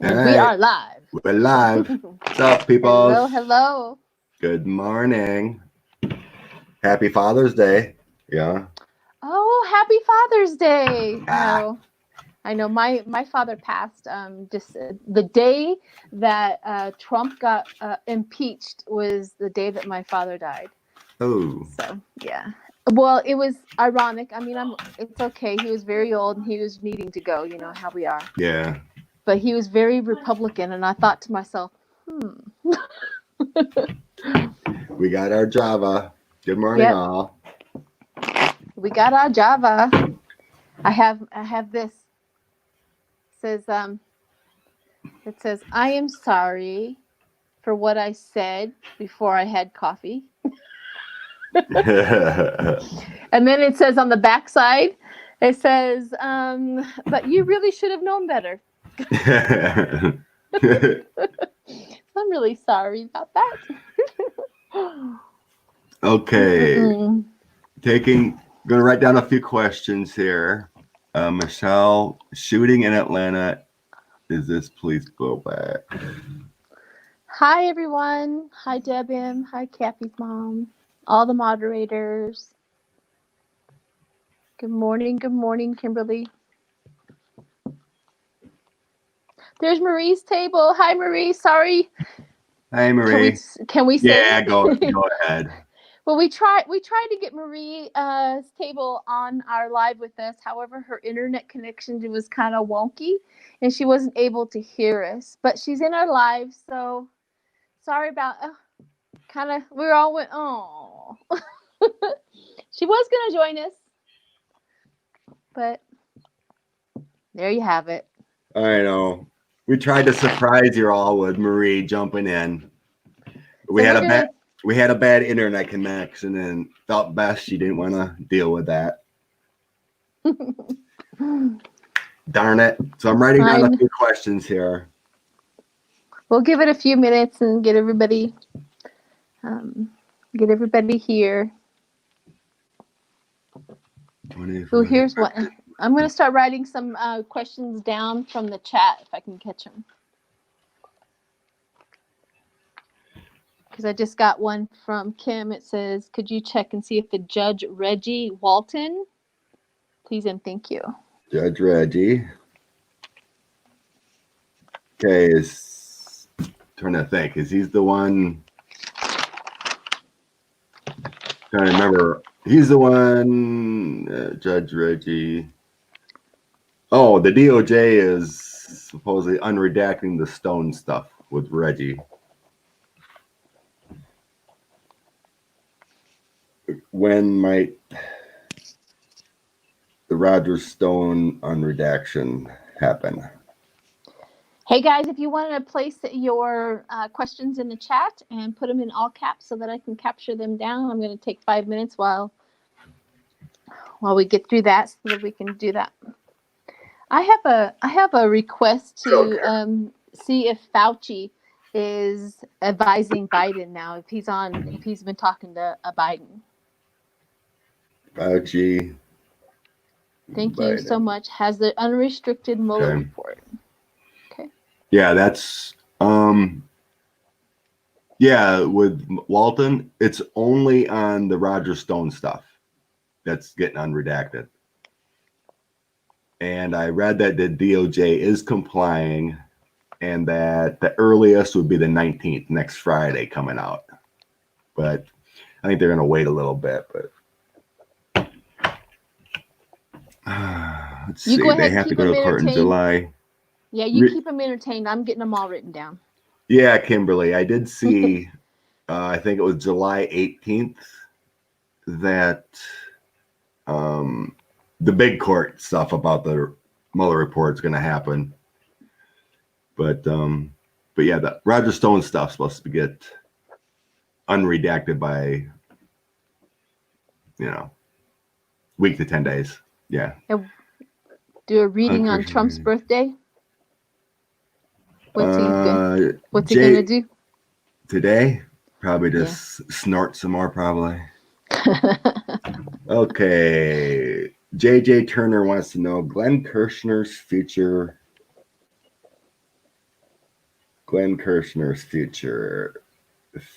And All we right, are live. we're live. What's up, people? Hello, hello. Good morning. Happy Father's Day. Yeah. Oh, happy Father's Day. Ah. I know my father passed just the day that Trump got impeached was the day that my father died. Oh. So, yeah. Well, it was ironic. I mean, it's okay. He was very old and he was needing to go, you know how we are. Yeah. But he was very Republican, and I thought to myself, We got our Java. Good morning, Yep. all. We got our Java. I have this. It says I am sorry for what I said before I had coffee. And then it says on the back side, it says, but you really should have known better. I'm really sorry about that. Okay. Gonna write down a few questions here. Michelle, shooting in Atlanta. Is this police blowback? Hi, everyone. Hi, Debim. Hi, Cappy's mom. All the moderators. Good morning, Kimberly. There's Marie's table. Hi, Marie. Sorry. Hi, Marie. Can we say? Yeah, go ahead. Well, we tried to get Marie's table on our live with us. However, her internet connection was kind of wonky, and she wasn't able to hear us. But she's in our live, so sorry about. We all went. Oh, she was gonna join us, but there you have it. I know. We tried to surprise you all with Marie jumping in. We had a bad internet connection and felt best she didn't want to deal with that. Darn it. So I'm writing down a few questions here. We'll give it a few minutes and get everybody here. So here's what I'm going to start writing some questions down from the chat if I can catch them. Because I just got one from Kim. It says, could you check and see if the Judge Reggie Walton, please and thank you. Judge Reggie. Okay, trying to think. Is he's the one? Trying to remember. He's the one, Judge Reggie. Oh, the DOJ is supposedly unredacting the Stone stuff with Reggie. When might the Roger Stone unredaction happen? Hey guys, if you want to place your questions in the chat and put them in all caps so that I can capture them down, I'm going to take 5 minutes while we get through that so that we can do that. I have a request to see if Fauci is advising Biden now, if he's been talking to Biden. Fauci. Thank you so much. Has the unrestricted Mueller report. Okay. Yeah, that's with Walton, it's only on the Roger Stone stuff that's getting unredacted. And I read that the DOJ is complying and that the earliest would be the 19th, next Friday coming out. But I think they're going to wait a little bit. But let's see. They have to go to court in July. Yeah, you keep them entertained. I'm getting them all written down. Yeah, Kimberly, I did see, I think it was July 18th, that the big court stuff about the Mueller report is going to happen. But yeah, the Roger Stone stuff's supposed to get unredacted by, week to 10 days. Yeah. Do a reading on Trump's birthday. What's he gonna do today? Probably just snort some more. Probably. Okay. JJ Turner wants to know Glenn Kirchner's future Glenn Kirchner's future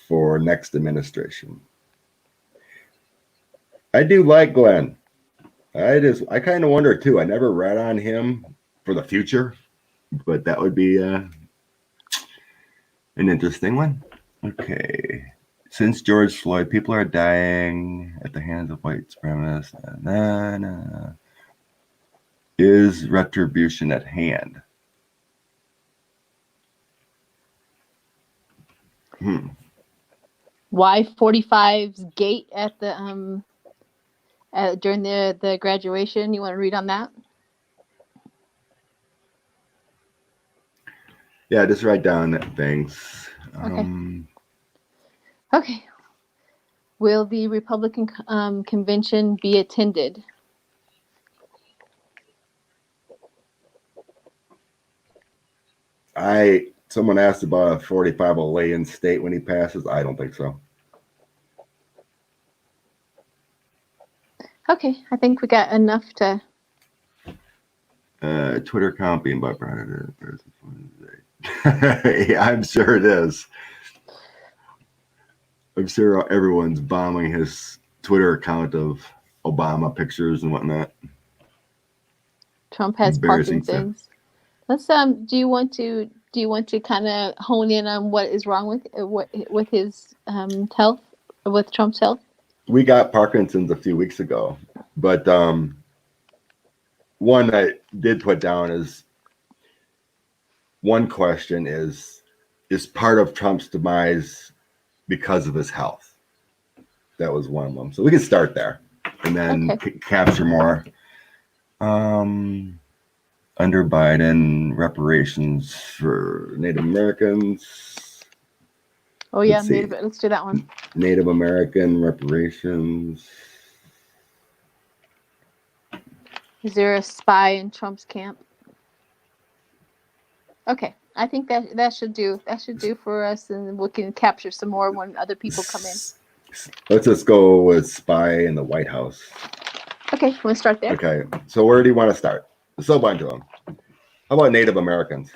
for next administration. I do like Glenn. I kind of wonder too. I never read on him for the future, but that would be an interesting one. Okay. Since George Floyd, people are dying at the hands of white supremacists. Is retribution at hand? Y45's gate at the during the graduation. You want to read on that? Yeah, just write down things. Okay. Will the Republican convention be attended? Someone asked about a 45 will lay in state when he passes. I don't think so. Okay, I think we got enough to. Twitter account being by Predator. Yeah, I'm sure it is. I'm sure everyone's bombing his Twitter account of Obama pictures and whatnot. Trump has Parkinson's. Let's do you want to kind of hone in on what is wrong with his health, with Trump's health? We got Parkinson's a few weeks ago, but one I did put down is one question is part of Trump's demise because of his health? That was one of them. So we can start there and then capture more. Under Biden, reparations for Native Americans. Oh yeah, let's do that one. Native American reparations. Is there a spy in Trump's camp? Okay, I think that should do for us, and we can capture some more when other people come in. Let's just go with spy in the White House. Okay, we'll start there. Okay, so where do you want to start? There's a bunch of them. How about Native Americans?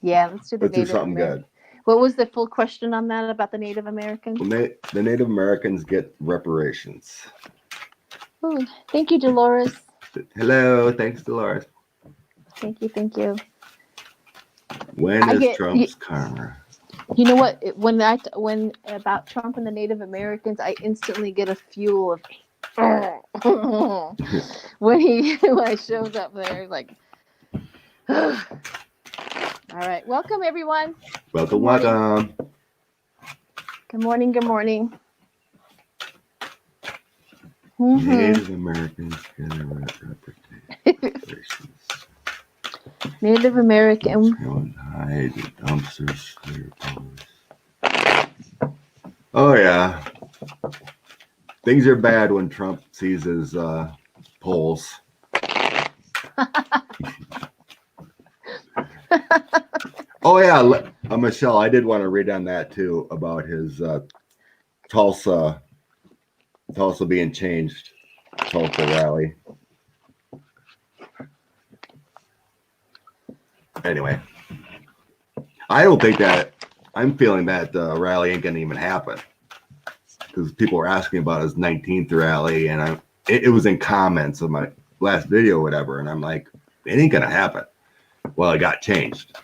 Yeah, let's do something good. What was the full question on that about the Native Americans? Well, the Native Americans get reparations. Oh, thank you, Dolores. Hello, thanks, Dolores. Thank you. When is Trump's karma? You know what? When about Trump and the Native Americans, I instantly get a fuel of when he shows up there, like. All right, welcome everyone. Welcome. Good morning. Native Americans get reparations. Native American. Hide dumpsters. Oh yeah, things are bad when Trump sees his polls. Oh yeah, Michelle, I did want to read on that too about his Tulsa being changed, Tulsa rally. Anyway, I don't think that I'm feeling that the rally ain't gonna even happen because people were asking about his 19th rally, and it was in comments of my last video or whatever, and I'm like, it ain't gonna happen. Well, it got changed.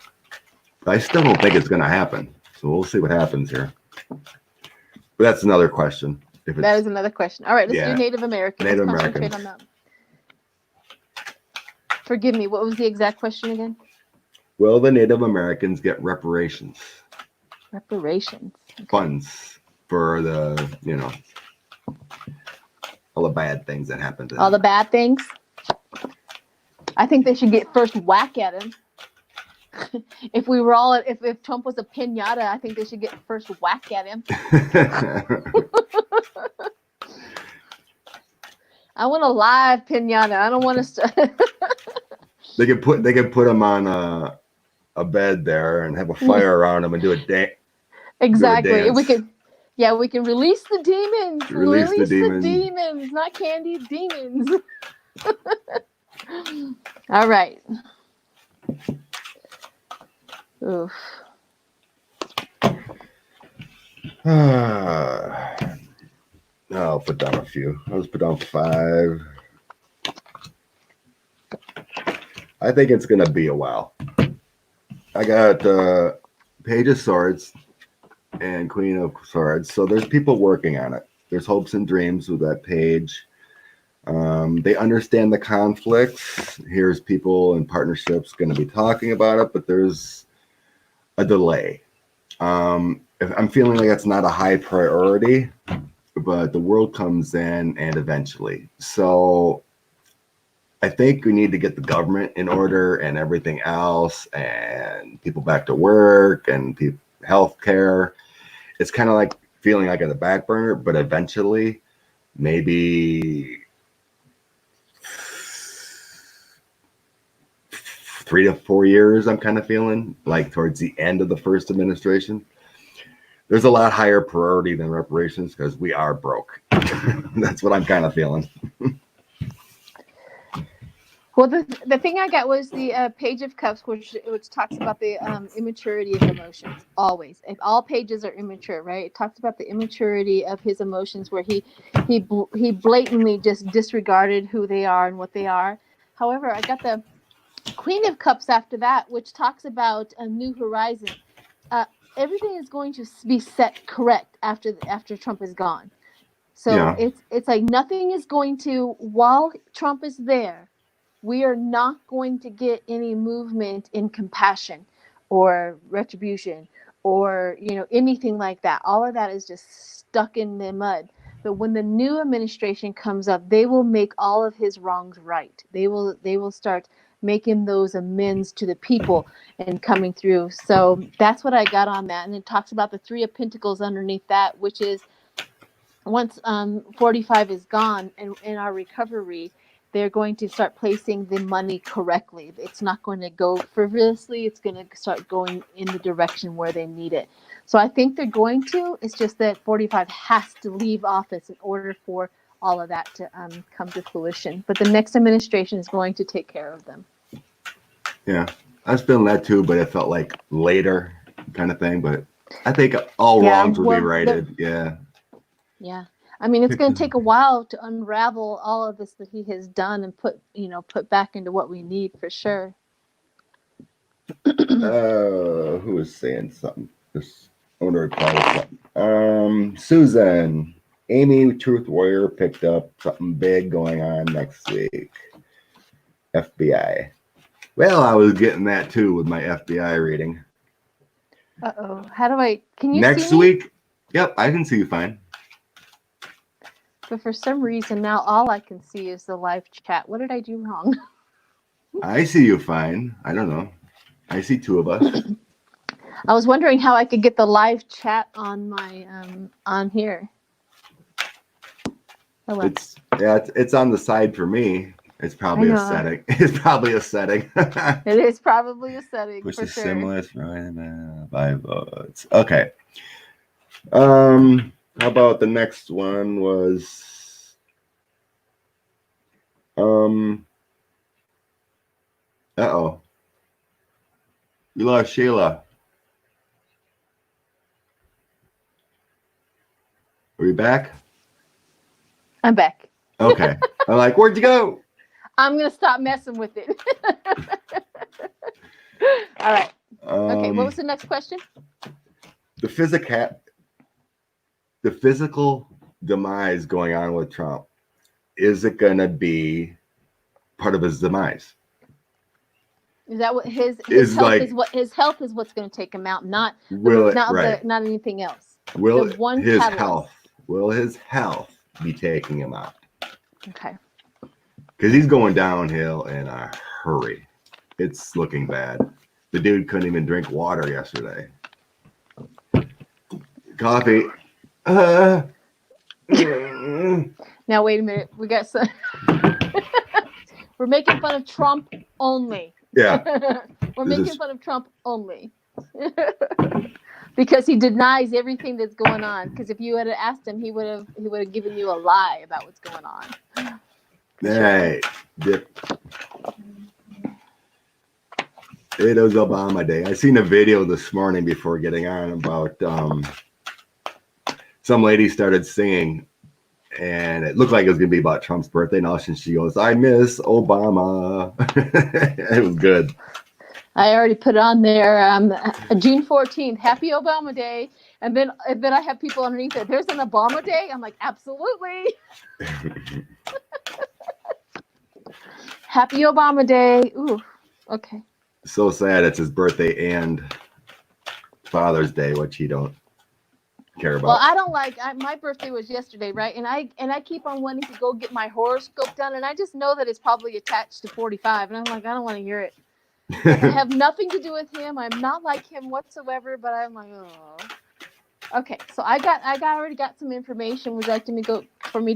But I still don't think it's going to happen. So we'll see what happens here. But that's another question. That is another question. All right, let's do Native American. Native let's Americans. Concentrate on that. Forgive me, what was the exact question again? Will the Native Americans get reparations? Reparations. Okay. Funds for the, all the bad things that happened to them. All the bad things? I think they should get first whack at him. If Trump was a piñata, I think they should get first whack at him. I want a live piñata. I don't want to. They could put him on a bed there and have a fire around him and do a dance. Exactly. We can release the demons. Release the demons, not candy, demons. All right. Oof. I'll put down a few. Let's put down 5. I think it's going to be a while. I got Page of Swords and Queen of Swords. So there's people working on it. There's hopes and dreams with that page. They understand the conflicts. Here's people in partnerships going to be talking about it, but there's a delay. If I'm feeling like it's not a high priority, but the world comes in and eventually. So I think we need to get the government in order and everything else, and people back to work and healthcare. It's kind of like feeling like on the back burner, but eventually, maybe 3 to 4 years, I'm kind of feeling like towards the end of the first administration. There's a lot higher priority than reparations because we are broke. That's what I'm kind of feeling. Well, the thing I got was the Page of Cups, which talks about the immaturity of emotions. Always, if all pages are immature, right? It talks about the immaturity of his emotions, where he blatantly just disregarded who they are and what they are. However, I got the Queen of Cups after that, which talks about a new horizon. Everything is going to be set correct after Trump is gone. So Yeah. it's like nothing is going to, while Trump is there, we are not going to get any movement in compassion or retribution or anything like that. All of that is just stuck in the mud. But when the new administration comes up, they will make all of his wrongs right. They will start making those amends to the people and coming through. So that's what I got on that. And it talks about the 3 of Pentacles underneath that, which is once 45 is gone and in our recovery, they're going to start placing the money correctly. It's not going to go frivolously. It's going to start going in the direction where they need it. So I think they're going to. It's just that 45 has to leave office in order for all of that to come to fruition. But the next administration is going to take care of them. Yeah, I was feeling that too, but it felt like later kind of thing. But I think all wrongs will be righted. Yeah. I mean, it's going to take a while to unravel all of this that he has done and put back into what we need for sure. Who was saying something? This owner replied something. Susan, Amy, Truth Warrior picked up something big going on next week. FBI. Well, I was getting that too with my FBI reading. How do I? Can you next see me? week? Yep, I can see you fine. But for some reason now all I can see is the live chat. What did I do wrong? I see you fine. I don't know. I see 2 of us. I was wondering how I could get the live chat on my on here. It's on the side for me. It's probably a setting. It's probably a setting. It is probably a setting. Which for is sure. similar by votes. Okay. How about the next one was you lost Sheila. Are you back? I'm back. Okay. I'm like, where'd you go? I'm gonna stop messing with it. All right. Okay, what was the next question? The physical demise going on with Trump, is it going to be part of his demise? Is that what his health is? What his health is? What's going to take him out? Not anything else. Will his health be taking him out? Okay. Because he's going downhill in a hurry. It's looking bad. The dude couldn't even drink water yesterday. Coffee. Now wait a minute. We got some. We're making fun of Trump only. Yeah. We're making fun of Trump only. Because he denies everything that's going on. Because if you had asked him, he would have given you a lie about what's going on. Hey, it was Obama Day. I seen a video this morning before getting on about some lady started singing, and it looked like it was going to be about Trump's birthday. And all she goes, "I miss Obama." It was good. I already put on there June 14th, Happy Obama Day. And then I have people underneath it. There's an Obama Day. I'm like, absolutely. Happy Obama Day. Ooh, okay. So sad it's his birthday and Father's Day, which you don't care about. Well, I don't my birthday was yesterday, right? And I keep on wanting to go get my horoscope done, and I just know that it's probably attached to 45, and I'm like, I don't want to hear it. Like, I have nothing to do with him. I'm not like him whatsoever, but I'm like, oh. Okay, so I already got some information. Would you like me to go?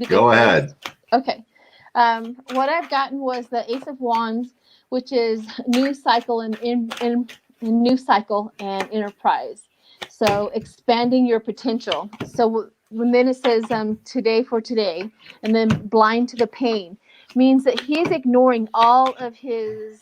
Go ahead. Okay. What I've gotten was the Ace of Wands, which is new cycle and in new cycle and enterprise. So expanding your potential. So then it says today for today, and then blind to the pain means that he is ignoring all of his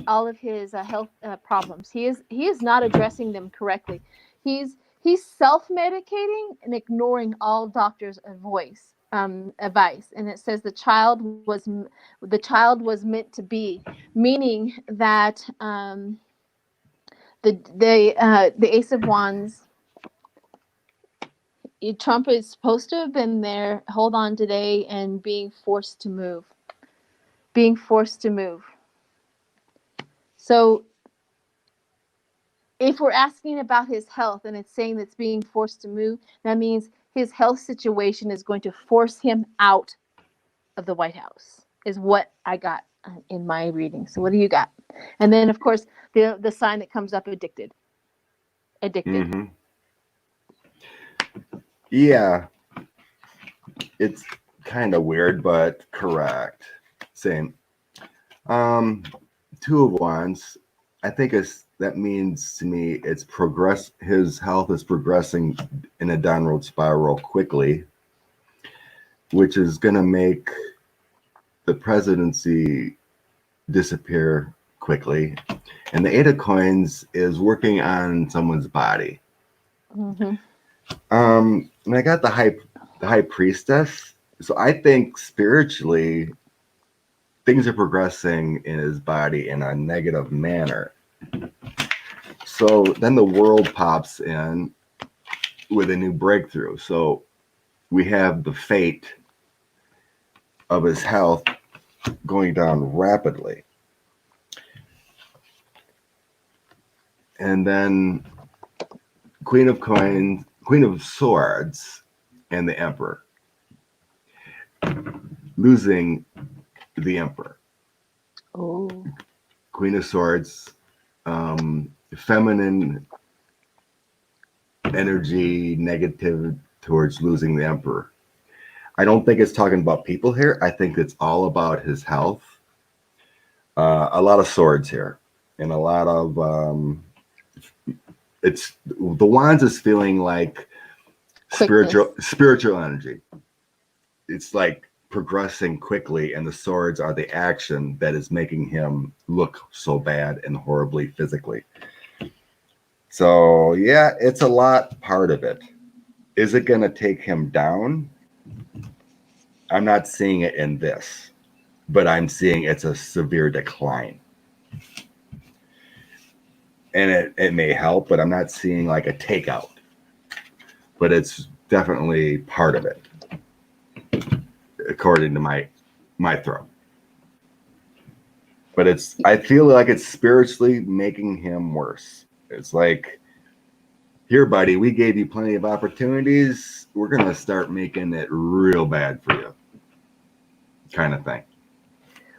health problems. He is not addressing them correctly. He's self-medicating and ignoring all doctors' advice. And it says the child was meant to be, meaning that the Ace of Wands, Trump is supposed to have been there, hold on today, and being forced to move. So if we're asking about his health and it's saying that's being forced to move, that means his health situation is going to force him out of the White House, is what I got in my reading. So what do you got? And then, of course, the sign that comes up, addicted. Mm-hmm. Yeah. It's kind of weird, but correct. Same. Two of Wands. I think that means to me his health is progressing in a downward spiral quickly, which is going to make the presidency disappear quickly. And the Eight of Coins is working on someone's body. Mm-hmm. And I got the high priestess. So I think spiritually things are progressing in his body in a negative manner. So then the world pops in with a new breakthrough. So we have the fate of his health going down rapidly. And then Queen of Swords, and the Emperor. Losing the Emperor. Oh. Queen of Swords, feminine energy, negative towards losing the Emperor. I don't think it's talking about people here. I think it's all about his health. A lot of swords here, and a lot of it's the Wands is feeling like spiritual energy. It's like progressing quickly, and the swords are the action that is making him look so bad and horribly physically. So yeah, it's a lot part of it. Is it going to take him down? I'm not seeing it in this, but I'm seeing it's a severe decline. And it may help, but I'm not seeing like a takeout. But it's definitely part of it, according to my throw. But I feel like it's spiritually making him worse. It's like, here, buddy, we gave you plenty of opportunities. We're going to start making it real bad for you, kind of thing.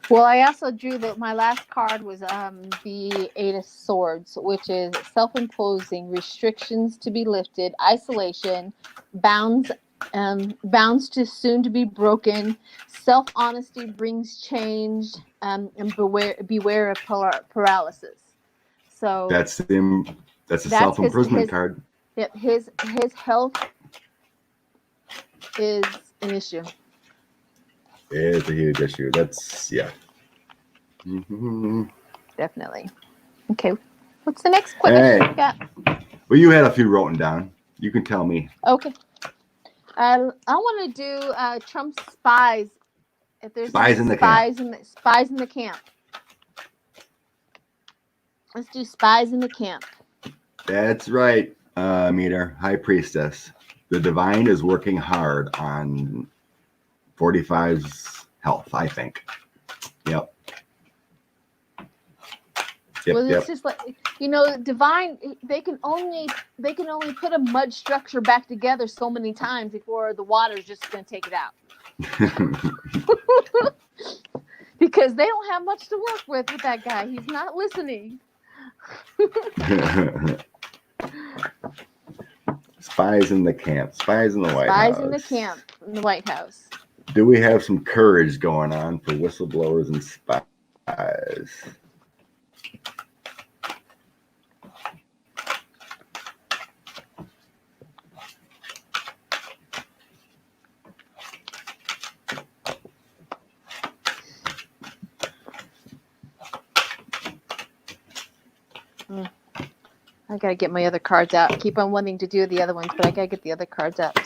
Well, I also drew my last card was the Eight of Swords, which is self-imposing restrictions to be lifted, isolation, bounds to soon to be broken. Self-honesty brings change, and beware of paralysis. So that's a self-improvement card. Yep, his health is an issue. It's a huge issue. That's, yeah. Mm-hmm. Definitely. Okay. What's the next question you got? Well, you had a few written down. You can tell me. Okay. I want to do Trump's spies. If there's Spies any in the camp. spies in the camp. Let's do spies in the camp. That's right, Meter. High Priestess. The divine is working hard on 45's health, I think. Yep. Well, it's just like, you know, divine. They can only put a mud structure back together so many times before the water's just going to take it out. Because they don't have much to work with that guy. He's not listening. Spies in the camp. Spies in the White House. Spies in the camp in the White House. Do we have some courage going on for whistleblowers and spies? I gotta get my other cards out. I keep on wanting to do the other ones, but I gotta get the other cards out.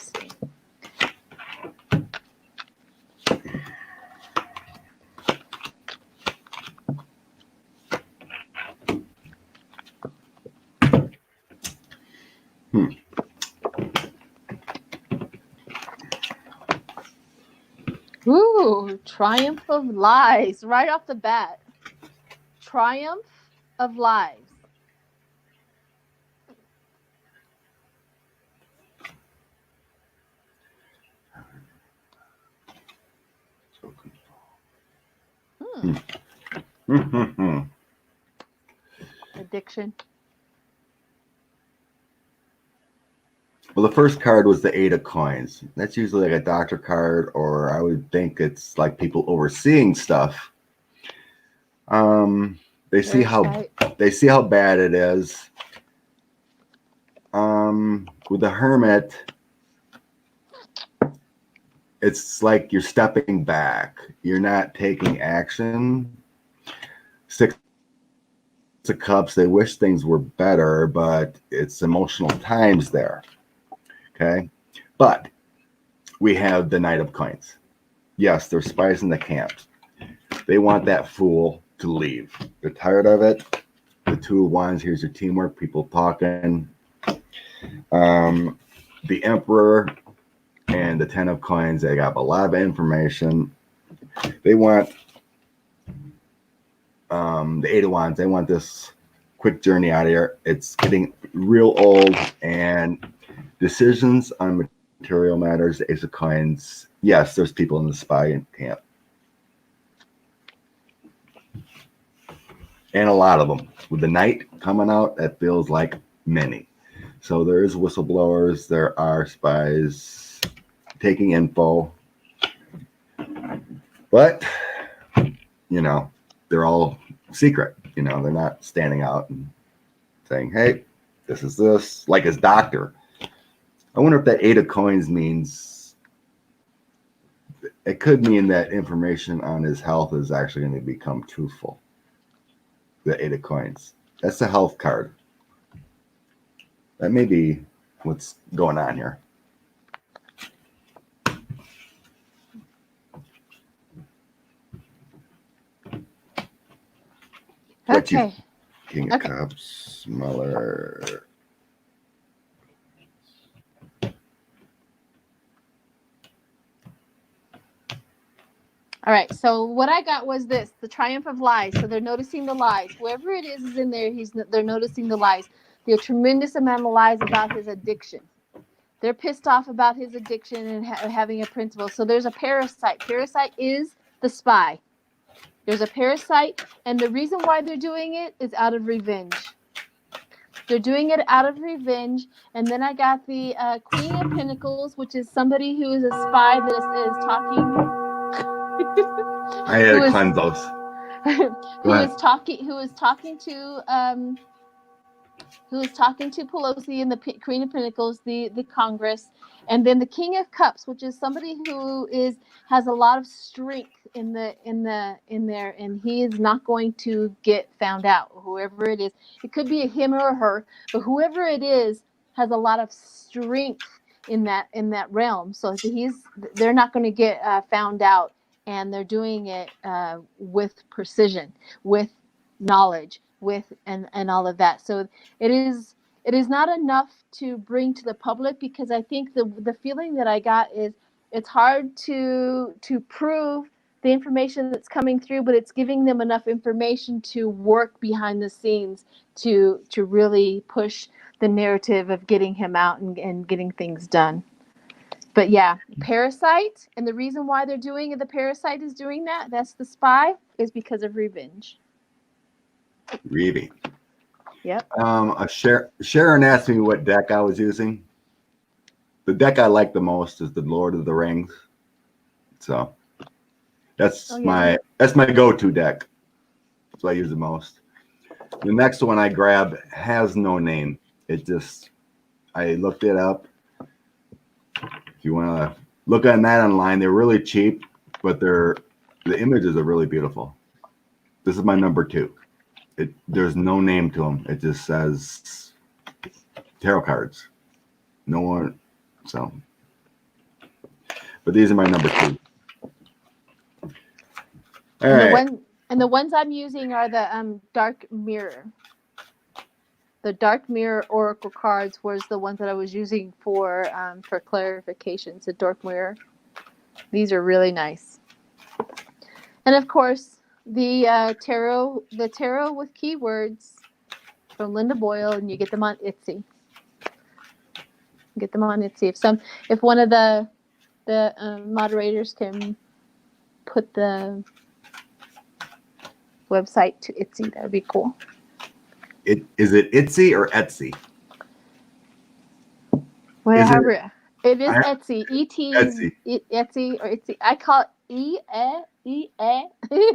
Ooh, Triumph of Lies. Right off the bat. Triumph of Lies. Addiction. Well, the first card was the 8 of Coins. That's usually like a doctor card, or I would think it's like people overseeing stuff. They see how bad it is. With the Hermit, it's like you're stepping back. You're not taking action. 6 of Cups, they wish things were better, but it's emotional times there. Okay, but we have the Knight of Coins. Yes, there's spies in the camp. They want that fool to leave. They're tired of it. The 2 of Wands, here's your teamwork, people talking. The Emperor and the 10 of Coins, they got a lot of information. They want the 8 of Wands, they want this quick journey out of here. It's getting real old, and decisions on material matters, the Ace of Coins. Yes, there's people in the spy camp. And a lot of them. With the Knight coming out, that feels like many. So there is whistleblowers. There are spies taking info. But, you know, they're all secret. You know, they're not standing out and saying, hey, this is this. Like his doctor. I wonder if that 8 of Coins means, it could mean that information on his health is actually going to become truthful. The 8 of Coins. That's the health card. That may be what's going on here. Okay. King of Cups, smaller. All right, so what I got was this, the Triumph of Lies. So they're noticing the lies. Whoever it is in there, they're noticing the lies. There are a tremendous amount of lies about his addiction. They're pissed off about his addiction and having a principle. So there's a parasite. Parasite is the spy. There's a parasite, and the reason why they're doing it is out of revenge. They're doing it out of revenge. And then I got the Queen of Pentacles, which is somebody who is a spy that is talking. I had to cleanse those. Who is talking to Pelosi and the Queen of Pentacles, the Congress, and then the King of Cups, which is somebody who has a lot of strength in there, and he is not going to get found out. Whoever it is, it could be a him or a her, but whoever it is has a lot of strength in that realm. So they're not going to get found out, and they're doing it with precision, with knowledge, with and all of that. So it is not enough to bring to the public, because I think the feeling that I got is it's hard to prove the information that's coming through, but it's giving them enough information to work behind the scenes to really push the narrative of getting him out and getting things done. But yeah, Parasite, and the reason why they're doing it, the Parasite is doing that's the spy, is because of revenge. Really? Yep. Sharon asked me what deck I was using. The deck I like the most is the Lord of the Rings. So that's my go-to deck. That's what I use the most. The next one I grab has no name. I looked it up. If you want to look on that online, they're really cheap, but the images are really beautiful. This is my number 2. There's no name to them. It just says tarot cards. No one. So, but these are my number 2. All right. The ones I'm using are the Dark Mirror. The Dark Mirror Oracle cards was the ones that I was using for clarifications. The Dark Mirror. These are really nice. And of course, the tarot with keywords from Linda Boyle, and you get them on Etsy. Get them on Etsy. If one of the moderators can put the website to Etsy, that would be cool. Is it Etsy or Etsy? Whatever. It is Etsy. Etsy. Etsy or Etsy. I call it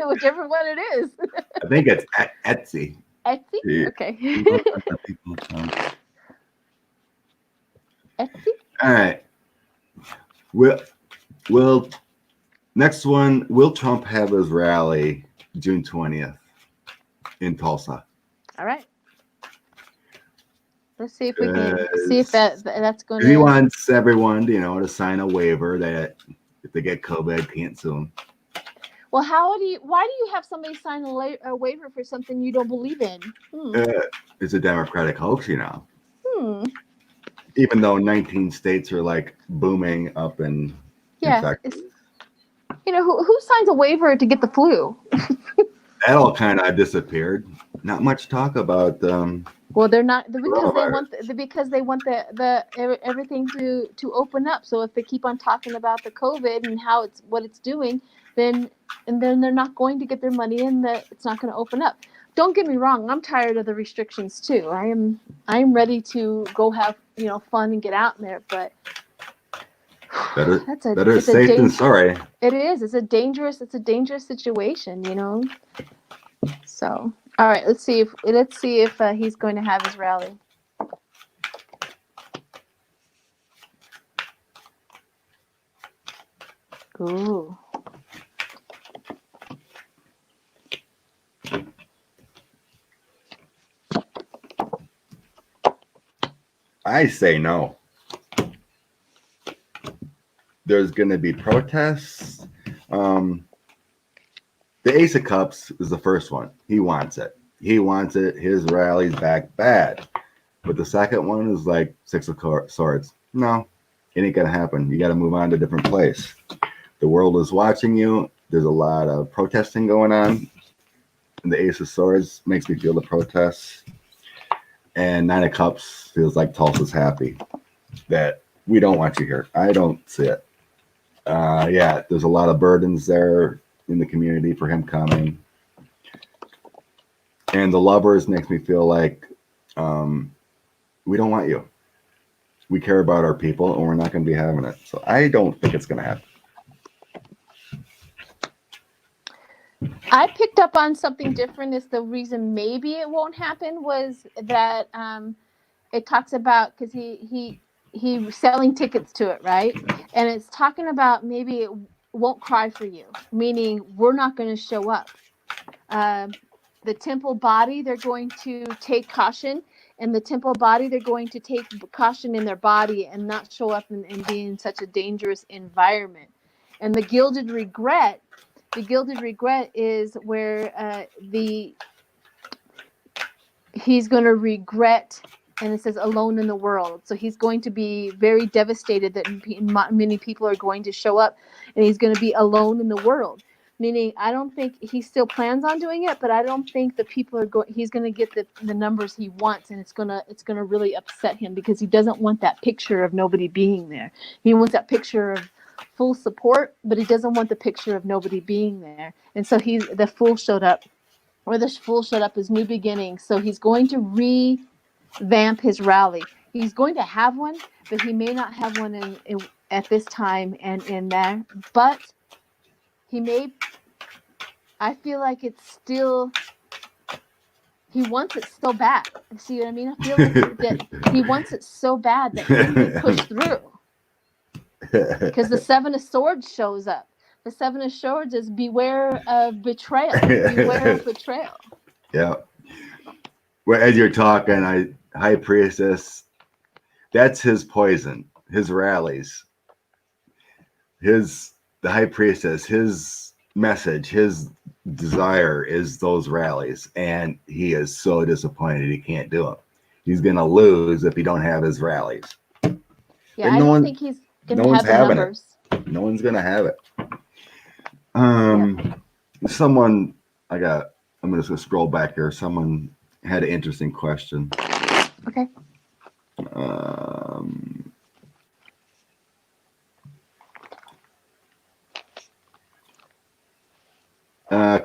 whichever one it is. I think it's Etsy. Etsy? Yeah. Okay. Etsy? All right. Will next one, will Trump have his rally June 20th in Tulsa? All right. Let's see if we can see if that's going to. He wants everyone, to sign a waiver that if they get COVID, can't sue them. Well, why do you have somebody sign a waiver for something you don't believe in? It's a Democratic hoax, Even though 19 states are like booming up in Texas. Who signs a waiver to get the flu? That all kind of disappeared. Not much talk about well, they're not because they want the everything to open up. So if they keep on talking about the COVID and what it's doing, then they're not going to get their money in. It's not going to open up. Don't get me wrong. I'm tired of the restrictions too. I'm ready to go have fun and get out in there. But better safe than sorry. It is. It's a dangerous situation. So, all right. Let's see if he's going to have his rally. Ooh. I say no. There's going to be protests. The Ace of Cups is the first one. He wants it. His rally's back bad. But the second one is like Six of Swords. No, it ain't going to happen. You got to move on to a different place. The world is watching you. There's a lot of protesting going on. And the Ace of Swords makes me feel the protests. And Nine of Cups feels like Tulsa's happy that we don't want you here. I don't see it. There's a lot of burdens there in the community for him coming. And the Lovers makes me feel like we don't want you. We care about our people, and we're not going to be having it. So I don't think it's going to happen. I picked up on something different. Is the reason maybe it won't happen was that it talks about, because he was selling tickets to it, right? And it's talking about maybe it won't cry for you, meaning we're not going to show up. The temple body, they're going to take caution. And the temple body, they're going to take caution in their body and not show up and be in such a dangerous environment. And the gilded regret is where he's going to regret, and it says alone in the world. So he's going to be very devastated that many people are going to show up, and he's going to be alone in the world. Meaning, I don't think he still plans on doing it, but I don't think the people are going. He's going to get the numbers he wants, and it's gonna really upset him because he doesn't want that picture of nobody being there. He wants that picture of full support, but he doesn't want the picture of nobody being there. And so the Fool showed up, or the Fool showed up as new beginnings. So he's going to revamp his rally. He's going to have one, but he may not have one at this time and in there. But he may. I feel like it's still. He wants it so bad. See what I mean? I feel like that he wants it so bad that he may push through. Because the Seven of Swords shows up. The Seven of Swords is beware of betrayal. Beware of betrayal. Yeah. Well, as you're talking, High Priestess, that's his poison, his rallies. The High Priestess, his message, his desire is those rallies. And he is so disappointed he can't do them. He's going to lose if he don't have his rallies. Yeah, I don't think he's going to have the numbers. No one's going to have it. Someone, I'm just going to scroll back here. Someone had an interesting question. Okay.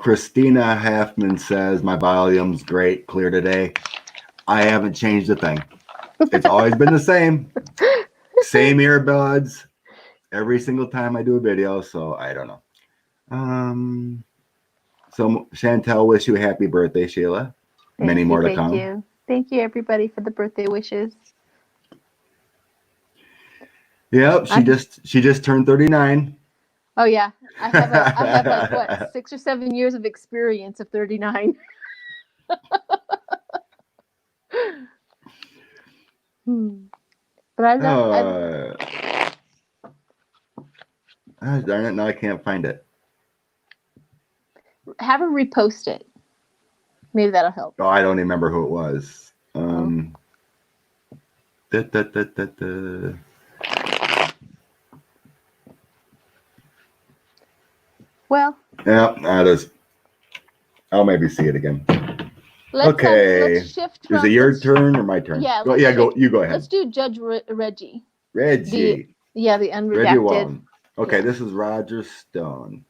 Christina Halfman says, my volume's great, clear today. I haven't changed a thing. It's always been the same. Same earbuds every single time I do a video, so I don't know. So Chantel, wish you a happy birthday, Sheila. Many more to come. Thank you. Thank you, everybody, for the birthday wishes. Yep, she just turned 39. Oh yeah, I have like what 6 or 7 years of experience of 39. But I've done. Darn it! Now I can't find it. Have her repost it. Maybe that'll help. Oh, I don't even remember who it was. Well. Yeah, that is. I'll maybe see it again. Let's shift from, is it your turn or my turn? Yeah. Go ahead. Let's do Judge Reggie. Reggie. The unredacted. Reggie Walton. Okay, yeah. This is Roger Stone.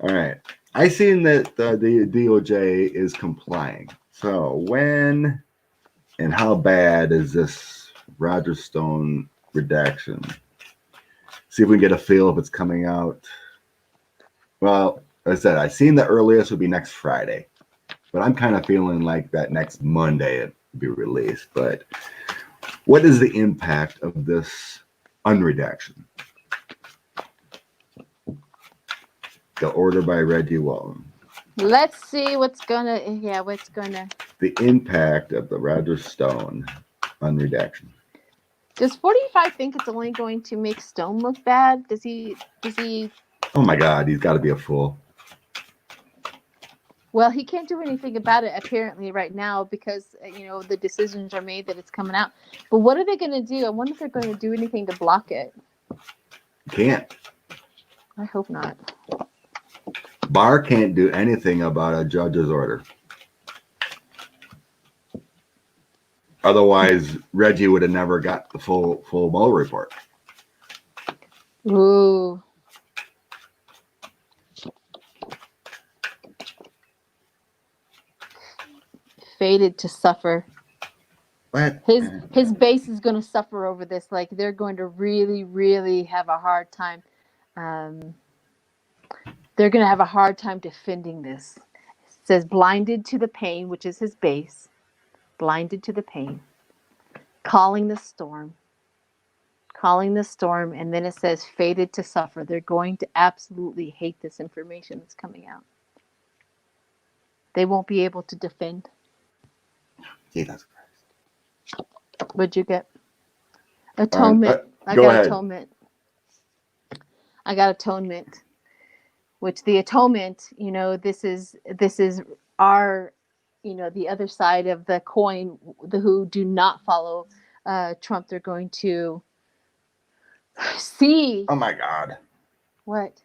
All right. I seen that the DOJ is complying. So when and how bad is this Roger Stone redaction? See if we can get a feel if it's coming out. Well, as I said, I seen the earliest would be next Friday, but I'm kind of feeling like that next Monday it will be released. But what is the impact of this unredaction? The order by Reggie Walton. Let's see what's gonna. The impact of the Roger Stone unredaction. Does 45 think it's only going to make Stone look bad? Does he? Oh my God, he's got to be a fool. Well, he can't do anything about it apparently right now because the decisions are made that it's coming out. But what are they going to do? I wonder if they're going to do anything to block it. Can't. I hope not. Barr can't do anything about a judge's order. Otherwise, Reggie would have never got the full Mueller report. Ooh. Fated to suffer. What? His base is going to suffer over this. Like they're going to really, really have a hard time. They're going to have a hard time defending this. It says blinded to the pain, which is his base. Blinded to the pain. Calling the storm. And then it says fated to suffer. They're going to absolutely hate this information that's coming out. They won't be able to defend. Jesus What'd you get? Christ. Atonement. I Go got ahead. atonement. I got atonement. Which the atonement, this is our, the other side of the coin. The who do not follow Trump, they're going to see Oh my God. what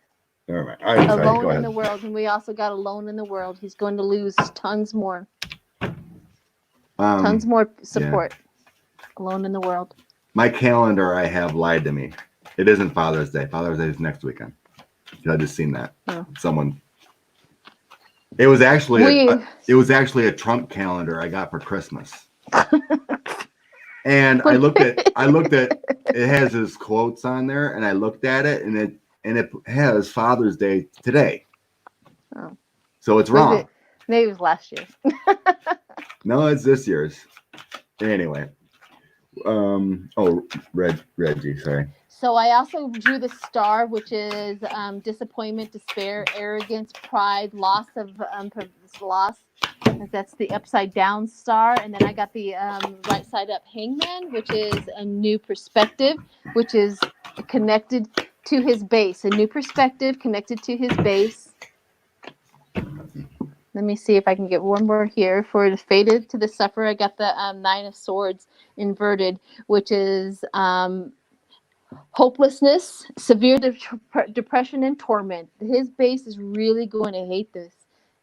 Never mind. I'm sorry. alone Go in ahead. the world, and we also got alone in the world. He's going to lose tons more support. Alone in the world. My calendar, I have lied to me. It isn't Father's Day. Father's Day is next weekend. I just seen that. Oh. Someone. It was actually a Trump calendar I got for Christmas. And I looked at it has his quotes on there, and I looked at it, and it has Father's Day today. Oh. So it's wrong. Maybe it was last year. No, it's this year's. Anyway. Reggie, sorry. So I also drew the star, which is disappointment, despair, arrogance, pride, loss of loss. That's the upside down star. And then I got the right side up hangman, which is a new perspective, which is connected to his base. A new perspective connected to his base. Let me see if I can get one more here. For the faded to the sufferer, I got the 9 of swords inverted, which is hopelessness, severe depression, and torment. His base is really going to hate this.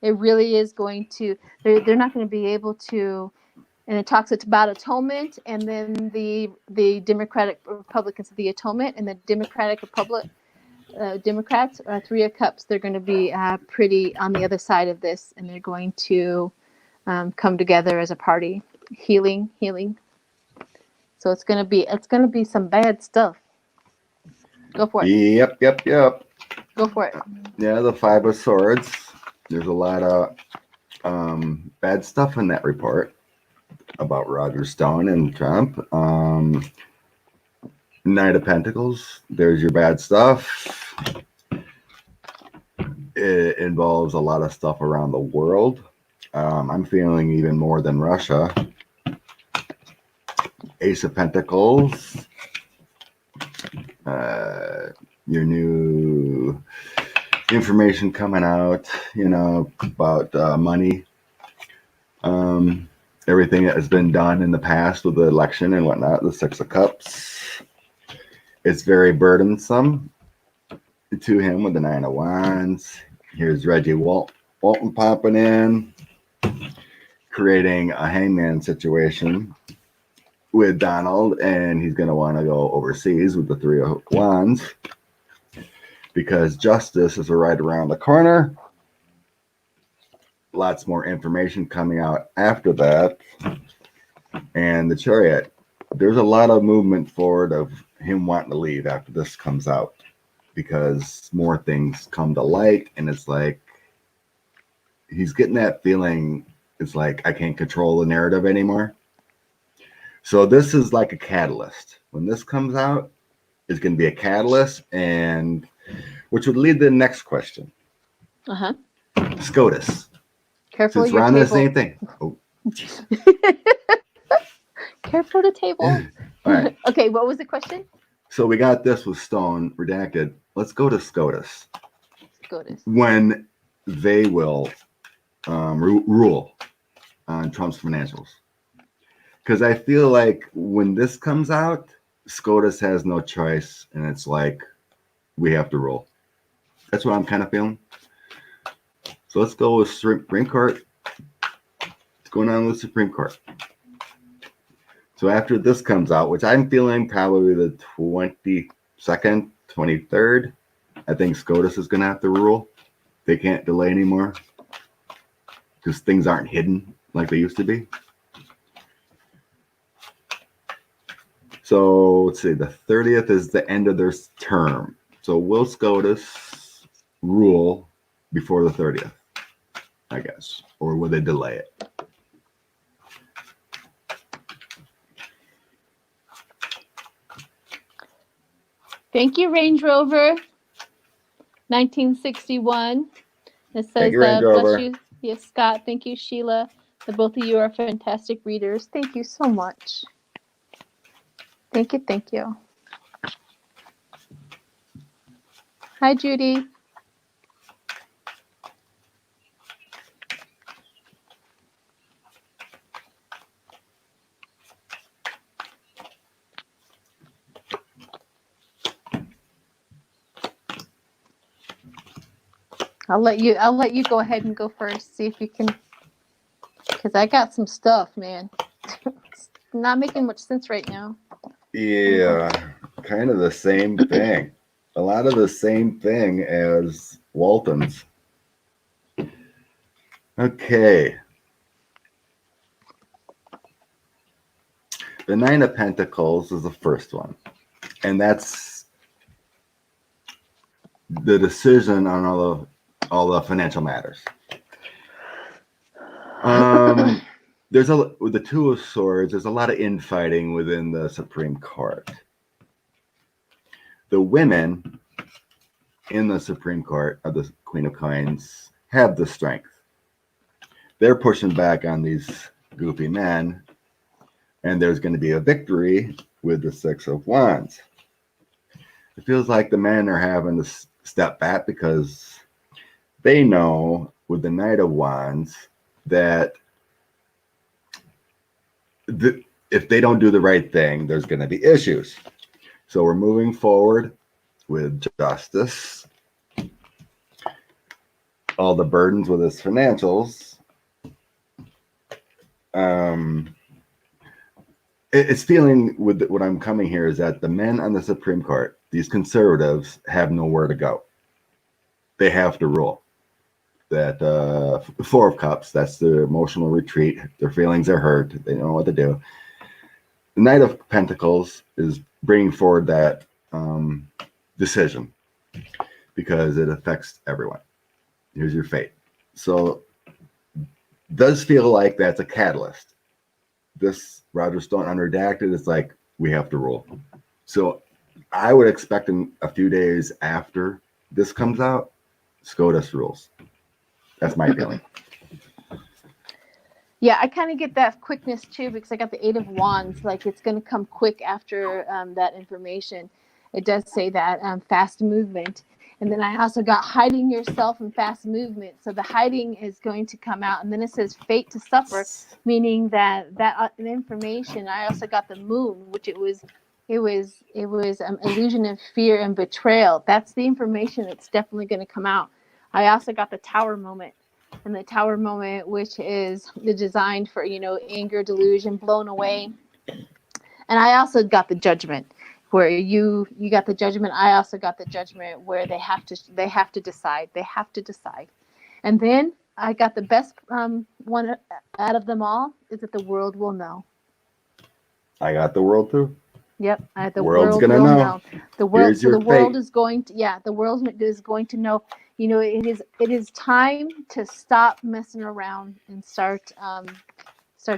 It really is going to. They're not going to be able to. And it talks about atonement, and then the Democratic Republicans of the atonement, and the Democrats, 3 of cups. They're going to be pretty on the other side of this, and they're going to come together as a party, healing. So it's going to be some bad stuff. Go for it. Yep. Go for it. Yeah, the 5 of swords. There's a lot of bad stuff in that report about Roger Stone and Trump. Knight of Pentacles. There's your bad stuff. It involves a lot of stuff around the world. I'm feeling even more than Russia. Ace of Pentacles. Your new information coming out, about money. Everything that has been done in the past with the election and whatnot, the 6 of Cups. It's very burdensome to him with the 9 of Wands. Here's Reggie Walton popping in, creating a hangman situation with Donald, and he's going to want to go overseas with the 3 of Wands because justice is right around the corner. Lots more information coming out after that. And the Chariot, there's a lot of movement forward of him wanting to leave after this comes out because more things come to light, and it's like he's getting that feeling. It's like I can't control the narrative anymore. So this is like a catalyst. When this comes out, it's going to be a catalyst, and which would lead to the next question. SCOTUS. Careful Since your we're on the table. same thing. Oh. Careful the table. All right. Okay, what was the question? So we got this with Stone redacted. Let's go to SCOTUS. SCOTUS. When they will rule on Trump's financials. Because I feel like when this comes out, SCOTUS has no choice, and it's like we have to rule. That's what I'm kind of feeling. So let's go with Supreme Court. What's going on with the Supreme Court? So after this comes out, which I'm feeling probably the 22nd, 23rd, I think SCOTUS is going to have to rule. They can't delay anymore because things aren't hidden like they used to be. So let's see, the 30th is the end of their term. So will SCOTUS rule before the 30th, I guess, or will they delay it? Thank you, Range Rover. 1961. It says, Thank you, Range Rover. bless you. Yes, Scott. Thank you, Sheila. The both of you are fantastic readers. Thank you so much. Thank you, thank you. Hi, Judy. I'll let you go ahead and go first. See if you can, because I got some stuff, man. It's not making much sense right now. Yeah, kind of the same thing. A lot of the same thing as Walton's. Okay. The Knight of Pentacles is the first one. And that's the decision on all the financial matters. With the Two of Swords, there's a lot of infighting within the Supreme Court. The women in the Supreme Court of the Queen of Coins have the strength. They're pushing back on these goofy men, and there's going to be a victory with the Six of Wands. It feels like the men are having to step back because they know with the Knight of Wands that if they don't do the right thing, there's going to be issues. So we're moving forward with justice. All the burdens with his financials. It's feeling with what I'm coming here is that the men on the Supreme Court, these conservatives, have nowhere to go. They have to rule. That Four of Cups, that's their emotional retreat. Their feelings are hurt. They don't know what to do. The Knight of Pentacles is bringing forward that decision because it affects everyone. Here's your fate. So does feel like that's a catalyst. This Roger Stone unredacted, it's like we have to rule. So I would expect in a few days after this comes out, SCOTUS rules. That's my feeling. Yeah, I kind of get that quickness too because I got the Eight of Wands. Like it's going to come quick after that information. It does say that fast movement. And then I also got hiding yourself and fast movement. So the hiding is going to come out. And then it says fate to suffer, meaning that information. I also got the moon, which it was illusion of fear and betrayal. That's the information that's definitely going to come out. I also got the Tower moment. And the Tower moment, which is designed for, anger, delusion, blown away. And I also got the Judgment, where you got the Judgment. I also got the Judgment where they have to decide. They have to decide. And then I got the best one out of them all is that the world will know. I got the world too. Yep, the world's world gonna will know. The world, Here's your the world fate. is going to, the world is going to know. It is time to stop messing around and start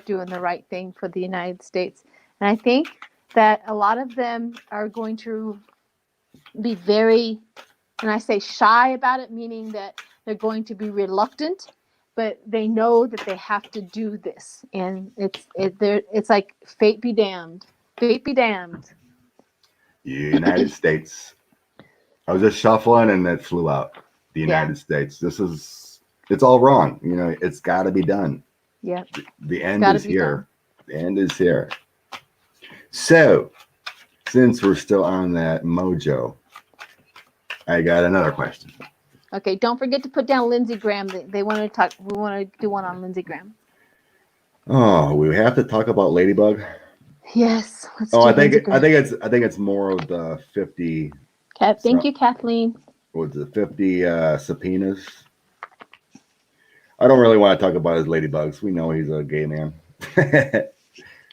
doing the right thing for the United States. And I think that a lot of them are going to be very, and I say shy about it, meaning that they're going to be reluctant, but they know that they have to do this, and it's like fate be damned. Fate be damned. United States. I was just shuffling and it flew out. The United States. It's all wrong. It's got to be done. Yeah. The end is here. The end is here. So, since we're still on that mojo, I got another question. Okay, don't forget to put down Lindsey Graham. They want to talk. We want to do one on Lindsey Graham. Oh, we have to talk about Ladybug. Yes. I think it's more of the 50. Thank you, Kathleen. What's it? 50 subpoenas. I don't really want to talk about his ladybugs. We know he's a gay man.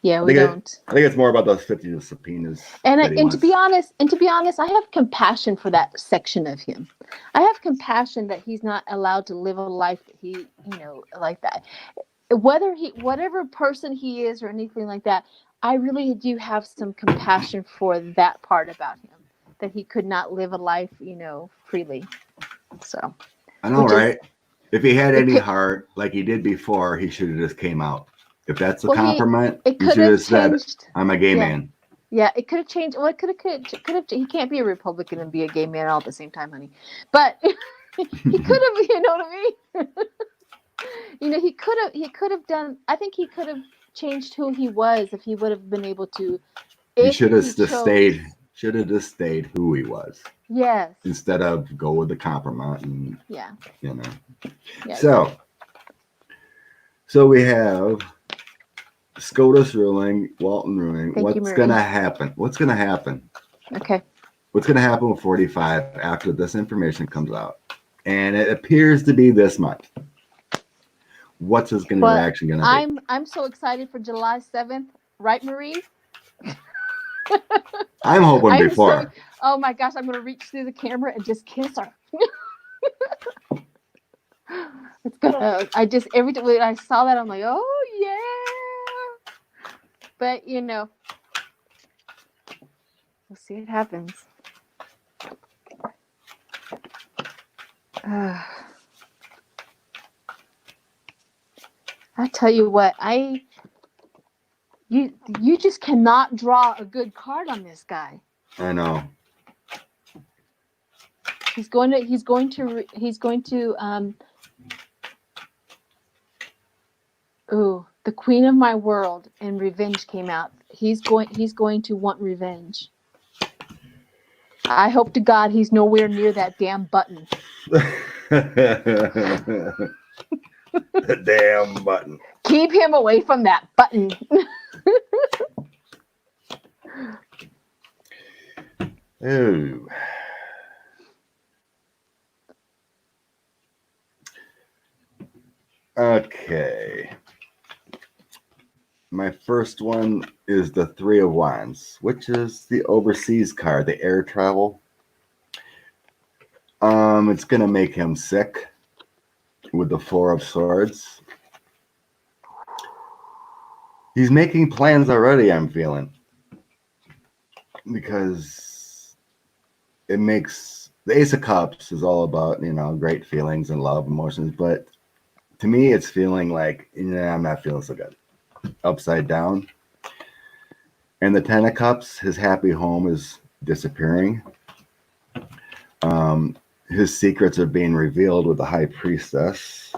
Yeah, we don't. I think it's more about those 50 subpoenas. And to be honest, I have compassion for that section of him. I have compassion that he's not allowed to live a life that he, like that. Whatever person he is or anything like that, I really do have some compassion for that part about him, that he could not live a life, freely. So I know, right? If he had It any could, heart, like he did before, he should have just came out. If that's a well, compliment, it he could should have have said, changed. "I'm a gay Yeah. man." Yeah, it could have changed. Well, it could have. He can't be a Republican and be a gay man all at the same time, honey. But he could have. You know what I mean? You know, he could have. He could have done. I think he could have changed who he was if he would have been able to. He If should have he just chose. stayed. Should have just stayed who he was Yes. instead of go with the compliment. And Yeah. you know. Yeah. So we have SCOTUS ruling, Walton ruling. Thank you, What's Marie. going to happen? What's going to happen? Okay. What's going to happen with 45 after this information comes out? And it appears to be this month. What's his reaction going to be? I'm so excited for July 7th, right, Marie? I'm hoping before. Oh my gosh, I'm gonna reach through the camera and just kiss her. It's gonna. I just every time when I saw that, I'm like, oh yeah. But you know, we'll see what happens. I tell you what, you just cannot draw a good card on this guy. I know. He's going to the Queen of My World and Revenge came out. He's going to want revenge. I hope to God he's nowhere near that damn button. The damn button. Keep him away from that button. Ooh. Okay. My first one is the Three of Wands, which is the overseas card, the air travel. It's gonna make him sick with the Four of Swords. He's making plans already, I'm feeling. Because it makes the Ace of Cups is all about, great feelings and love, emotions, but to me it's feeling like, I'm not feeling so good. Upside down. And the Ten of Cups, his happy home is disappearing. His secrets are being revealed with the High Priestess.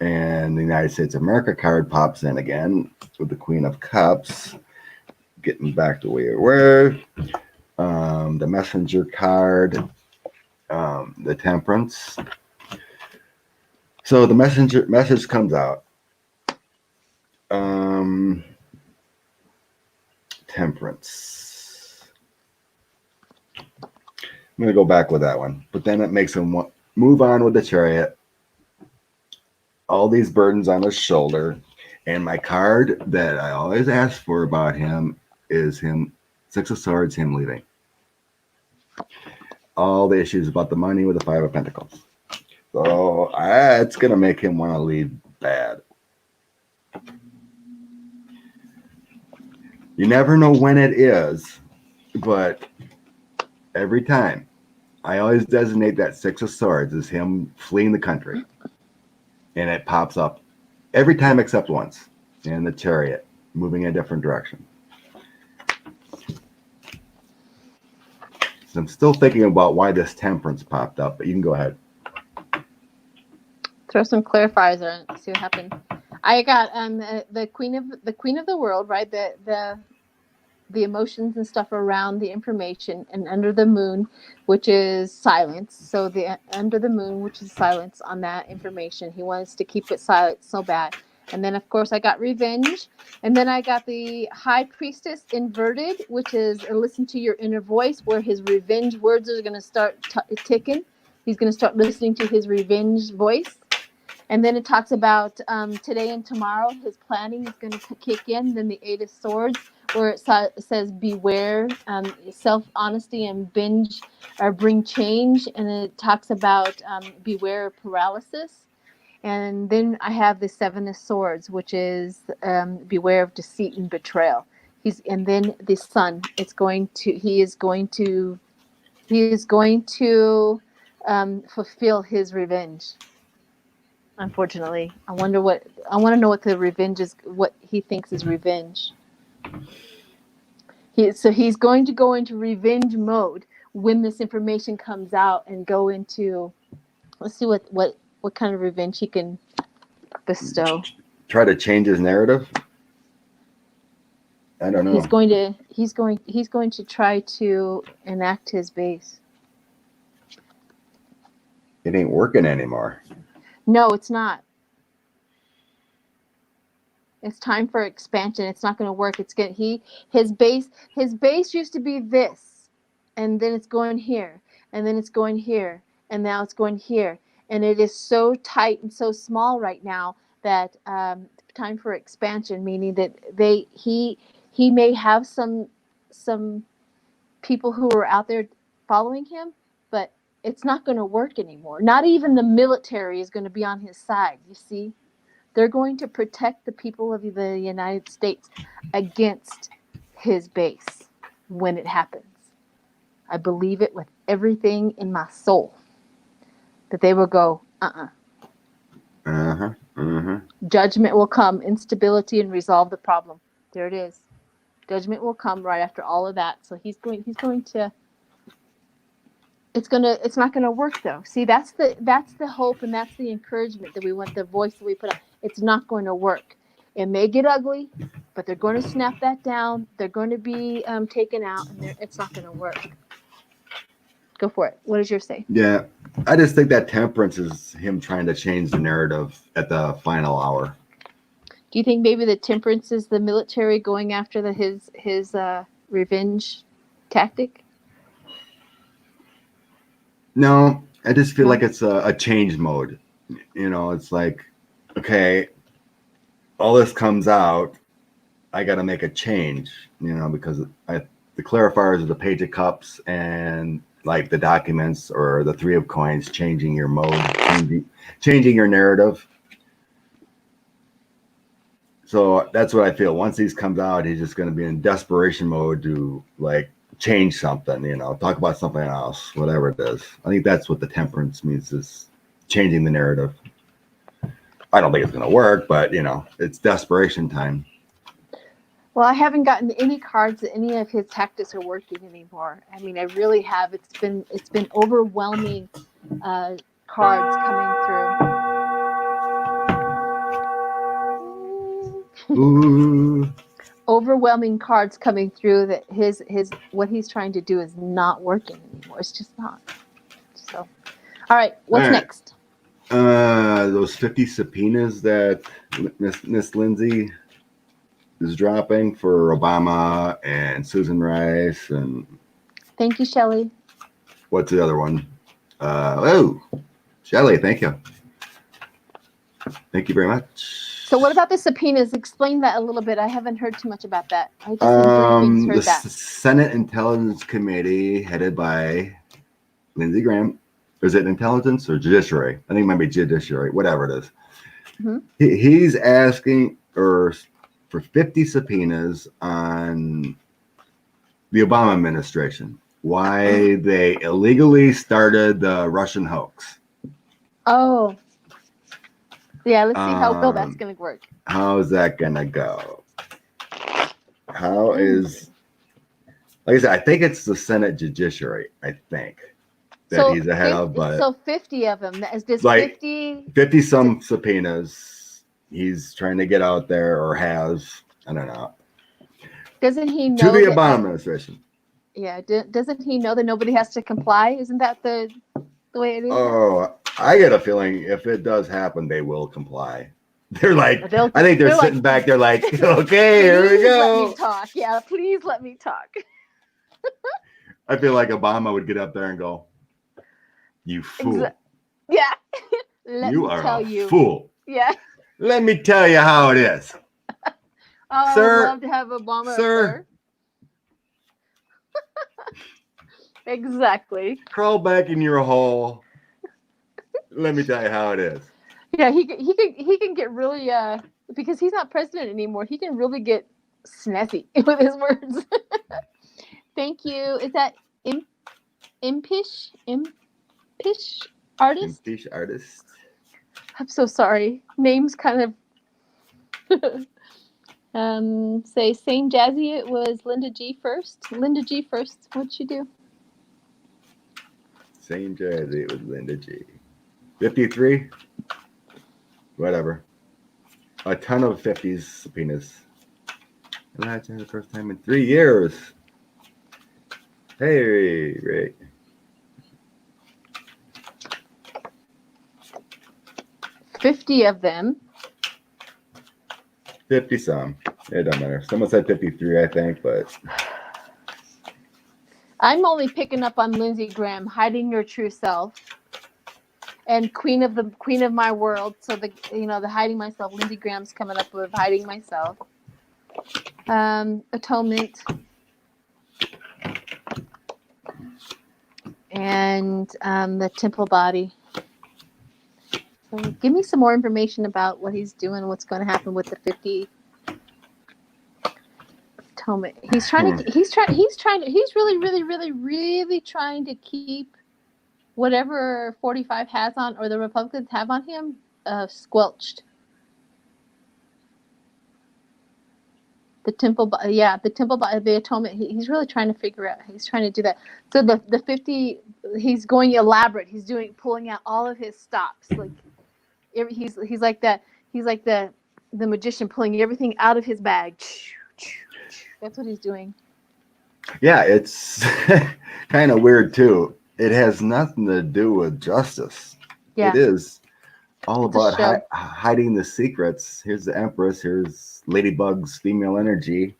And the United States of America card pops in again with the Queen of Cups. Getting back to where we were. The Messenger card. The Temperance. So the message comes out. Temperance. I'm going to go back with that one. But then it makes him move on with the Chariot. All these burdens on his shoulder. And my card that I always ask for about him is him, Six of Swords, him leaving. All the issues about the money with the Five of Pentacles. So it's going to make him want to leave bad. You never know when it is, but every time, I always designate that Six of Swords as him fleeing the country. And it pops up every time except once. And the Chariot, moving in a different direction. So I'm still thinking about why this Temperance popped up, but you can go ahead. Throw some clarifiers on it, see what happened. I got the Queen of the World, right? The emotions and stuff around the information, and Under the Moon, which is silence. So the Under the Moon, which is silence on that information. He wants to keep it silent so bad. And then of course I got Revenge, and then I got the High Priestess inverted, which is listen to your inner voice, where his revenge words are going to start ticking. He's going to start listening to his revenge voice. And then it talks about today and tomorrow, his planning is going to kick in. Then the Eight of Swords, where it says beware, self-honesty and bring change. And it talks about beware of paralysis. And then I have the Seven of Swords, which is beware of deceit and betrayal. And then the Sun, he is going to fulfill his revenge. Unfortunately, I want to know what the revenge is. What he thinks is revenge. He's going to go into revenge mode when this information comes out and go into. Let's see what kind of revenge he can bestow. Try to change his narrative. I don't know. He's going to try to enact his base. It ain't working anymore. No, it's not. It's time for expansion. It's not going to work. His base used to be this, and then it's going here, and then it's going here, and now it's going here, and it is so tight and so small right now that time for expansion, meaning that he may have some people who are out there following him, but it's not going to work anymore. Not even the military is going to be on his side. You see. They're going to protect the people of the United States against his base when it happens. I believe it with everything in my soul that they will go, Judgment will come, instability, and resolve the problem. There it is. Judgment will come right after all of that. So he's going to. It's not gonna work though. See, that's the hope and that's the encouragement that we want, the voice that we put out. It's not going to work. It may get ugly, but they're going to snap that down. They're going to be taken out, and it's not going to work. Go for it. What does yours say? Yeah, I just think that temperance is him trying to change the narrative at the final hour. Do you think maybe the temperance is the military going after his revenge tactic? No, I just feel like it's a change mode. It's like, okay, all this comes out, I got to make a change, because the clarifiers are the Page of Cups and like the documents or the Three of Coins, changing your mode, changing your narrative. So that's what I feel. Once these comes out, he's just going to be in desperation mode to like change something, talk about something else, whatever it is. I think that's what the temperance means, is changing the narrative. I don't think it's going to work, but it's desperation time. Well, I haven't gotten any cards that any of his tactics are working anymore. I mean, I really have. It's been overwhelming cards coming through. Ooh. Overwhelming cards coming through that his what he's trying to do is not working anymore. It's just not. So, all right, what's next? Those 50 subpoenas that Miss Lindsay is dropping for Obama and Susan Rice and. Thank you, Shelley. What's the other one? Shelley, thank you. Thank you very much. So what about the subpoenas? Explain that a little bit. I haven't heard too much about that. I just heard that. The Senate Intelligence Committee, headed by Lindsey Graham. Is it Intelligence or Judiciary? I think it might be Judiciary, whatever it is. Mm-hmm. He's asking for 50 subpoenas on the Obama administration. Why they illegally started the Russian hoax. Oh. Yeah, let's see how well that's going to work. How is that going to go? How is, like I said, I think it's the Senate Judiciary, I think, that he's ahead of. But so 50 of them. Is this like 50 some subpoenas he's trying to get out there, or has, I don't know. Doesn't he know? To the Obama administration. Yeah, doesn't he know that nobody has to comply? Isn't that the way it is? Oh, I get a feeling if it does happen, they will comply. They're like, I think they're sitting back. They're like, okay, here we go. Let me talk. Yeah, please let me talk. I feel like Obama would get up there and go, "You fool." Yeah. You are a fool. Yeah. Let me tell you how it is. Oh, sir, I'd love to have Obama sir. Exactly. Crawl back in your hole. Let me tell you how it is. Yeah, he can get really because he's not president anymore. He can really get snazzy with his words. Thank you. Is that impish artist? Impish artist. I'm so sorry. Names kind of say same Jazzy. It was Linda G first. Linda G first. What'd she do? Same Jazzy. It was Linda G. 53? Whatever. A ton of 50s subpoenas. And that's the first time in 3 years. Hey, Ray. 50 of them. 50 some. It doesn't matter. Someone said 53, I think, but I'm only picking up on Lindsey Graham, hiding your true self, and queen of my world. So the hiding myself. Lindsey Graham's coming up with hiding myself. Atonement. And the temple body. So give me some more information about what he's doing, what's going to happen with the 50 atonement. He's really trying to keep whatever 45 has on, or the Republicans have on him, squelched. The the atonement. He's really trying to figure out. He's trying to do that. So the 50, he's going elaborate. He's pulling out all of his stops. Like he's like that. He's like the magician pulling everything out of his bag. That's what he's doing. yeah, it's kind of weird too. It has nothing to do with justice. Yeah. It is all about hiding the secrets. Here's the Empress. Here's Ladybug's female energy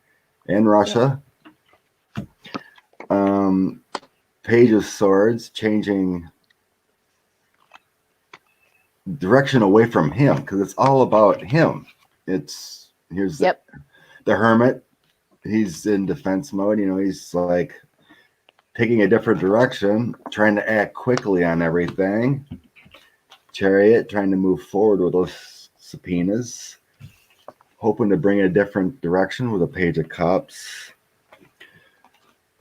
in Russia. Yeah. Page of Swords changing direction away from him because it's all about him. Here's the Hermit. He's in defense mode. He's like taking a different direction, trying to act quickly on everything. Chariot, trying to move forward with those subpoenas, hoping to bring a different direction with a Page of Cups.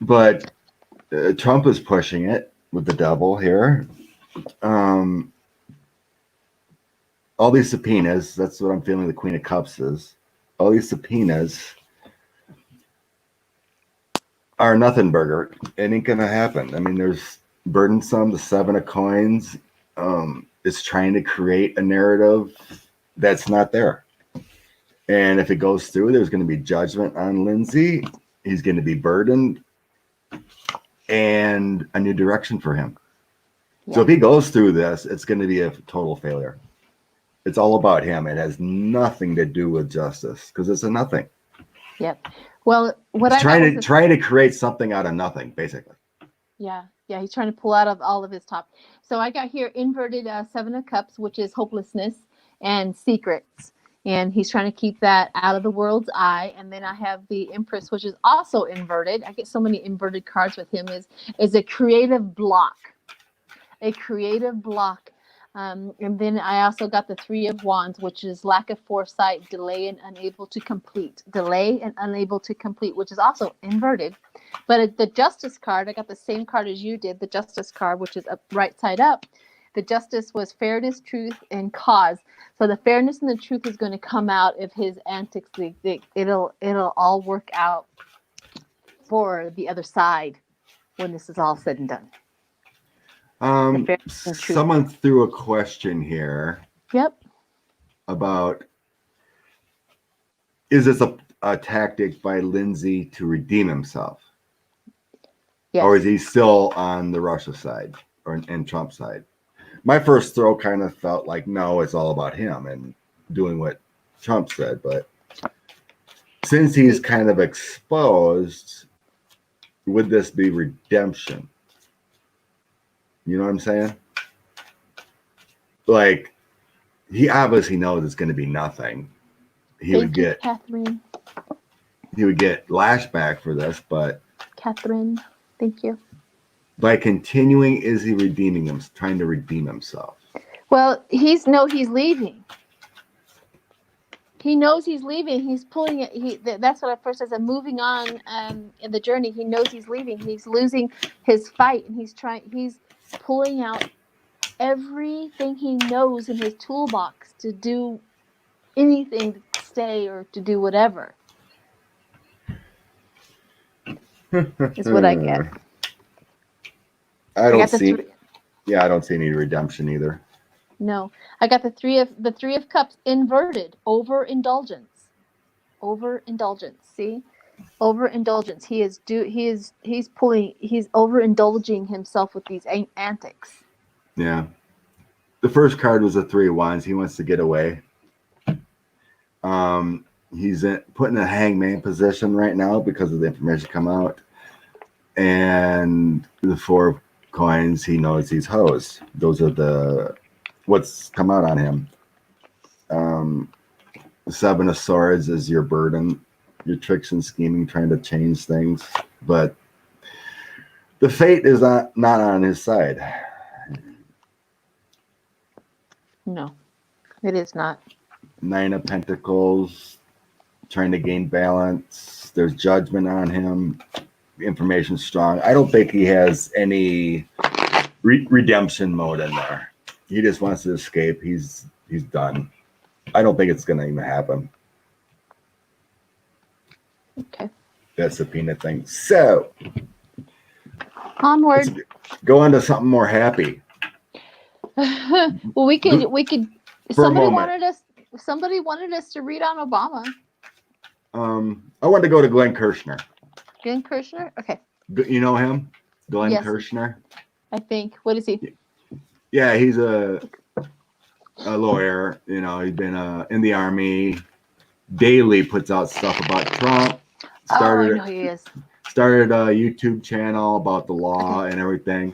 But Trump is pushing it with the Devil here. All these subpoenas, that's what I'm feeling the Queen of Cups is. All these subpoenas are nothing burger. It ain't gonna happen. I mean, there's burdensome, the 7 of Coins. It's trying to create a narrative that's not there. And if it goes through, there's going to be judgment on Lindsey. He's going to be burdened and a new direction for him. Yeah. So if he goes through this, it's going to be a total failure. It's all about him. It has nothing to do with justice because it's a nothing. Yep. Well, trying to create something out of nothing, basically. Yeah. Yeah, he's trying to pull out of all of his top. So I got here inverted 7 of Cups, which is hopelessness and secrets. And he's trying to keep that out of the world's eye. And then I have the Empress, which is also inverted. I get so many inverted cards with him. Is a creative block. A creative block. And then I also got the 3 of Wands, which is lack of foresight, delay and unable to complete. Delay and unable to complete, which is also inverted. But the Justice card, I got the same card as you did, the Justice card, which is up right side up. The Justice was fairness, truth, and cause. So the fairness and the truth is going to come out of his antics. It'll all work out for the other side when this is all said and done. Someone threw a question here. Yep. About, is this a tactic by Lindsey to redeem himself? Yes. Or is he still on the Russia side or and Trump side? My first throw kind of felt like, no, it's all about him and doing what Trump said. But since he's kind of exposed, would this be redemption? You know what I'm saying? Like, he obviously knows it's going to be nothing. He would get lashback for this, but Catherine, thank you. By continuing, is he redeeming him, trying to redeem himself? Well, he's leaving. He knows he's leaving. He's pulling it. That's what I first said. Moving on in the journey. He knows he's leaving. He's losing his fight, and he's pulling out everything he knows in his toolbox to do anything, to stay or to do whatever. Is what I get. I don't got the see. Yeah, I don't see any redemption either. No, I got the three of cups inverted. Overindulgence. See, overindulgence. He's overindulging himself with these antics. Yeah. The first card was a 3 of Wands. He wants to get away. He's put in a hangman position right now because of the information come out. And the 4 of Coins, he knows he's hosed. Those are what's come out on him. The 7 of Swords is your burden, your tricks and scheming, trying to change things. But the fate is not on his side. No, it is not. 9 of Pentacles, trying to gain balance. There's judgment on him. The information's strong. I don't think he has any redemption mode in there. He just wants to escape. He's done. I don't think it's going to even happen. Okay. That's the peanut thing. So, Onward. let's go on to something more happy. Well, we could. For a moment. Somebody wanted us to read on Obama. I wanted to go to Glenn Kirchner. Glenn Kirchner? Okay. You know him? Glenn Yes. Kirchner? I think. What is he? Yeah, he's a lawyer. You know, he's been in the Army. Daily puts out stuff about Trump. I know he is. Started a YouTube channel about the law and everything.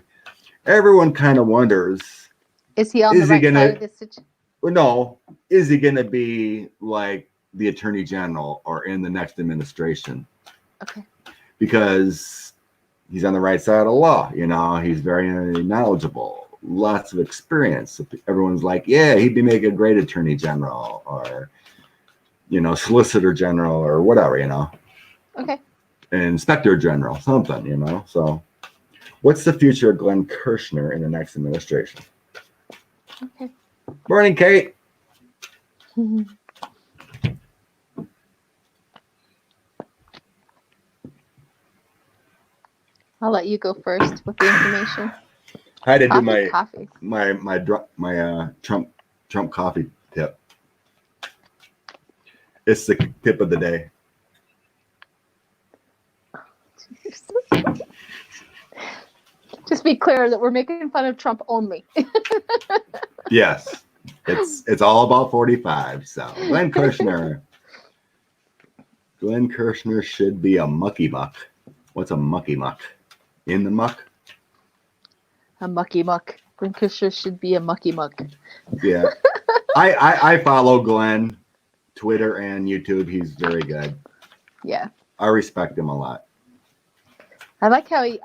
Everyone kind of wonders. Is he on the right side of this situation? Well, no. Is he going to be like the Attorney General or in the next administration? Okay. Because he's on the right side of the law. You know, he's very knowledgeable, lots of experience. Everyone's like, yeah, he'd be making a great Attorney General or, you know, Solicitor General or whatever, you know. Okay. Inspector General, something, you know. So what's the future of Glenn Kirchner in the next administration? Okay. Morning, Kate. I'll let you go first with the information. I had to do my Trump coffee tip. It's the tip of the day. Just be clear that we're making fun of Trump only. Yes, it's all about 45. So Glenn Kirchner should be a mucky muck. What's a mucky muck? In the muck? A mucky muck. Glenn Kirchner should be a mucky muck. Yeah. I follow Glenn, Twitter and YouTube. He's very good. Yeah. I respect him a lot. I like how he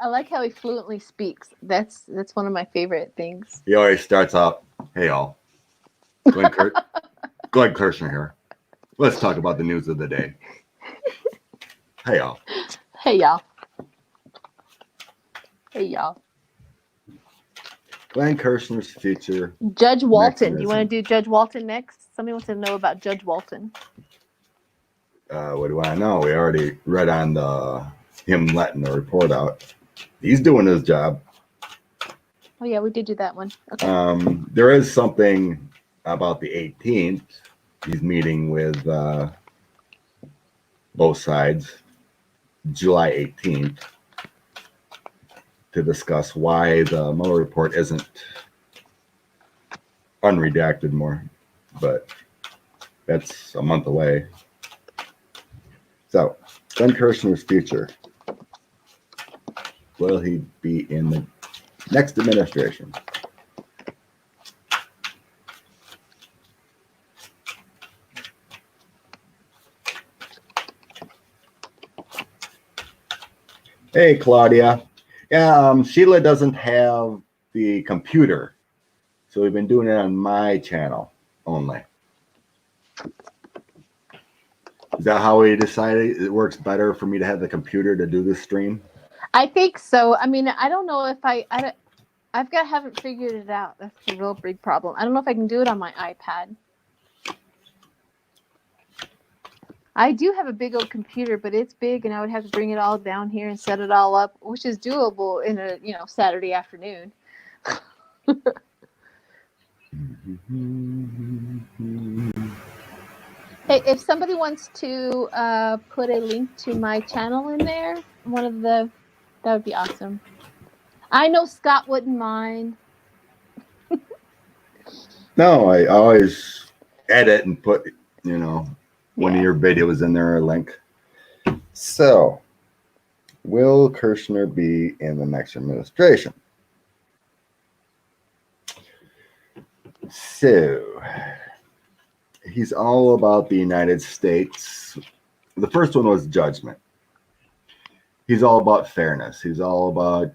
fluently speaks. That's one of my favorite things. He always starts out, hey all. Glenn Kirchner here. Let's talk about the news of the day. Hey y'all. Hey y'all. Hey y'all. Glenn Kirchner's future. Judge Walton. Do you want to do Judge Walton next? Somebody wants to know about Judge Walton. What do I know? We already read on him letting the report out. He's doing his job. Oh yeah, we did do that one. Okay. There is something about the 18th. He's meeting with both sides, July 18th, to discuss why the Mueller report isn't unredacted more, but that's a month away. So, Glenn Kirchner's future. Will he be in the next administration? Hey, Claudia. Yeah, Sheila doesn't have the computer, so we've been doing it on my channel only. Is that how we decided it works better for me to have the computer to do this stream? I think so. I mean, I don't know if I haven't figured it out. That's the real big problem. I don't know if I can do it on my iPad. I do have a big old computer, but it's big, and I would have to bring it all down here and set it all up, which is doable in a Saturday afternoon. Hey, if somebody wants to put a link to my channel in there, that would be awesome. I know Scott wouldn't mind. No, I always edit and put, one of your videos in there, a link. So, will Kirchner be in the next administration? So, he's all about the United States. The first one was judgment. He's all about fairness. He's all about,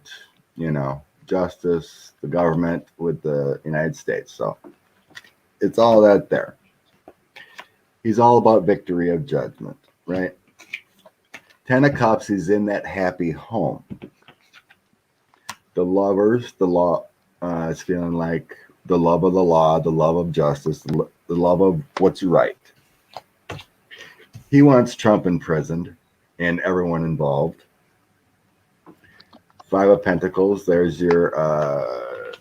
justice, the government with the United States. So, it's all that there. He's all about victory of judgment, right? 10 of Cups, he's in that happy home. The lovers, the law is feeling like the love of the law, the love of justice, the love of what's right. He wants Trump imprisoned and everyone involved. 5 of Pentacles, there's your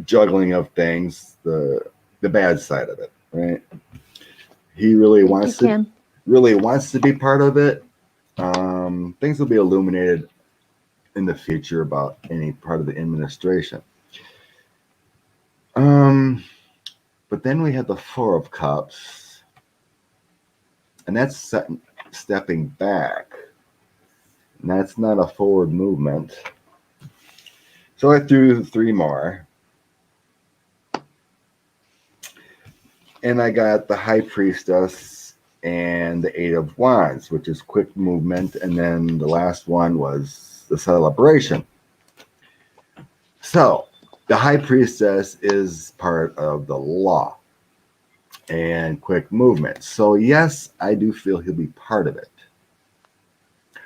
juggling of things, the bad side of it, right? He really wants to be part of it. Things will be illuminated in the future about any part of the administration. But then we have the 4 of Cups, and that's stepping back. And that's not a forward movement. So I threw 3 more. And I got the High Priestess and the 8 of Wands, which is quick movement. And then the last one was the celebration. So the High Priestess is part of the law and quick movement. So yes, I do feel he'll be part of it.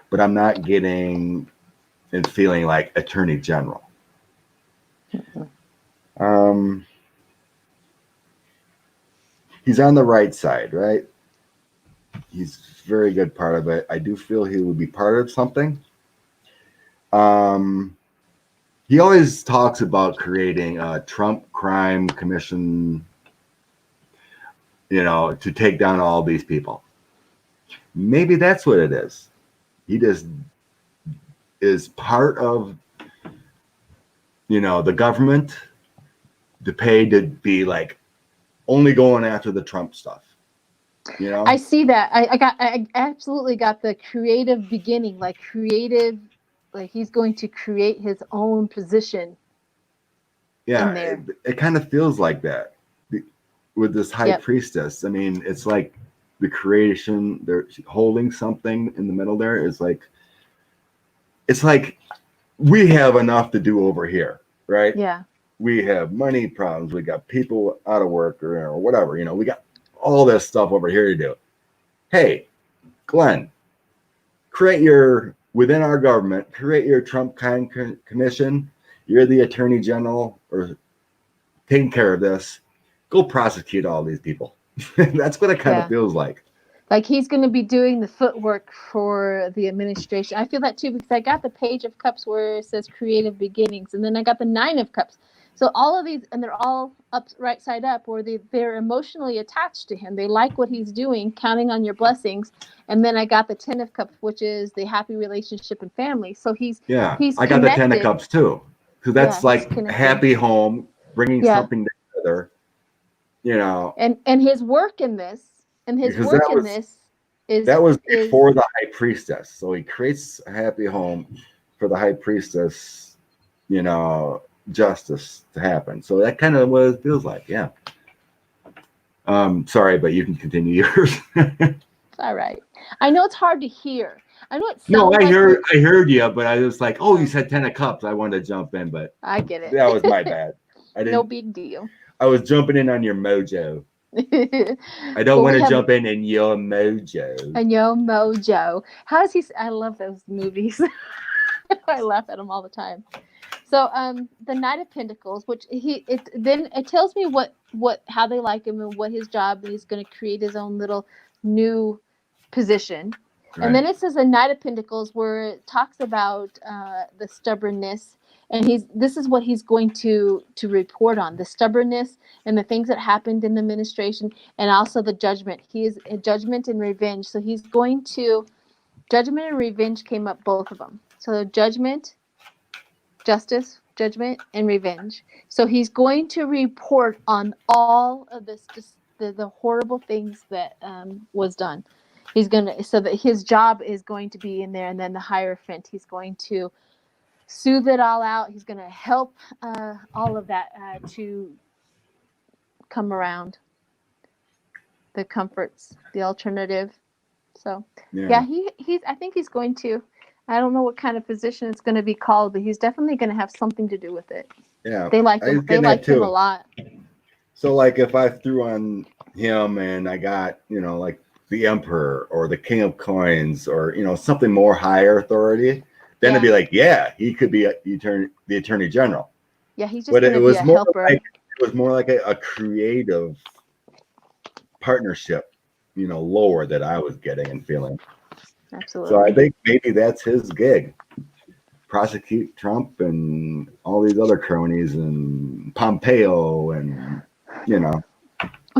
But I'm not getting and feeling like Attorney General. He's on the right side, right? He's a very good part of it. I do feel he would be part of something. He always talks about creating a Trump crime commission, to take down all these people. Maybe that's what it is. He just is part of, the government to pay to be like only going after the Trump stuff. I see that. I absolutely got the creative beginning, like he's going to create his own position. Yeah, in there. It kind of feels like that with this High Priestess. I mean, it's like the creation. They're holding something in the middle there. It's like we have enough to do over here, right? Yeah. We have money problems. We got people out of work or whatever. We got all this stuff over here to do. Hey, Glenn, within our government, create your Trump crime commission. You're the Attorney General or taking care of this. Go prosecute all these people. That's what it kind of feels like. Like he's going to be doing the footwork for the administration. I feel that too, because I got the Page of Cups where it says creative beginnings. And then I got the 9 of Cups. So all of these, and they're all up right side up, where they're emotionally attached to him. They like what he's doing, counting on your blessings. And then I got the 10 of Cups, which is the happy relationship and family. So he's I got the 10 of Cups too, because that's like happy home, bringing something together, And his work in this, that was before the High Priestess. So he creates a happy home for the High Priestess, justice to happen. So that kind of what it feels like. Yeah. Sorry, but you can continue yours. It's all right. I know it's hard to hear. I know it's I heard you, but I was like, oh, you said 10 of Cups. I wanted to jump in, but I get it. That was my bad. No big deal. I was jumping in on your mojo. I don't want to jump in your mojo. And your mojo. How does he? I love those movies. I laugh at them all the time. So the Knight of Pentacles, which then it tells me how they like him and what his job, and he's going to create his own little new position. And then it says the Knight of Pentacles, where it talks about the stubbornness, and this is what he's going to report on: the stubbornness and the things that happened in the administration, and also the judgment. He is a judgment and revenge, so he's going to judgment and revenge came up, both of them. So judgment, justice, judgment, and revenge. So he's going to report on all of this, just the horrible things that was done. He's gonna, so that his job is going to be in there, and then the Hierophant, he's going to soothe it all out. He's going to help all of that to come around. The comforts, the alternative. So yeah, he's. I think he's going to. I don't know what kind of position it's going to be called, but he's definitely going to have something to do with it. Yeah, they like him. They like him a lot. So, like, if I threw on him and I got, like the Emperor or the King of Coins, or something more higher authority, then it'd be like, yeah, he could be the Attorney General. Yeah, he's just going to be a helper. It was more like a creative partnership, lower that I was getting and feeling. Absolutely. So I think maybe that's his gig. Prosecute Trump and all these other cronies and Pompeo and, Well,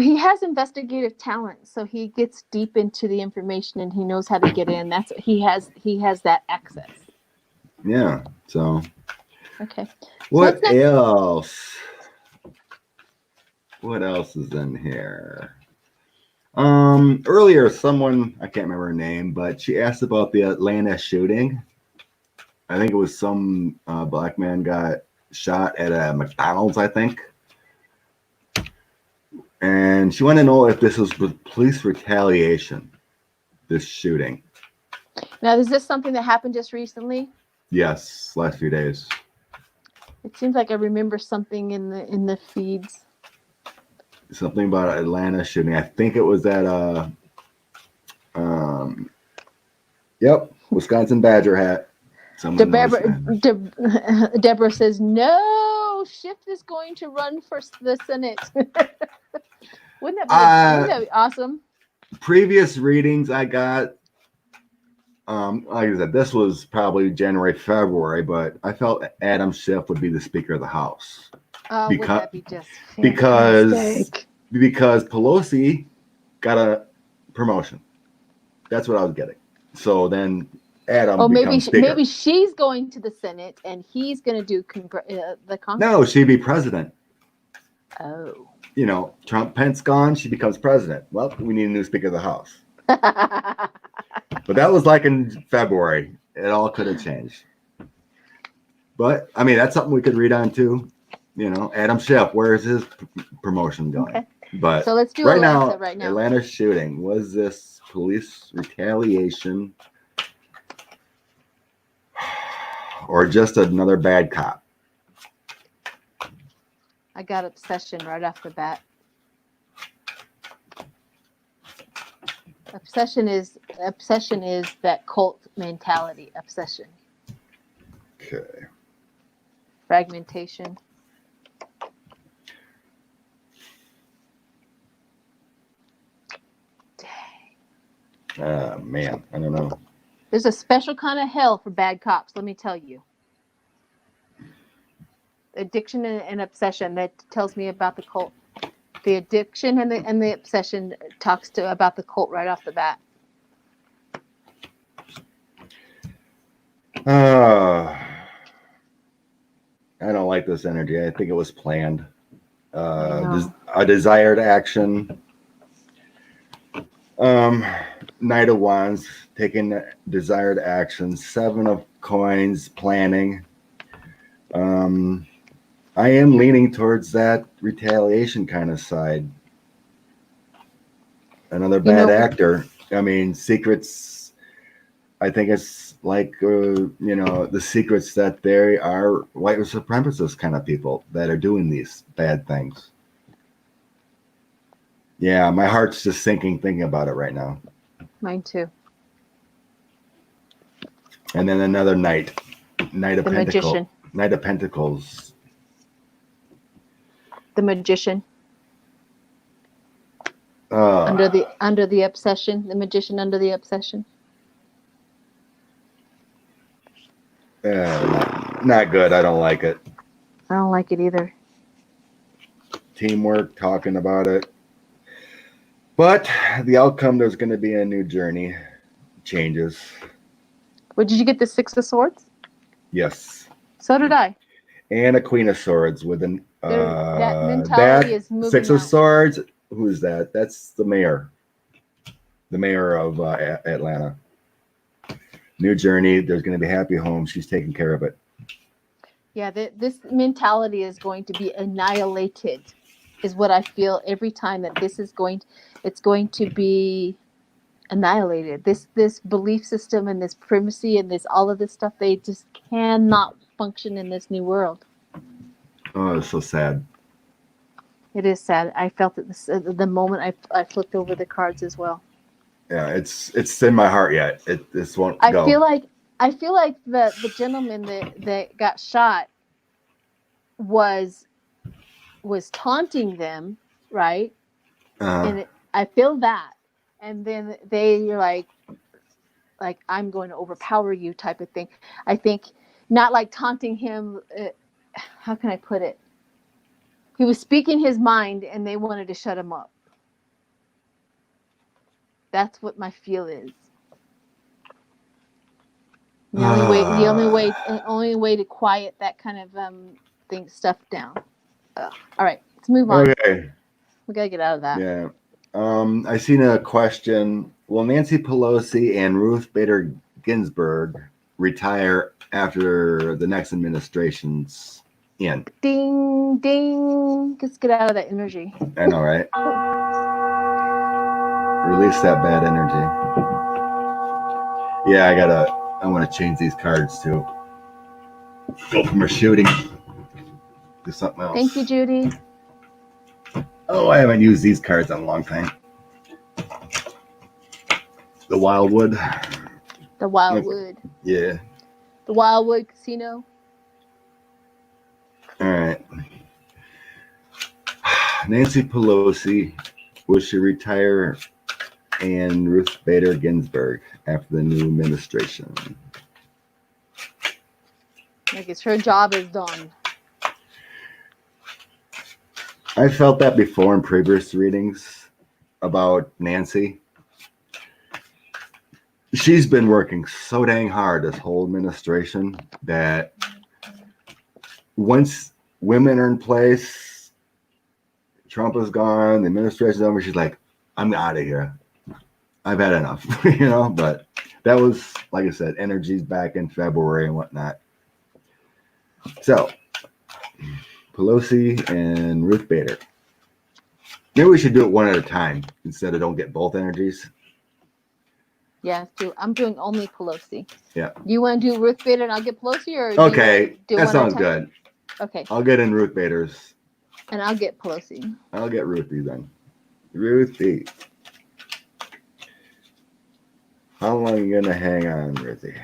he has investigative talent, so he gets deep into the information and he knows how to get in. That's he has that access. Yeah. So. Okay. What else? What else is in here? Earlier, someone, I can't remember her name, but she asked about the Atlanta shooting. I think it was some black man got shot at a McDonald's, I think. And she wanted to know if this was police retaliation, this shooting. Now, is this something that happened just recently? Yes, last few days. It seems like I remember something in the feeds. Something about Atlanta shooting. I think it was at Wisconsin Badger hat. Deborah says, no, Schiff is going to run for the Senate. Wouldn't that be awesome? Previous readings I got, like I said, this was probably January, February, but I felt Adam Schiff would be the Speaker of the House. Would that be just because Pelosi got a promotion. That's what I was getting. So then Adam becomes Speaker. Maybe she's going to the Senate and he's going to do the Congress. No, she'd be president. Oh. Trump, Pence gone, she becomes president. Well, we need a new Speaker of the House. But that was like in February. It all could have changed. But, I mean, that's something we could read on too. Adam Schiff, where is his promotion going? Okay. But so let's do right now. Atlanta shooting. Was this police retaliation or just another bad cop? I got obsession right off the bat. Obsession is that cult mentality. Obsession. Okay. Fragmentation. Man, I don't know. There's a special kind of hell for bad cops, let me tell you. Addiction and obsession, that tells me about the cult. The addiction and the obsession talks about the cult right off the bat. I don't like this energy. I think it was planned. A desired action. Knight of Wands, taking desired action. 7 of Coins, planning. I am leaning towards that retaliation kind of side. Another bad actor. I mean, secrets. I think it's like, the secrets that they are white supremacist kind of people that are doing these bad things. Yeah, my heart's just sinking thinking about it right now. Mine too. And then another Knight of Pentacles. Knight of Pentacles. The Magician. Under the obsession. The Magician under the obsession. Not good. I don't like it. I don't like it either. Teamwork, talking about it. But the outcome, there's going to be a new journey. Changes. What, did you get the Six of Swords? Yes. So did I. And a Queen of Swords with an that mentality is moving Six of out. Swords. Who is that? That's the mayor. The mayor of Atlanta. New journey. There's going to be happy home. She's taking care of it. Yeah, this mentality is going to be annihilated, is what I feel every time that this is it's going to be annihilated. This belief system and this primacy and this all of this stuff, they just cannot function in this new world. Oh, it's so sad. It is sad. I felt it the moment I flipped over the cards as well. Yeah, it's in my heart yet. This won't go. I feel like the gentleman that got shot was taunting them, right? And I feel that, and then they're like I'm going to overpower you type of thing. I think not like taunting him. How can I put it? He was speaking his mind, and they wanted to shut him up. That's what my feel is. The only way to quiet that kind of stuff down. All right, let's move on. Okay. We gotta get out of that. Yeah. I seen a question. Will Nancy Pelosi and Ruth Bader Ginsburg retire after the next administration's in? Ding, ding. Let's get out of that energy. I know, right? Release that bad energy. Yeah, I want to change these cards too. Go from a shooting to something else. Thank you, Judy. Oh, I haven't used these cards in a long time. The Wildwood. The Wildwood. Yeah. The Wildwood Casino. All right. Nancy Pelosi, will she retire, and Ruth Bader Ginsburg after the new administration? I guess her job is done. I felt that before in previous readings about Nancy. She's been working so dang hard this whole administration that once women are in place, Trump is gone, the administration's over, she's like, I'm out of here. I've had enough, but that was, like I said, energy's back in February and whatnot. So, Pelosi and Ruth Bader. Maybe we should do it one at a time instead of don't get both energies. Yeah, I'm doing only Pelosi. Yeah. Do you want to do Ruth Bader and I'll get Pelosi, or okay, that sounds good. Okay. I'll get in Ruth Bader's. And I'll get Pelosi. I'll get Ruthie then. Ruthie. How long are you gonna hang on, Ruthie?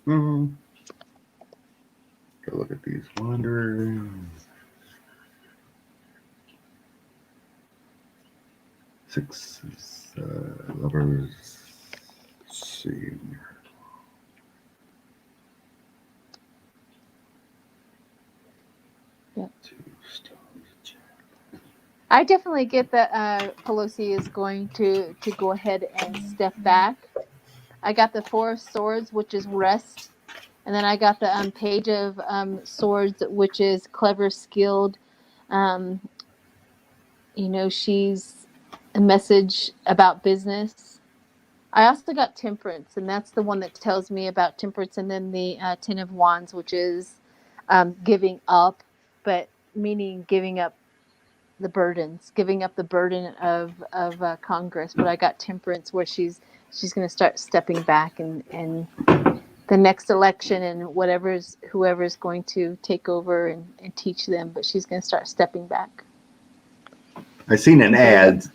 Go look at these wanderers. 6 lovers. Let's see. Yep. I definitely get that Pelosi is going to go ahead and step back. I got the Four of Swords, which is rest. And then I got the Page of Swords, which is clever, skilled. She's a message about business. I also got Temperance, and that's the one that tells me about temperance. And then the Ten of Wands, which is giving up, but meaning giving up the burdens, giving up the burden of Congress. But I got Temperance, where she's going to start stepping back, and the next election and whoever's going to take over and teach them, but she's going to start stepping back. I seen an ad.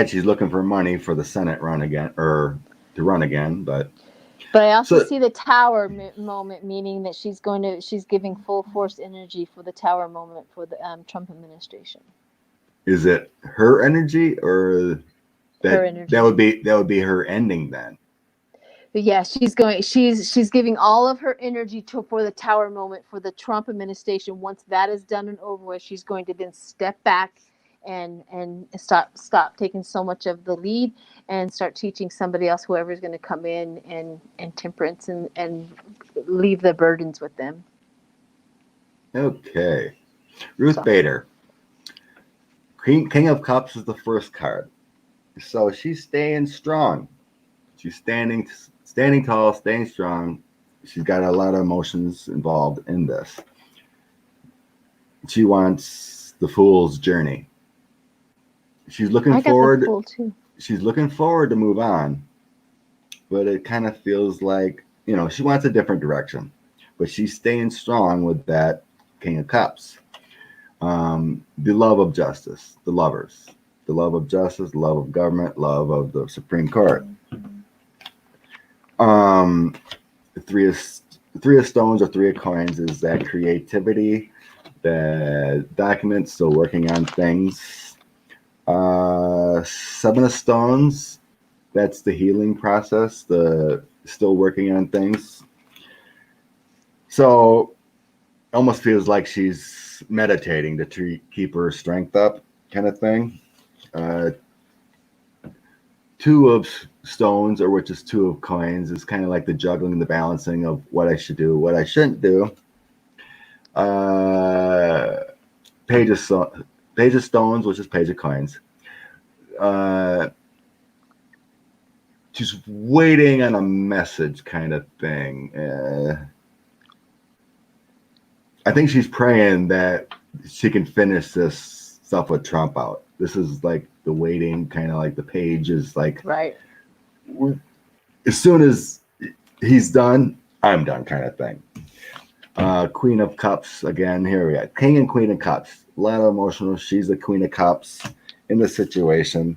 She's looking for money for the Senate run again, or to run again, but I also see the Tower moment, meaning that she's giving full force energy for the Tower moment for the Trump administration. Is it her energy, or her energy? That would be her ending then. But yeah, she's giving all of her energy for the Tower moment for the Trump administration. Once that is done and over with, she's going to then step back and stop taking so much of the lead and start teaching somebody else, whoever's going to come in, and Temperance and leave the burdens with them. Okay. Ruth Bader. King of Cups is the first card. So she's staying strong. She's standing tall, staying strong. She's got a lot of emotions involved in this. She wants the Fool's journey. She's looking forward. She's looking forward to move on, but it kind of feels like, she wants a different direction, but she's staying strong with that King of Cups. The love of justice, the lovers, the love of justice, love of government, love of the Supreme Court. The three of stones or three of coins is that creativity, the documents, still working on things. Seven of stones, that's the healing process, the still working on things. So almost feels like she's meditating to keep her strength up, kind of thing. Two of stones, or which is two of coins, is kind of like the juggling, the balancing of what I should do, what I shouldn't do. Page of stones, which is page of coins. She's waiting on a message, kind of thing. I think she's praying that she can finish this stuff with Trump out. This is like the waiting, kind of like the page is like, right. As soon as he's done, I'm done, kind of thing. Queen of Cups again. Here we are, King and Queen of Cups. A lot of emotional. She's the Queen of Cups in the situation.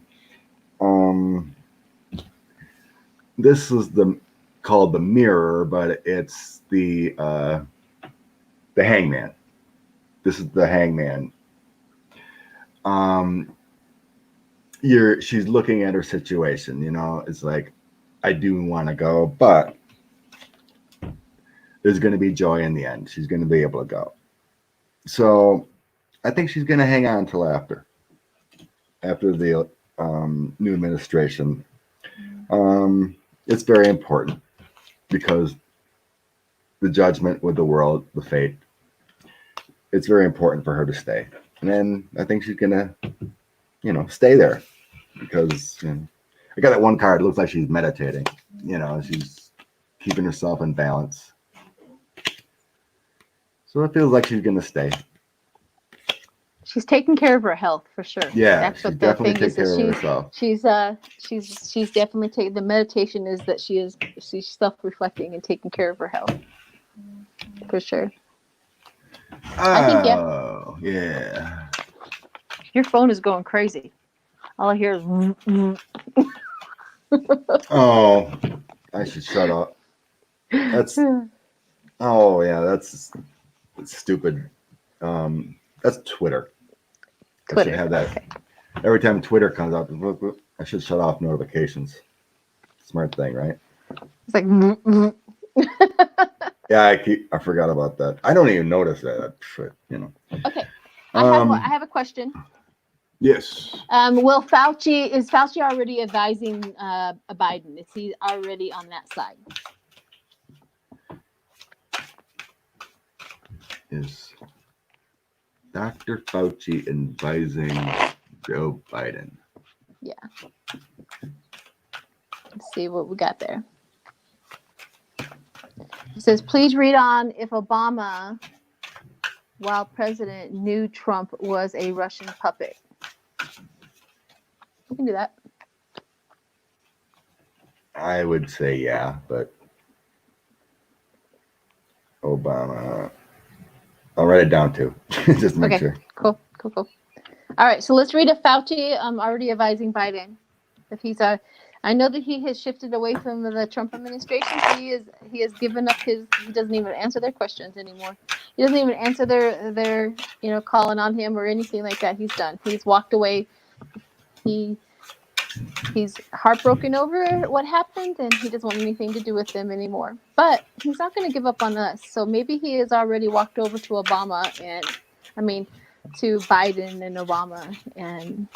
This is called the Mirror, but it's the Hangman. This is the Hangman. She's looking at her situation. It's like, I do want to go, but there's going to be joy in the end. She's going to be able to go. So I think she's going to hang on till after the new administration. It's very important because the judgment with the world, the fate, it's very important for her to stay. And then I think she's going to, stay there because, I got that one card. It looks like she's meditating. She's keeping herself in balance. So it feels like she's going to stay. She's taking care of her health for sure. Yeah, that's what the thing is. She's definitely taking. The meditation is that she's self-reflecting and taking care of her health for sure. I think yeah. Your phone is going crazy. All I hear is. Oh, I should shut up. That's stupid. That's Twitter. I should have that. Okay. Every time Twitter comes up, I should shut off notifications. Smart thing, right? It's like. Yeah, I forgot about that. I don't even notice that. Okay, I have a question. Yes. Is Fauci already advising Biden? Is he already on that side? Is Dr. Fauci advising Joe Biden? Yeah. Let's see what we got there. It says, please read on if Obama while president knew Trump was a Russian puppet? We can do that. I would say yeah, but Obama. I'll write it down too, just to make sure. Cool. All right, so let's read a Fauci. I'm already advising Biden. If he's I know that he has shifted away from the Trump administration. He has given up his. He doesn't even answer their questions anymore. He doesn't even answer their calling on him or anything like that. He's done. He's walked away. He's heartbroken over what happened, and he doesn't want anything to do with them anymore. But he's not going to give up on us. So maybe he has already walked over to to Biden and Obama, and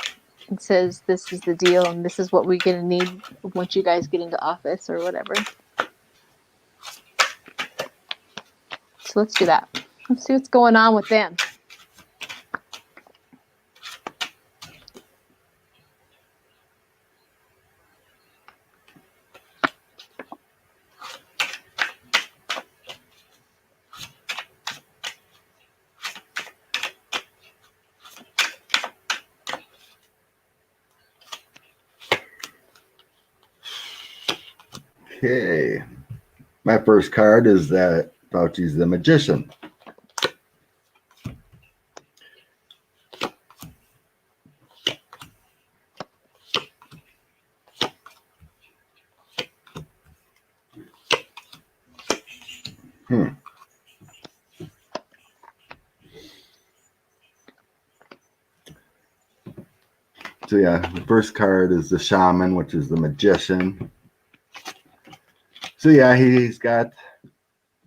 says, this is the deal, and this is what we're going to need once you guys get into office or whatever. So let's do that. Let's see what's going on with them. Okay. My first card is that Fauci's the magician. So yeah, the first card is the shaman, which is the magician. So yeah, he's got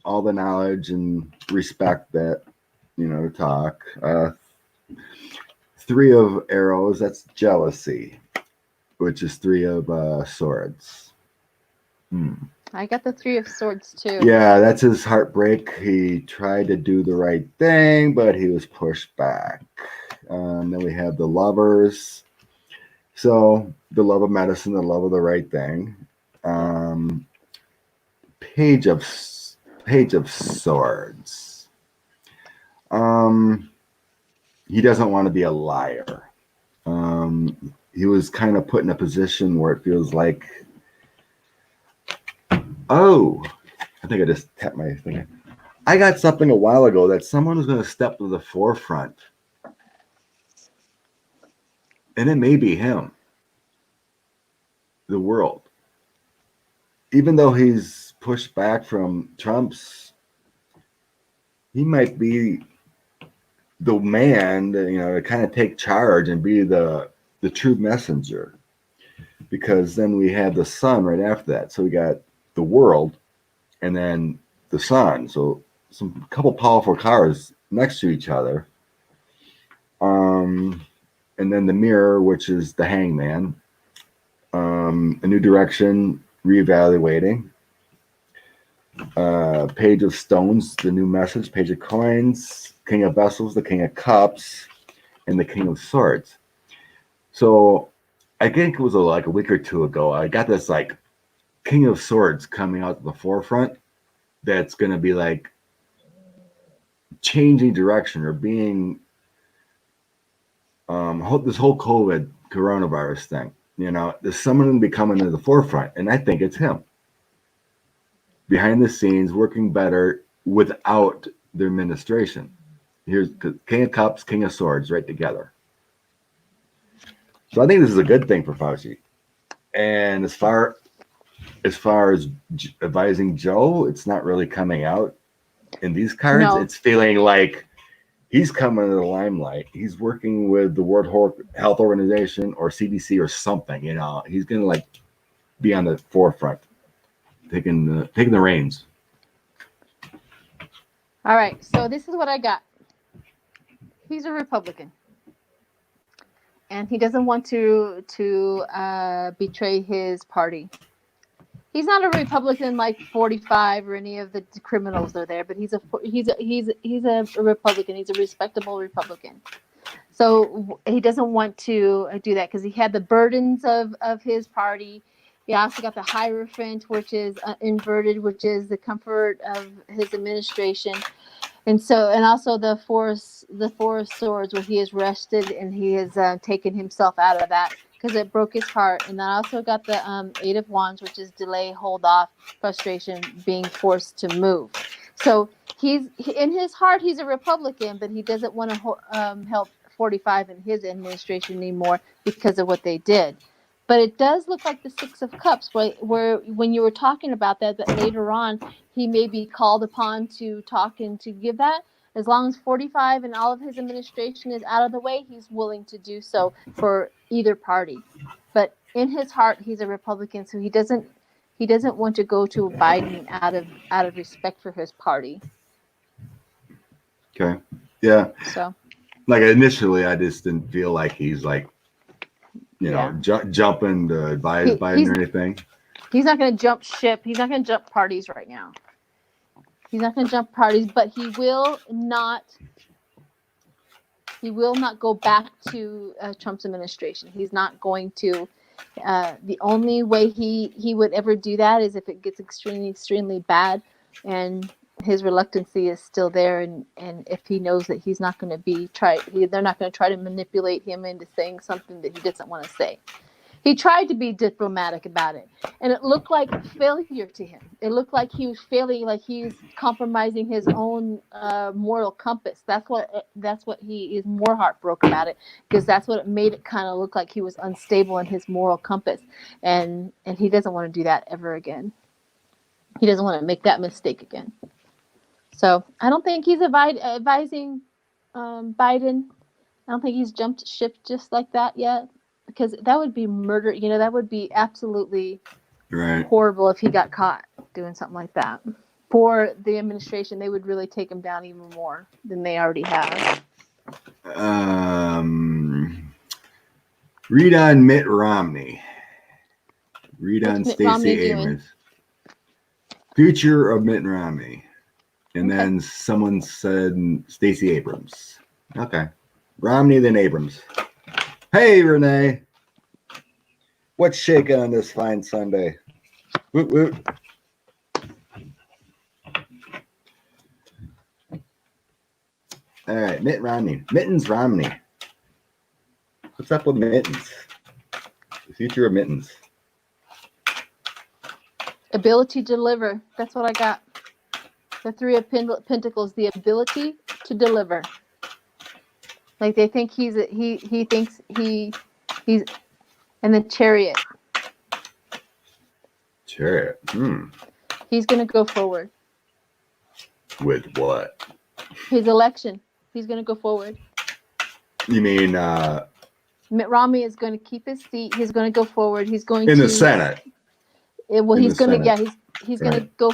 all the knowledge and respect that, to talk. 3 of arrows, that's jealousy, which is 3 of swords. I got the 3 of swords too. Yeah, that's his heartbreak. He tried to do the right thing, but he was pushed back. Then we have the lovers. So the love of medicine, the love of the right thing. Page of swords. He doesn't want to be a liar. He was kind of put in a position where it feels like, oh, I think I just tapped my thing. I got something a while ago that someone was going to step to the forefront. And it may be him. The world. Even though he's pushed back from Trump's, he might be the man to kind of take charge and be the true messenger. Because then we had the sun right after that. So we got the world and then the sun. So some couple powerful cards next to each other. And then the mirror, which is the hangman. A new direction, reevaluating. Page of stones, the new message. Page of coins, king of vessels, the king of cups, and the king of swords. So I think it was like a week or 2 ago, I got this like king of swords coming out to the forefront that's going to be like changing direction or being this whole coronavirus thing. There's someone going to be coming to the forefront, and I think it's him. Behind the scenes, working better without the administration. Here's King of Cups, King of Swords, right together. So I think this is a good thing for Fauci. And as far as advising Joe, it's not really coming out in these cards. No. It's feeling like he's coming to the limelight. He's working with the World Health Organization or CDC or something. He's going to be on the forefront, taking the reins. All right, so this is what I got. He's a Republican, and he doesn't want to betray his party. He's not a Republican like 45 or any of the criminals are there, but he's a Republican. He's a respectable Republican. So he doesn't want to do that because he had the burdens of his party. He also got the Hierophant, which is inverted, which is the comfort of his administration. And so, and also the four of swords, where he is rested and he has taken himself out of that because it broke his heart. And then I also got the 8 of wands, which is delay, hold off, frustration, being forced to move. So in his heart, he's a Republican, but he doesn't want to help 45 in his administration anymore because of what they did. But it does look like the 6 of cups, where when you were talking about that later on, he may be called upon to talk and to give that. As long as 45 and all of his administration is out of the way, he's willing to do so for either party. But in his heart, he's a Republican, so he doesn't want to go to Biden out of respect for his party. Okay. Yeah. So, like initially, I just didn't feel like he's like, jumping to advise Biden or anything. He's not going to jump ship. He's not going to jump parties right now. He's not going to jump parties, but he will not go back to Trump's administration. He's not going to. The only way he would ever do that is if it gets extremely, extremely bad, and his reluctancy is still there. And if he knows that he's not going to they're not going to try to manipulate him into saying something that he doesn't want to say. He tried to be diplomatic about it, and it looked like failure to him. It looked like he was failing, like he's compromising his own moral compass. That's what he is more heartbroken about it, because that's what it made it kind of look like he was unstable in his moral compass, and he doesn't want to do that ever again. He doesn't want to make that mistake again. So I don't think he's advising Biden. I don't think he's jumped ship just like that yet. Because that would be murder. That would be absolutely horrible if he got caught doing something like that. For the administration, they would really take him down even more than they already have. Read on Mitt Romney. Read on Stacey Abrams. Future of Mitt Romney. And then someone said Stacey Abrams. Okay. Romney, then Abrams. Hey, Renee. What's shaking on this fine Sunday? Woot, woot. All right, Mitt Romney. Mittens Romney. What's up with Mittens? The future of Mittens. Ability to deliver. That's what I got. The 3 of Pentacles. The ability to deliver. Like they think he thinks he's in the Chariot. Chariot. He's going to go forward. With what? His election. He's going to go forward. You mean Mitt Romney is going to keep his seat. He's going to go forward. He's going in the Senate. He's going to he's going to go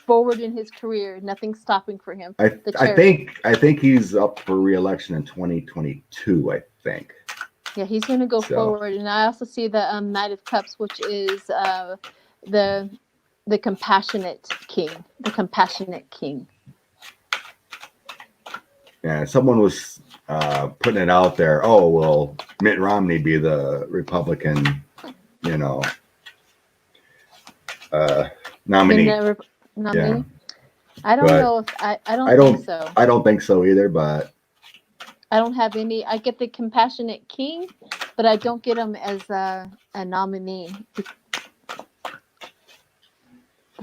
forward in his career. Nothing's stopping for him. I think he's up for re-election in 2022. I think. Yeah, he's going to go forward, and I also see the Knight of Cups, which is the compassionate king. The compassionate king. Yeah, someone was putting it out there. Oh, will Mitt Romney be the Republican, nominee? Yeah. I don't know if I don't think so. I don't think so either, but I don't have any. I get the compassionate king, but I don't get him as a nominee.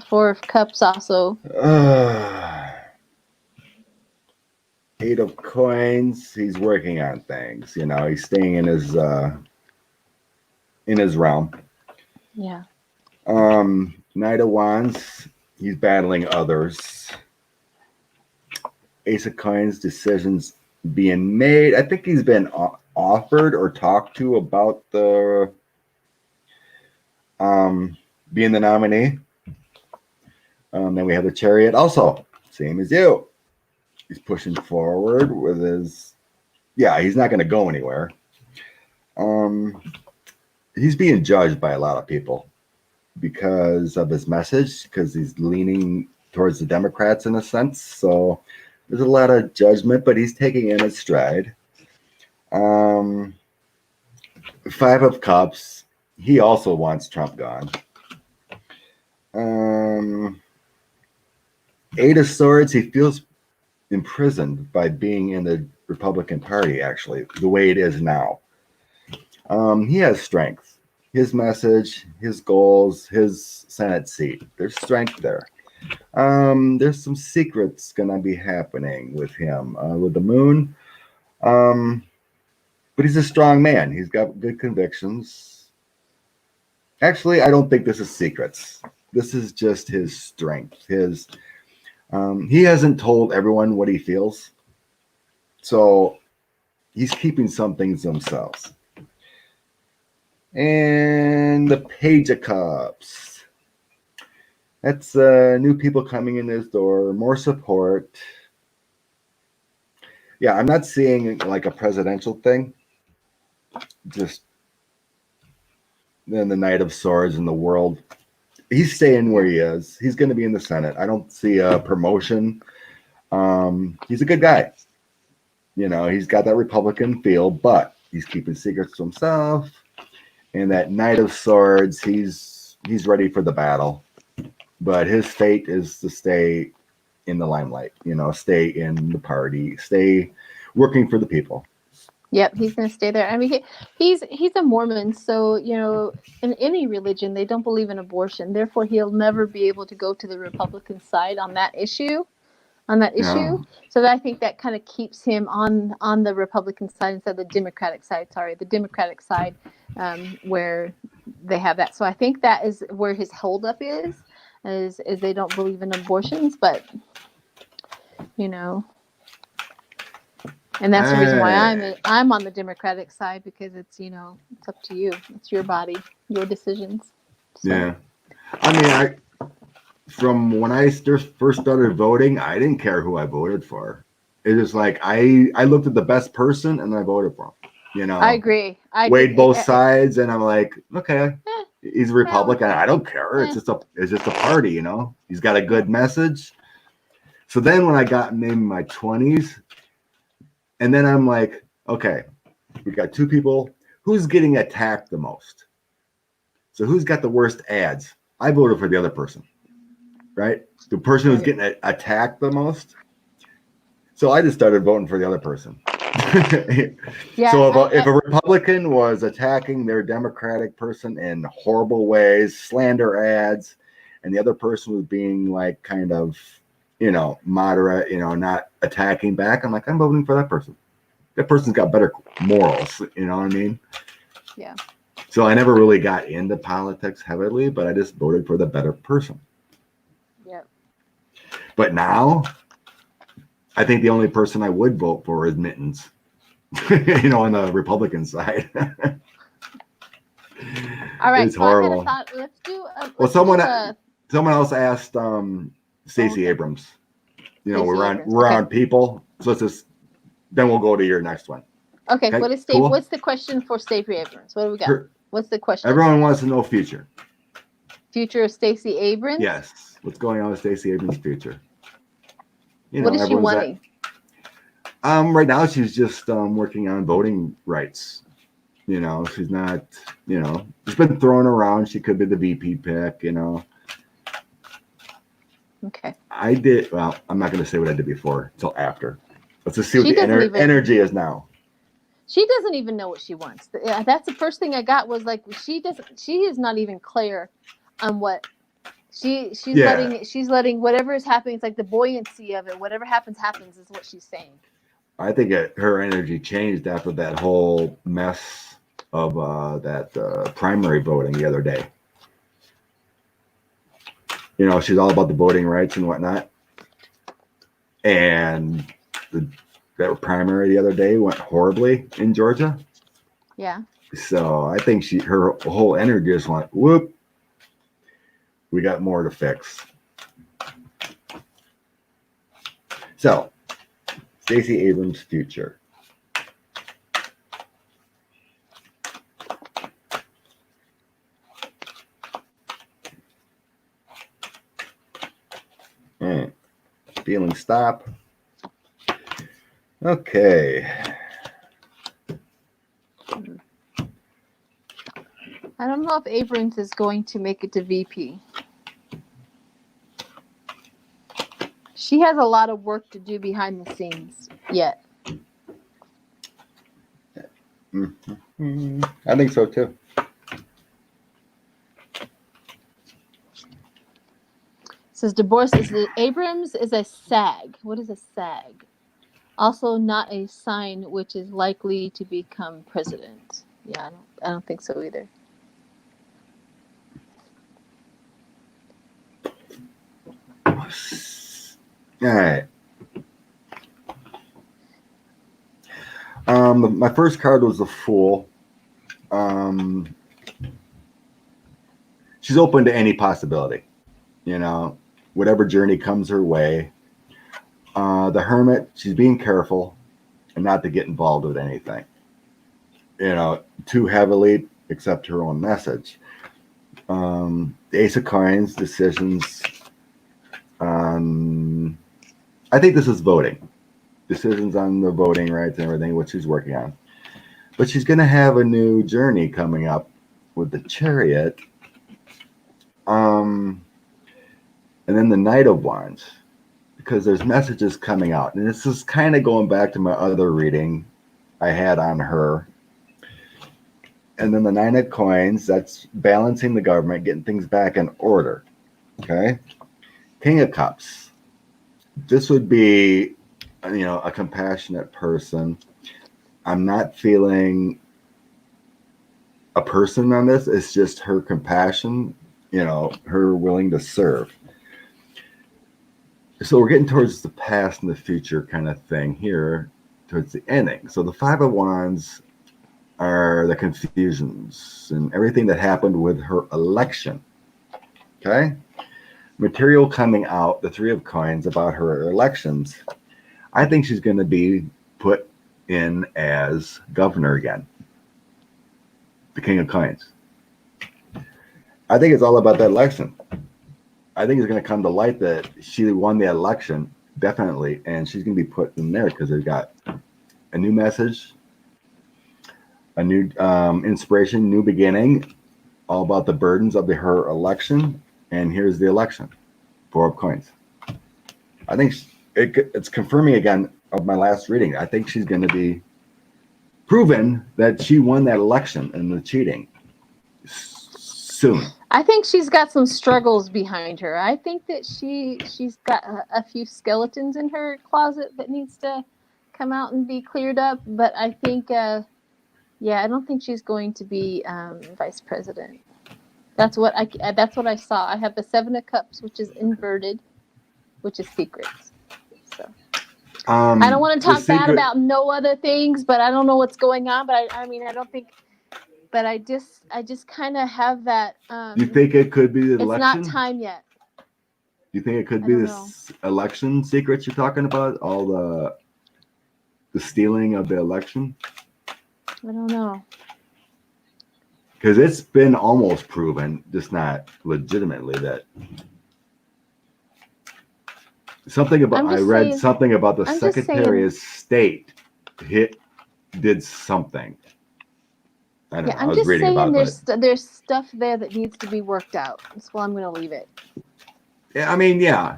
4 of Cups also. 8 of Coins. He's working on things. He's staying in his realm. Yeah. Knight of Wands. He's battling others. Ace of Coins. Decisions being made. I think he's been offered or talked to about the being the nominee. Then we have the Chariot. Also, same as you. He's pushing forward with his. Yeah, he's not going to go anywhere. He's being judged by a lot of people because of his message, because he's leaning towards the Democrats in a sense. So there's a lot of judgment, but he's taking it in his stride. 5 of Cups. He also wants Trump gone. 8 of Swords. He feels imprisoned by being in the Republican Party, actually, the way it is now. He has strength. His message, his goals, his Senate seat. There's strength there. There's some secrets gonna be happening with him with the moon. But he's a strong man. He's got good convictions. Actually, I don't think this is secrets. This is just his strength. He hasn't told everyone what he feels, so he's keeping some things to himself. And the Page of Cups. That's new people coming in his door, more support. Yeah, I'm not seeing like a presidential thing. Just then the Knight of Swords in the world. He's staying where he is. He's going to be in the Senate. I don't see a promotion. He's a good guy. You know, he's got that Republican feel, but he's keeping secrets to himself. And that Knight of Swords, he's ready for the battle. But his fate is to stay in the limelight, you know, stay in the party, stay working for the people. Yep, he's going to stay there. I mean, he's a Mormon, so, you know, in any religion, they don't believe in abortion. Therefore, he'll never be able to go to the Republican side on that issue. Yeah. So I think that kind of keeps him on the Republican side instead of the Democratic side. Sorry, the Democratic side, where they have that. So I think that is where his holdup is they don't believe in abortions, but you know. And that's the reason why I'm on the Democratic side, because it's, you know, it's up to you. It's your body, your decisions. So. Yeah. I mean, from when I first started voting, I didn't care who I voted for. It was like I looked at the best person and I voted for him. You know, I agree. Weighed both sides, and I'm like, okay, he's a Republican. I don't care. It's just a party. You know, he's got a good message. So then when I got maybe in my 20s, and then I'm like, okay, we got two people. Who's getting attacked the most? So who's got the worst ads? I voted for the other person, right? The person who's getting attacked the most. So I just started voting for the other person. Yeah, so if a Republican was attacking their Democratic person in horrible ways, slander ads, and the other person was being like kind of, you know, moderate, you know, not attacking back, I'm like, I'm voting for that person. That person's got better morals, you know what I mean? Yeah. So I never really got into politics heavily, but I just voted for the better person. Yep. But now, I think the only person I would vote for is Mittens, you know, on the Republican side. All right. It's horrible. I had a thought. Let's do. Someone else asked Stacey Abrams. You know, we're on people. So then we'll go to your next one. Okay. What's the question for Stacey Abrams? What do we got? What's the question? Everyone wants to know future. Future of Stacey Abrams? Yes. What's going on with Stacey Abrams' future? You know, what is she wanting? Right now she's just working on voting rights. You know, she's not, you know, it's been thrown around. She could be the VP pick, you know. Okay. Well, I'm not going to say what I did before until after. Let's just see what the energy is now. She doesn't even know what she wants. That's the first thing I got was like, she is not even clear on what she's letting whatever is happening. It's like the buoyancy of it. Whatever happens is what she's saying. I think her energy changed after that whole mess of that primary voting the other day. You know, she's all about the voting rights and whatnot. And that primary the other day went horribly in Georgia. Yeah. So I think her whole energy just went, whoop, we got more to fix. So, Stacey Abrams' future. Feeling stop. Okay. I don't know if Abrams is going to make it to VP. She has a lot of work to do behind the scenes yet. Mm-hmm. I think so too. Says divorce is Abrams is a sag. What is a sag? Also not a sign which is likely to become president. Yeah, I don't think so either. All right. My first card was the Fool. She's open to any possibility, you know, whatever journey comes her way. The Hermit, she's being careful and not to get involved with anything, you know, too heavily, except her own message. The Ace of Coins, decisions. I think this is voting. Decisions on the voting rights and everything, what she's working on. But she's going to have a new journey coming up with the Chariot. And then the Knight of Wands, because there's messages coming out. And this is kind of going back to my other reading I had on her. And then the Nine of Coins, that's balancing the government, getting things back in order. Okay. King of Cups. This would be, you know, a compassionate person. I'm not feeling a person on this. It's just her compassion, you know, her willing to serve. So we're getting towards the past and the future kind of thing here, towards the ending. So the Five of Wands are the confusions and everything that happened with her election. Okay? Material coming out, the Three of Coins, about her elections. I think she's going to be put in as governor again. The King of Coins. I think it's all about that election. I think it's going to come to light that she won the election, definitely, and she's going to be put in there because they've got a new message, a new inspiration, new beginning, all about the burdens of her election, and here's the election. Four of Coins. I think it's confirming again of my last reading. I think she's going to be proven that she won that election and the cheating soon. I think she's got some struggles behind her. I think that she's got a few skeletons in her closet that needs to come out and be cleared up. But I think, I don't think she's going to be vice president. That's what I saw. I have the Seven of Cups, which is inverted, which is secrets. So I don't want to talk bad about no other things, but I don't know what's going on. But I mean, I don't think. But I just kind of have that. You think it could be the election? It's not time yet. You think it could be this election secrets you're talking about? All the stealing of the election? I don't know. Because it's been almost proven, just not legitimately, that something about something about the Secretary of State did something. I don't know. I'm just saying there's stuff there that needs to be worked out. That's why I'm going to leave it. Yeah, I mean, yeah.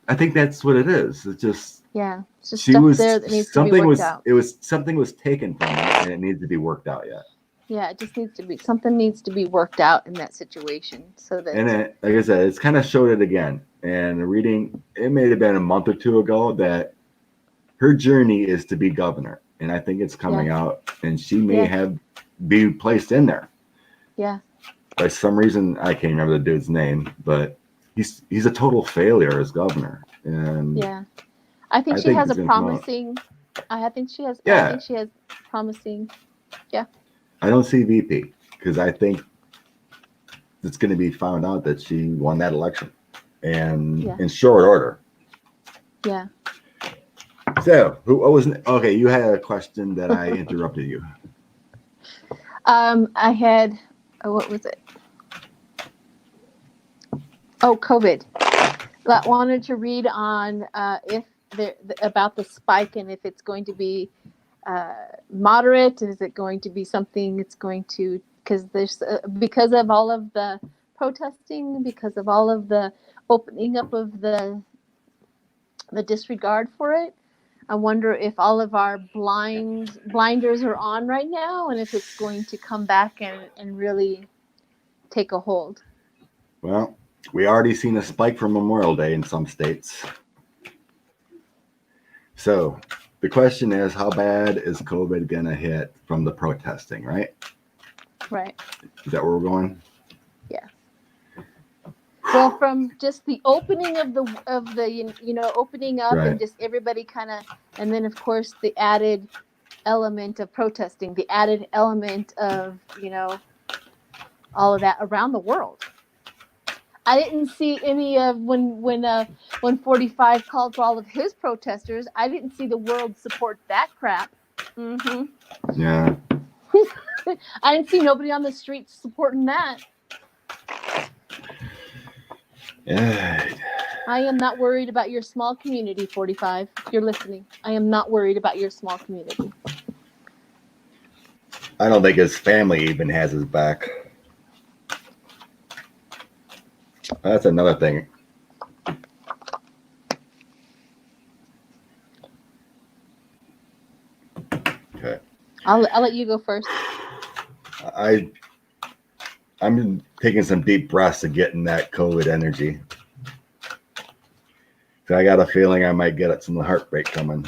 I think that's what it is. It's just it's just stuff there that needs to be worked out. Something was taken from it, and it needs to be worked out yet. Yeah, it just needs to be something needs to be worked out in that situation so that. And like I said, it's kind of showed it again. And the reading, it may have been a month or two ago that her journey is to be governor, and I think it's coming out, and she may be placed in there. Yeah. By some reason, I can't remember the dude's name, but he's a total failure as governor. And I think she has a promising. I think she has. I think she has promising. Yeah. I don't see VP because I think it's going to be found out that she won that election, and in short order. Yeah. So, okay? You had a question that I interrupted you. I had, what was it? Oh, COVID. I wanted to read on about the spike and if it's going to be moderate. Is it going to be something it's going to, because of all of the protesting, because of all of the opening up of the the disregard for it. I wonder if all of our blinders are on right now, and if it's going to come back and really take a hold. Well, we already seen a spike for Memorial Day in some states. So the question is, how bad is COVID going to hit from the protesting, right? Right. Is that where we're going? Yeah. Well, from just the opening of the opening up, Right. and just everybody kind of, and then of course the added element of protesting, the added element of, all of that around the world. I didn't see any of when 45 called for all of his protesters. I didn't see the world support that crap. Mm-hmm. Yeah. I didn't see nobody on the streets supporting that. Yeah. I am not worried about your small community, 45. If you're listening, I am not worried about your small community. I don't think his family even has his back. That's another thing. Okay. I'll let you go first. I'm taking some deep breaths to get in that COVID energy. So I got a feeling I might get some heartbreak coming.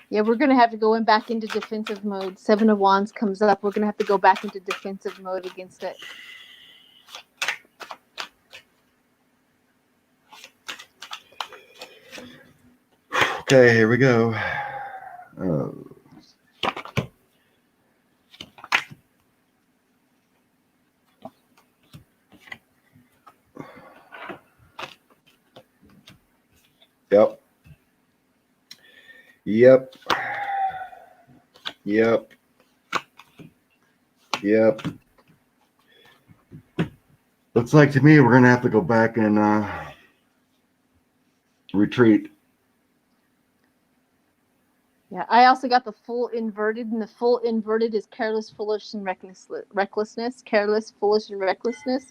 Yeah, we're going to have to go back into defensive mode. 7 of Wands comes up. We're going to have to go back into defensive mode against it. Okay, here we go. Oh. Yep. Yep. Yep. Yep. Looks like to me we're going to have to go back and retreat. Yeah, I also got the full inverted, and the full inverted is careless, foolish, and recklessness. Careless, foolish, and recklessness.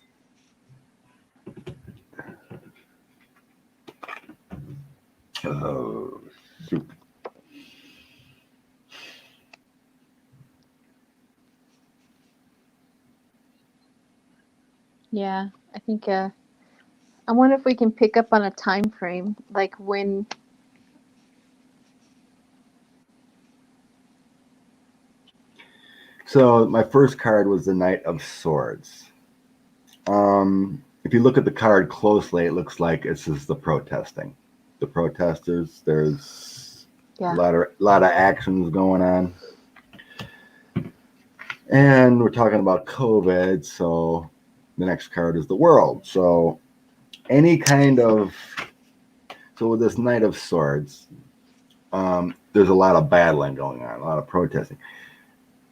Oh, shoot. Yeah, I think. I wonder if we can pick up on a time frame, like when. So my first card was the Knight of Swords. If you look at the card closely, it looks like this is the protesting. The protesters, there's a lot of actions going on. And we're talking about COVID, so the next card is the world. So any kind of, so with this Knight of Swords, there's a lot of battling going on, a lot of protesting.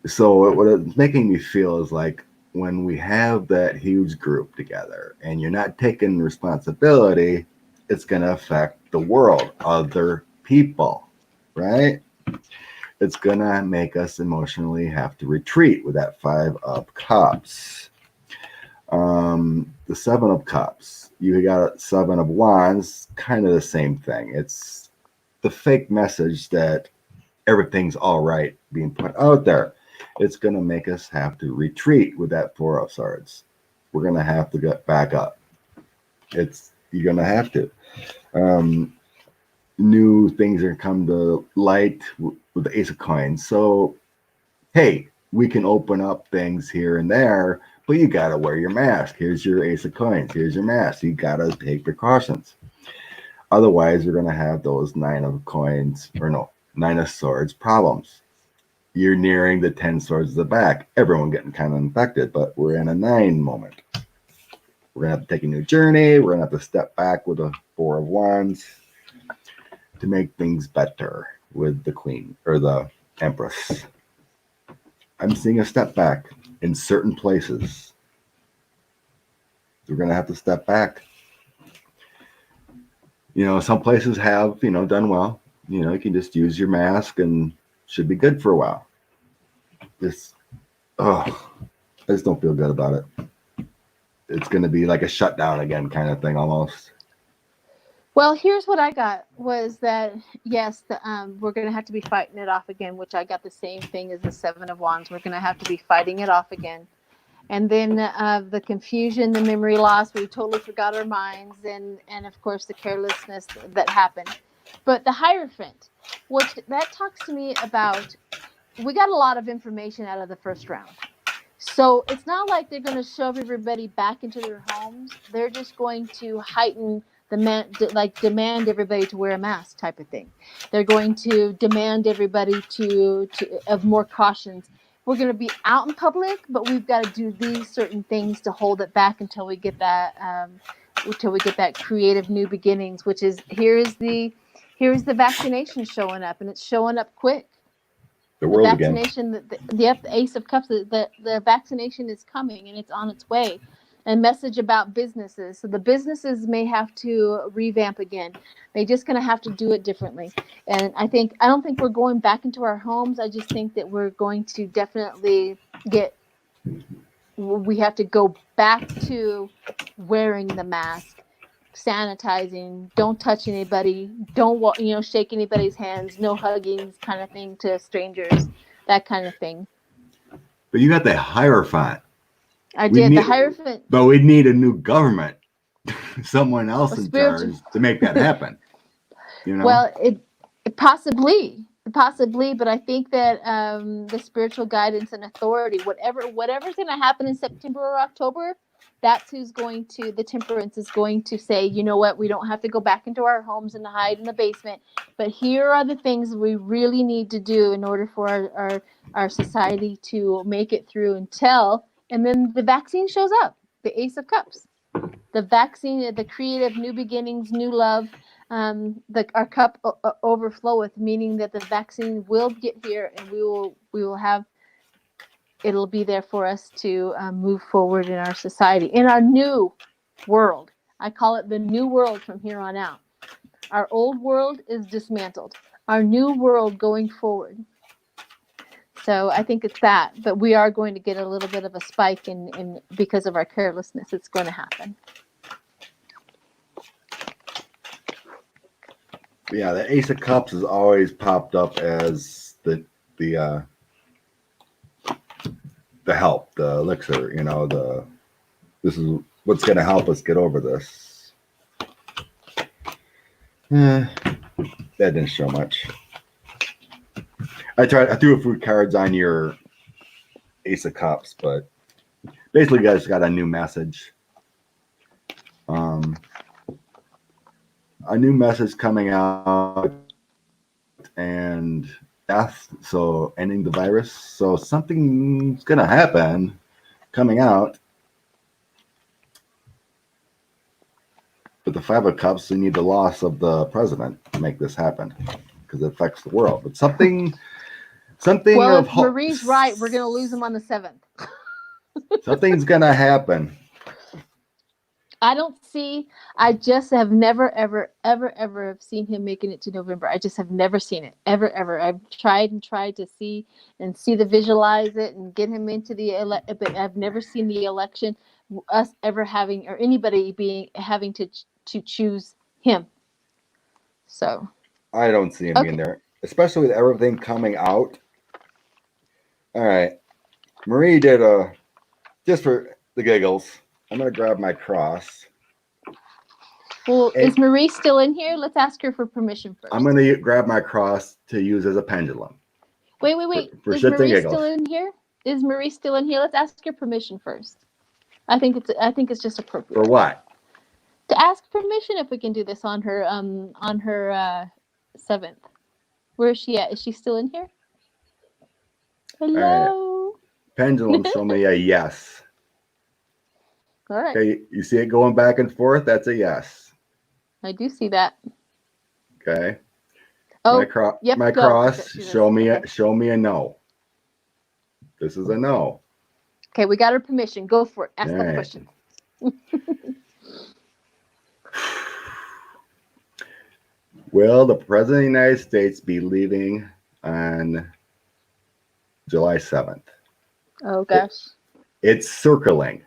So what it's making me feel is like when we have that huge group together and you're not taking responsibility, it's going to affect the world, other people, right? It's going to make us emotionally have to retreat with that 5 of Cups. The 7 of Cups, you got 7 of Wands, kind of the same thing. It's the fake message that everything's all right being put out there. It's going to make us have to retreat with that 4 of Swords. We're going to have to get back up. You're going to have to. New things are come to light with the Ace of Coins. So, hey, we can open up things here and there, but you got to wear your mask. Here's your Ace of Coins. Here's your mask. You got to take precautions. Otherwise, you're going to have those 9 of Coins, or no, 9 of Swords problems. You're nearing the 10 swords of the back. Everyone getting kind of infected, but we're in a 9 moment. We're going to have to take a new journey. We're going to have to step back with a 4 of Wands to make things better with the Queen or the Empress. I'm seeing a step back in certain places. We're going to have to step back. Some places have, done well. You can just use your mask and should be good for a while. I just don't feel good about it. it's going to be like a shutdown again kind of thing almost. Well, here's what I got was that, yes, we're going to have to be fighting it off again, which I got the same thing as the Seven of Wands. We're going to have to be fighting it off again. And then the confusion, the memory loss, we totally forgot our minds, and of course the carelessness that happened. But the Hierophant, which that talks to me about, we got a lot of information out of the first round. So it's not like they're going to shove everybody back into their homes. They're just going to heighten demand everybody to wear a mask type of thing. They're going to demand everybody to of more cautions. We're going to be out in public, but we've got to do these certain things to hold it back until we get that creative new beginnings, which is here's the vaccination showing up, and it's showing up quick. The world vaccination, again. The Ace of Cups, the vaccination is coming and it's on its way. A message about businesses. So the businesses may have to revamp again. They're just going to have to do it differently. And I don't think we're going back into our homes. I just think that we're going to definitely we have to go back to wearing the mask, sanitizing, don't touch anybody, don't shake anybody's hands, no hugging kind of thing to strangers, that kind of thing. But you got the Hierophant. The Hierophant. But we need a new government, someone else in charge to make that happen. Well, it possibly, but I think that the spiritual guidance and authority, whatever's going to happen in September or October, that's the Temperance is going to say, you know what, we don't have to go back into our homes and hide in the basement, but here are the things we really need to do in order for our society to make it through and then the vaccine shows up, the Ace of Cups. The vaccine, the creative, new beginnings, new love, our cup overfloweth, meaning that the vaccine will get here and we will have, it'll be there for us to move forward in our society, in our new world. I call it the new world from here on out. Our old world is dismantled. Our new world going forward. So I think it's that, but we are going to get a little bit of a spike in because of our carelessness. It's going to happen. Yeah, the Ace of Cups has always popped up as the help, the elixir. This is what's going to help us get over this. That didn't show much. I threw a few cards on your Ace of Cups, but basically, you guys got a new message. A new message coming out, and death. So ending the virus. So something's gonna happen coming out. With the Five of Cups, we need the loss of the president to make this happen because it affects the world. But something. Well, if Marie's right, we're going to lose him on the 7th. Something's going to happen. I just have never, ever, ever, ever have seen him making it to November. I just have never seen it. Ever, ever. I've tried to see the visualize it and get him into but I've never seen the election, us ever having, or anybody having to choose him. So. I don't see him in there, especially with everything coming out. All right. Marie did just for the giggles, I'm going to grab my cross. Well, is Marie still in here? Let's ask her for permission first. I'm going to grab my cross to use as a pendulum. Wait. For is Marie still in here? Is Marie still in here? Let's ask her permission first. I think it's just appropriate. For what? To ask permission if we can do this on her 7th. Where is she at? Is she still in here? Hello. Right. Pendulum show me a yes. All right. Okay, you see it going back and forth? That's a yes. I do see that. Okay. Oh, my cross show me a no. This is a no. Okay, we got her permission. Go for it. Ask that question. Will the President of the United States be leaving on July 7th? Oh, gosh. It's circling.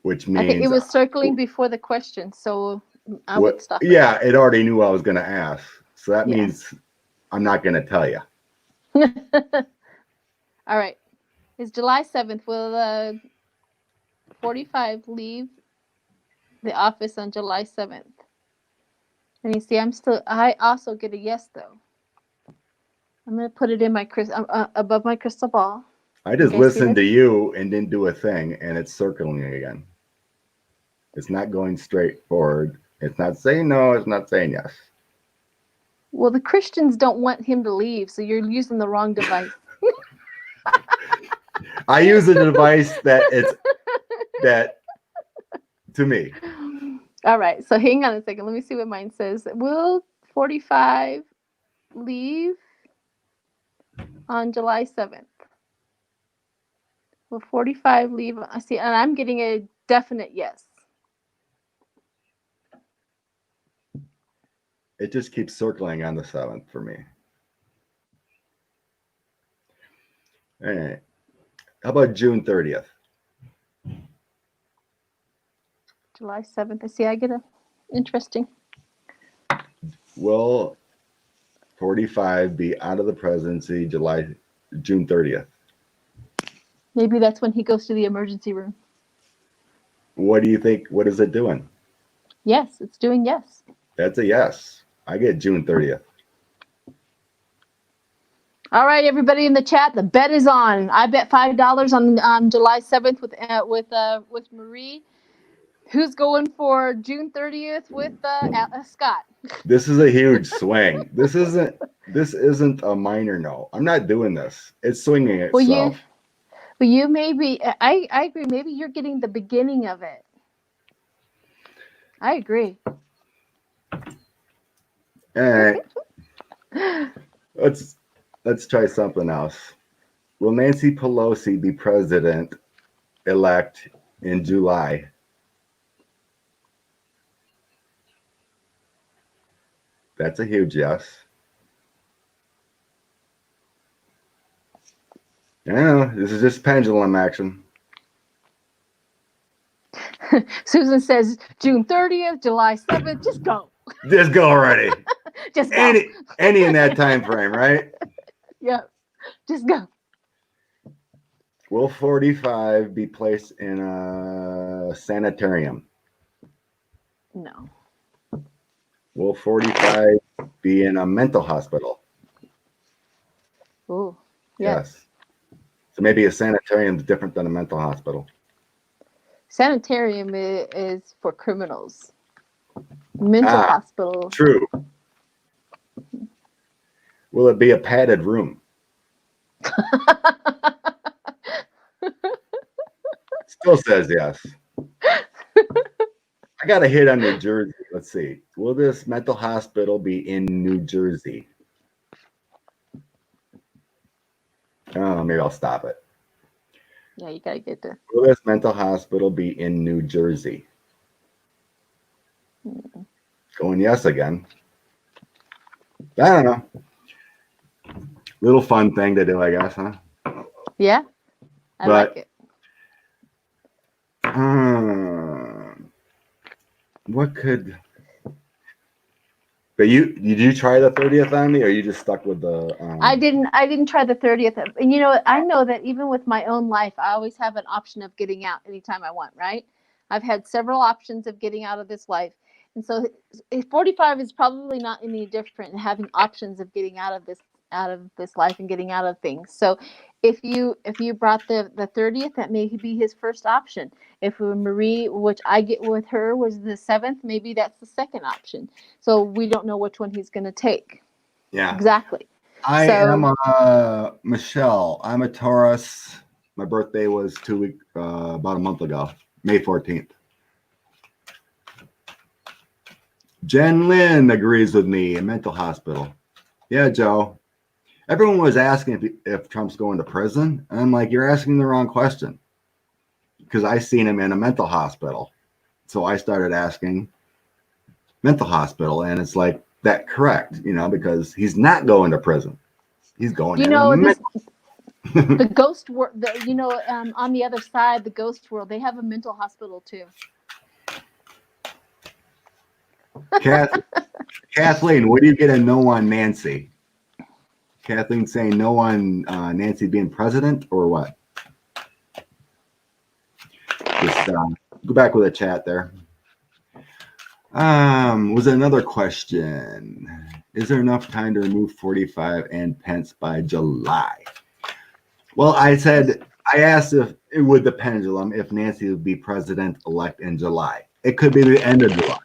which I think it means was circling before the question, so I what? would stop it. Yeah, it already knew I was going to ask, so that Yeah. means I'm not going to tell you. All right. It's July 7th. Will 45 leave the office on July 7th? And you see, I also get a yes, though. I'm going to put it in my above my crystal ball. I just You guys see listened to this? you and didn't do a thing, and it's circling again. It's not going straight forward. It's not saying no. It's not saying yes. Well, the Christians don't want him to leave, so you're using the wrong device. I use a device that to me. All right, so hang on a second. Let me see what mine says. Will 45 leave on July 7th? Will 45 leave? I see, and I'm getting a definite yes. It just keeps circling on the 7th for me. All right. How about June 30th? July 7th. I see, I get a interesting. Will 45 be out of the presidency June 30th? Maybe that's when he goes to the emergency room. What do you think? What is it doing? Yes, it's doing yes. That's a yes. I get June 30th. All right, everybody in the chat, the bet is on. I bet $5 on July 7th with Marie. Who's going for June 30th with Scott? This is a huge swing. This isn't a minor no. I'm not doing this. It's swinging itself. Well, you maybe. I agree. Maybe you're getting the beginning of it. I agree. All right. Let's try something else. Will Nancy Pelosi be president-elect in July? That's a huge yes. I know, this is just pendulum action. Susan says June 30th, July 7th. Just go. Just go already. Just go. Any in that time frame, right? Yeah. Just go. Will 45 be placed in a sanitarium? No. Will 45 be in a mental hospital? Oh, yes. So maybe a sanitarium is different than a mental hospital. Sanitarium is for criminals. Mental hospital. True. Will it be a padded room? Still says yes. I got a hit on New Jersey. Let's see. Will this mental hospital be in New Jersey? Oh, maybe I'll stop it. Yeah, you gotta get there. Will this mental hospital be in New Jersey? Going yes again. I don't know. Little fun thing to do, I guess, huh? Yeah, I like it. What could? But did you try the 30th on me, or you just stuck with the? I didn't try the 30th, and I know that even with my own life, I always have an option of getting out anytime I want. Right? I've had several options of getting out of this life, and so 45 is probably not any different in having options of getting out of this life and getting out of things. So if you brought the 30th, that may be his first option. If Marie, which I get with her, was the 7th, maybe that's the second option. So we don't know which one he's going to take. Yeah, exactly. I am Michelle. I'm a Taurus. My birthday was about a month ago, May 14th. Jen Lynn agrees with me. A mental hospital. Yeah, Joe. Everyone was asking if Trump's going to prison. And I'm like, you're asking the wrong question. Because I seen him in a mental hospital. So I started asking mental hospital. And it's like, that correct, because he's not going to prison. He's going to The ghost world, on the other side, the ghost world, they have a mental hospital too. Kathleen, what do you get a no on Nancy? Kathleen saying no on Nancy being president, or what? Just go back with a chat there. Was another question. Is there enough time to remove 45 and Pence by July? Well, I asked if it would the pendulum if Nancy would be president-elect in July. It could be the end of July.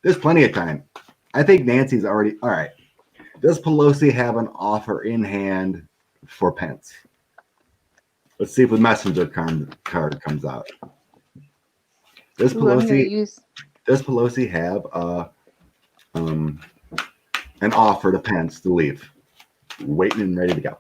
There's plenty of time. I think Nancy's already, all right. Does Pelosi have an offer in hand for Pence? Let's see if the messenger card comes out. Does Pelosi have an offer to Pence to leave? Waiting and ready to go.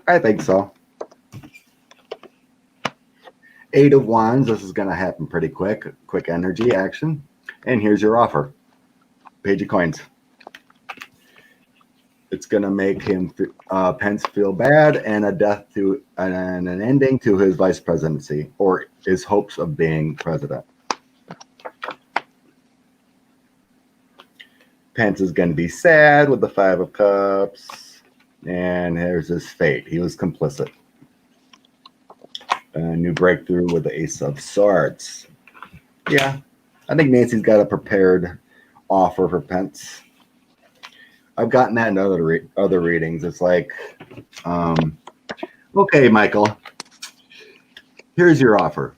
I think so. 8 of Wands. This is going to happen pretty quick. Quick energy action. And here's your offer. Page of Coins. It's going to make him Pence feel bad and a death to and an ending to his vice presidency or his hopes of being president. Pence is going to be sad with the 5 of Cups. And here's his fate. He was complicit. A new breakthrough with the Ace of Swords. Yeah, I think Nancy's got a prepared offer for Pence. I've gotten that in other readings. It's like, okay, Michael, here's your offer.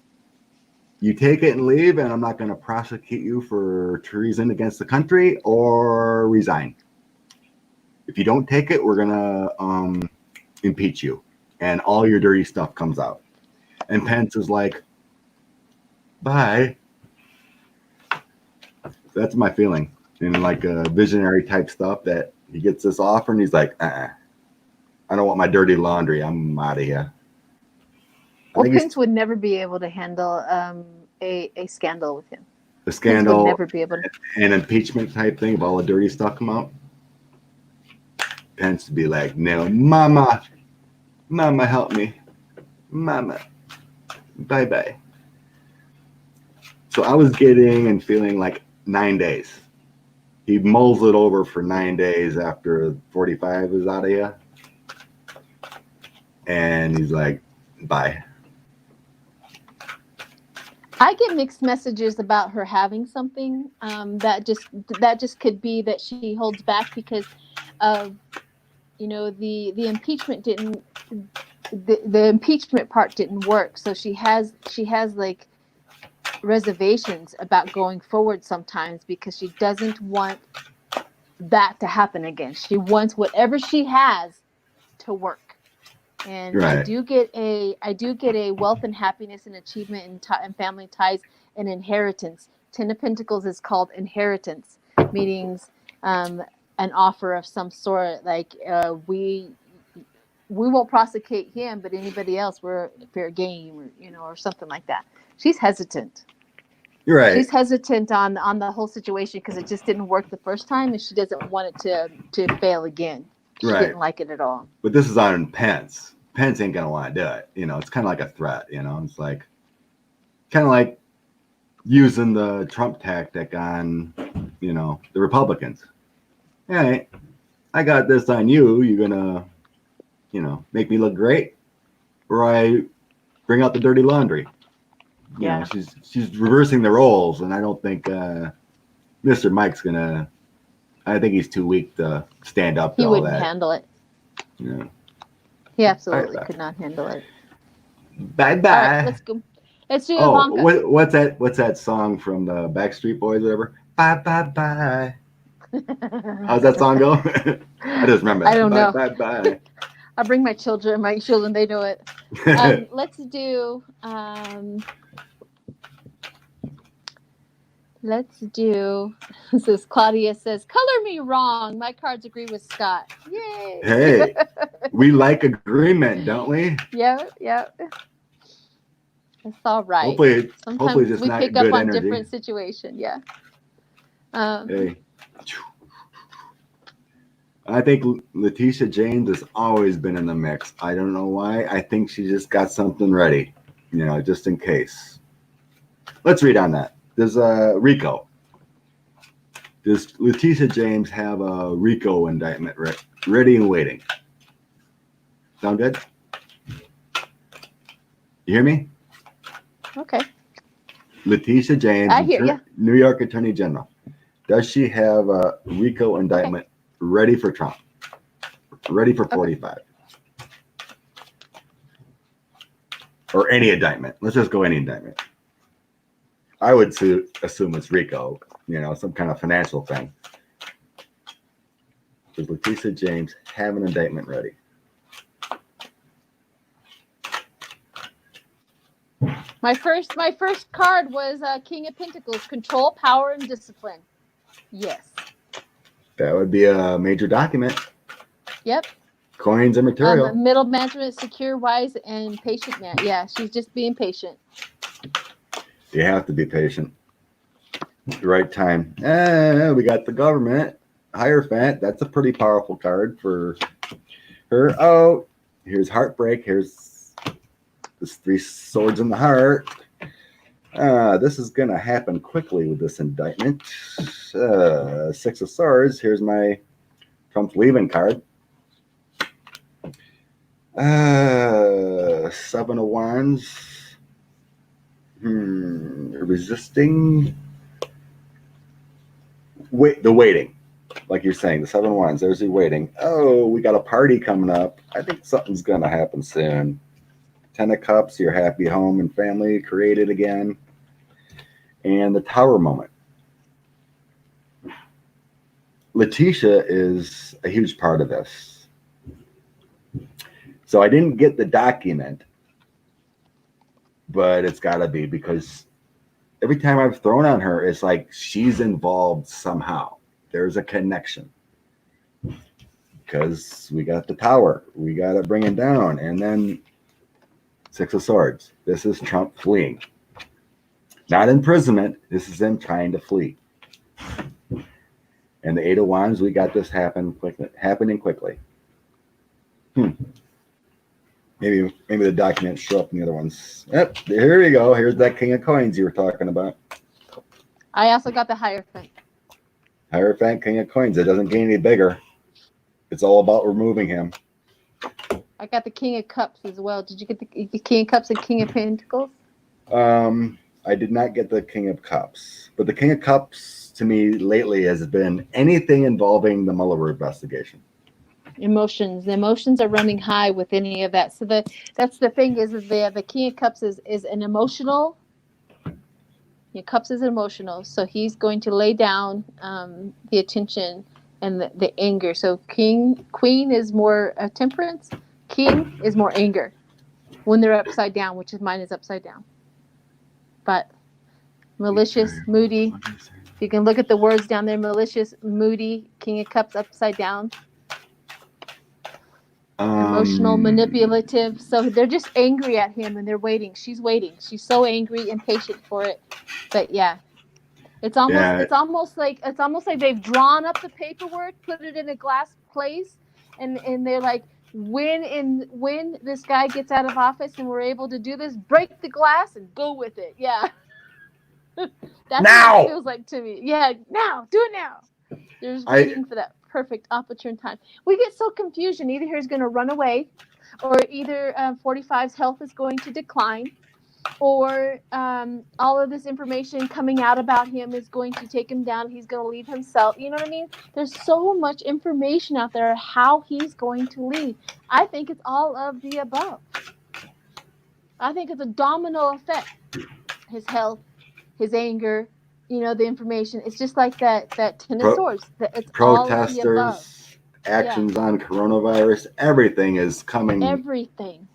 You take it and leave, and I'm not going to prosecute you for treason against the country, or resign. If you don't take it, we're going to impeach you, and all your dirty stuff comes out. And Pence is like, bye. That's my feeling. And like a visionary type stuff that he gets this offer, and he's like, I don't want my dirty laundry. I'm out of here. Well, Pence would never be able to handle a scandal with him. A scandal, Pence would never be able to. An impeachment type thing of all the dirty stuff come out. Pence to be like, no, mama, help me. Mama, bye-bye. So I was getting and feeling like 9 days. He mulls it over for 9 days after 45 is out of here. And he's like, bye. I get mixed messages about her having something that just could be that she holds back because of the impeachment didn't the impeachment part didn't work, so she has like reservations about going forward sometimes because she doesn't want that to happen again. She wants whatever she has to work. And right. I do get a wealth and happiness and achievement and family ties and inheritance. 10 of Pentacles is called inheritance, meaning an offer of some sort. Like we won't prosecute him, but anybody else, we're fair game, or something like that. She's hesitant. You're right. She's hesitant on the whole situation because it just didn't work the first time, and she doesn't want it to fail again. She didn't like it at all. But this is on Pence. Pence ain't gonna want to do it. It's kind of like a threat. It's like kind of like using the Trump tactic on, the Republicans. Hey, I got this on you. You're gonna, make me look great, or I bring out the dirty laundry. Yeah, she's reversing the roles, and I don't think Mr. Mike's gonna. I think he's too weak to stand up to all that. He wouldn't handle it. Yeah. He absolutely could not handle it. Bye bye. All right, let's go. Let's do Ivanka. What's that song from the Backstreet Boys or whatever? Bye bye bye. How's that song go? I just remember that. I don't know. Bye. I'll bring my children, they know it. Let's do, this is Claudia says, color me wrong. My cards agree with Scott. Yay. Hey, we like agreement, don't we? Yep. It's all right. Hopefully Sometimes just we not pick good up on energy. different situations. Yeah. Hey. I think Letitia James has always been in the mix. I don't know why. I think she just got something ready, just in case. Let's read on that. There's Rico. Does Letitia James have a Rico indictment ready and waiting? Sound good? You hear me? Okay. Letitia James, I hear you. New York Attorney General. Does she have a Rico indictment ready for Trump? Ready for 45? Or any indictment? Let's just go any indictment. I would assume it's Rico, some kind of financial thing. Does Letitia James have an indictment ready? My first card was King of Pentacles, control, power, and discipline. Yes. That would be a major document. Yep. Coins and material. Middle management, secure, wise, and patient man. Yeah, she's just being patient. You have to be patient. The right time. We got the government. Hierophant. That's a pretty powerful card for her. Oh, here's heartbreak. Here's this 3 swords in the heart. This is going to happen quickly with this indictment. 6 of swords. Here's my Trump's leaving card. 7 of wands. Resisting. The waiting. Like you're saying, the 7 of wands. There's the waiting. Oh, we got a party coming up. I think something's going to happen soon. 10 of cups. Your happy home and family created again. And the tower moment. Letitia is a huge part of this. So I didn't get the document, but it's got to be, because every time I've thrown on her, it's like she's involved somehow. There's a connection. Because we got the tower. We got to bring it down. And then 6 of swords. This is Trump fleeing. Not imprisonment. This is them trying to flee. And the 8 of wands, we got this happening quickly. Maybe the documents show up in the other ones. Yep, here we go. Here's that King of Coins you were talking about. I also got the Hierophant. Hierophant, King of Coins. It doesn't get any bigger. It's all about removing him. I got the King of Cups as well. Did you get the King of Cups and King of Pentacles? I did not get the King of Cups. But the King of Cups, to me, lately has been anything involving the Mueller investigation. Emotions. The emotions are running high with any of that. So that's the thing is the King of Cups is an emotional. Cups is emotional. So he's going to lay down the attention and the anger. So Queen is more temperance. King is more anger when they're upside down, which is mine is upside down. But malicious, moody. You can look at the words down there. Malicious, moody, King of Cups upside down. Emotional, manipulative. So they're just angry at him and they're waiting. She's waiting. She's so angry and patient for it. But yeah. It's almost like they've drawn up the paperwork, put it in a glass place, and they're like, when this guy gets out of office and we're able to do this, break the glass and go with it. Yeah. That's now! what it feels like to me. Yeah, now. Do it now. They're just waiting for that perfect opportune time. We get so confused. Either he's going to run away, or either 45's health is going to decline, or all of this information coming out about him is going to take him down. He's going to leave himself. You know what I mean? There's so much information out there how he's going to leave. I think it's all of the above. I think it's a domino effect. His health, his anger, you know, the information. It's just like that Ten of Pro- Swords. It's all of the above. Protesters, actions on coronavirus, everything is coming. Everything.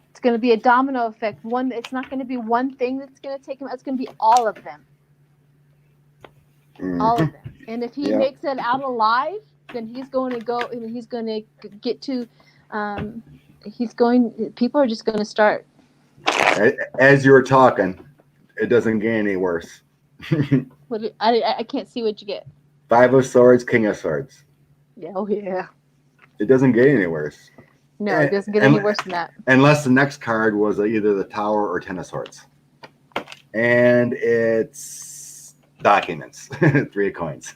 It's going to be a domino effect. It's not going to be one thing that's going to take him. It's going to be all of them. All of them. And if he makes it out alive, then he's going to go and he's going to get to. People are just going to start. As you were talking, it doesn't get any worse. I can't see what you get. 5 of Swords, King of Swords. Yeah, oh yeah. It doesn't get any worse. No, it doesn't get any worse than that. Unless the next card was either the Tower or 10 of Swords. And it's documents. 3 of Coins.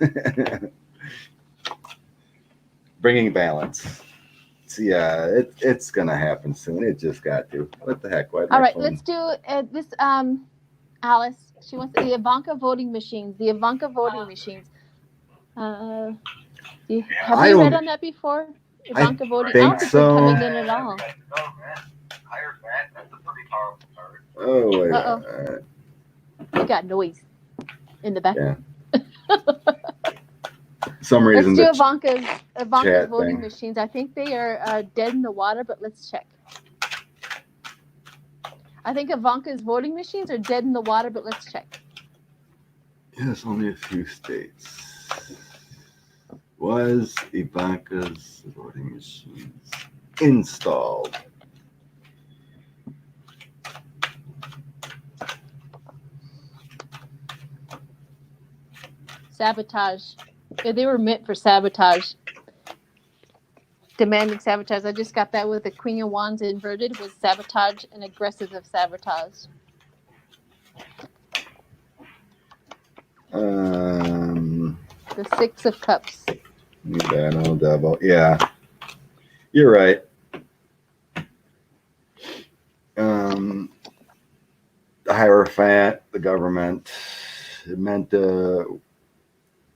Bringing balance. So yeah, it's going to happen soon. It just got to. What the heck? All right, let's do this. Alice, she wants the Ivanka voting machines. The Ivanka voting machines. Have you read on that before? Ivanka voting. I don't think they're coming in at all. Oh, wait. Uh-oh. You got noise in the background. Yeah. Some reason. Let's do Ivanka's voting machines. I think they are dead in the water, but let's check. I think Ivanka's voting machines are dead in the water, but let's check. Yes, only a few states. Was Ivanka's voting machines installed? Sabotage. They were meant for sabotage. Demanding sabotage. I just got that with the Queen of Wands inverted with sabotage and aggressive of sabotage. The 6 of Cups. New battle, double. Yeah. You're right. The Hierophant, the government, it meant to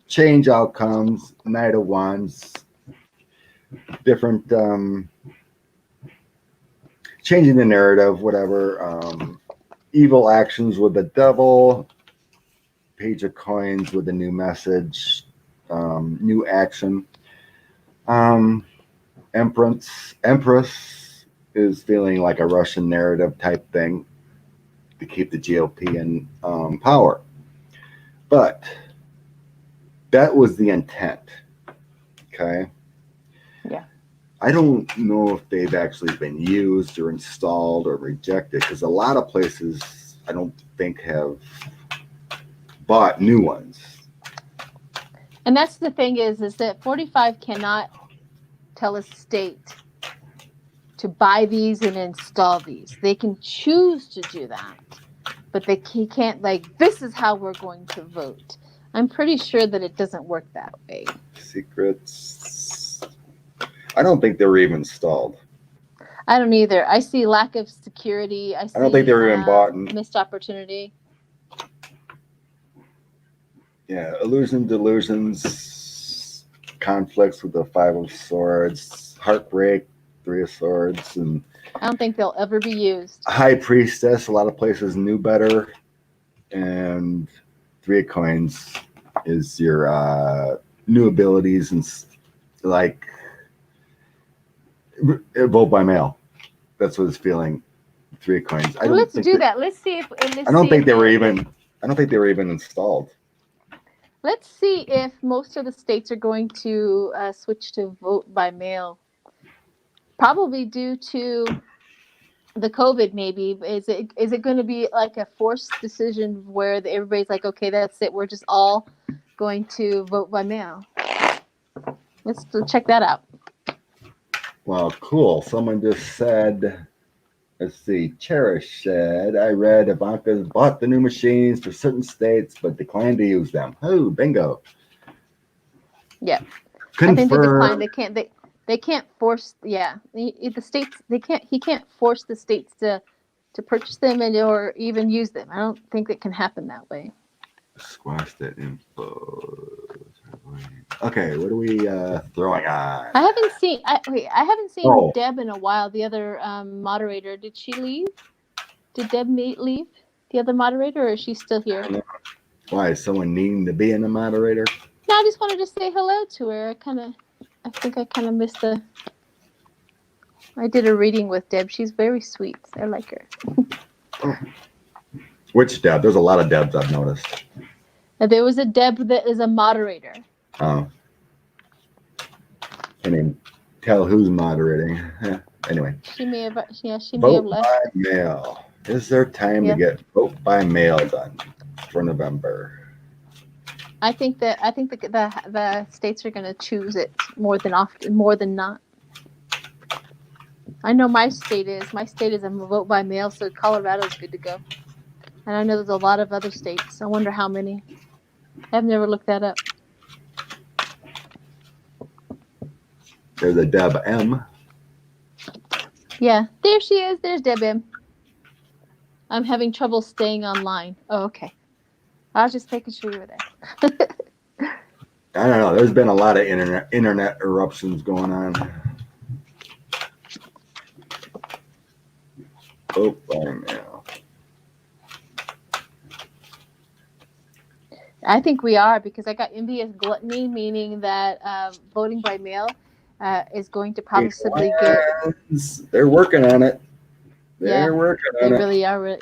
change outcomes. Knight of Wands, different, changing the narrative, whatever. Evil actions with the devil. Page of Coins with a new message, new action. Empress is feeling like a Russian narrative type thing to keep the GOP in power. But that was the intent. Okay. Yeah. I don't know if they've actually been used or installed or rejected, because a lot of places I don't think have bought new ones. And that's the thing is that 45 cannot tell a state to buy these and install these. They can choose to do that, but he can't this is how we're going to vote. I'm pretty sure that it doesn't work that way. Secrets. I don't think they were even installed. I don't either. I see lack of security. I don't think they were even bought. Missed opportunity. Yeah, delusions, conflicts with the 5 of Swords, heartbreak, 3 of Swords, and I don't think they'll ever be used. High Priestess. A lot of places knew better, and 3 of Coins is your new abilities and vote by mail. That's what it's feeling. 3 of Coins. Let's do that. Let's see if. I don't think they were even installed. Let's see if most of the states are going to switch to vote by mail. Probably due to the COVID, maybe. Is it going to be like a forced decision where everybody's like, okay, that's it. We're just all going to vote by mail. Let's check that out. Well, cool. Someone just said, let's see, Cherish said, I read Ivanka's bought the new machines for certain states, but declined to use them. Oh, bingo. Yeah. Confirm. I think they declined. They can't force, the states, he can't force the states to purchase them or even use them. I don't think it can happen that way. Squash that info. Okay, what are we throwing on? I haven't seen Deb in a while. The other moderator, did she leave? Did Deb leave? the other moderator, or is she still here? I don't know. Why is someone needing to be in the moderator? No, I just wanted to say hello to her. I think I kind of missed the. I did a reading with Deb. She's very sweet. I like her. Oh. Which Deb? There's a lot of Debs I've noticed. There was a Deb that is a moderator. Oh. Can't even tell who's moderating. Anyway. She may have. Yeah, she may Vote have left. by mail. Is there time to get vote by mail done for November? I think the states are going to choose it more than not. I know my state is. My state is a vote by mail, so Colorado's good to go. And I know there's a lot of other states. I wonder how many. I've never looked that up. There's a Deb M. Yeah, there she is. There's Deb M. I'm having trouble staying online. Oh, okay. I was just making sure you were there. I don't know. There's been a lot of internet eruptions going on. Vote by mail. I think we are, because I got envious gluttony, meaning that voting by mail is going to possibly get. They're working on it. They're working on they it. really are.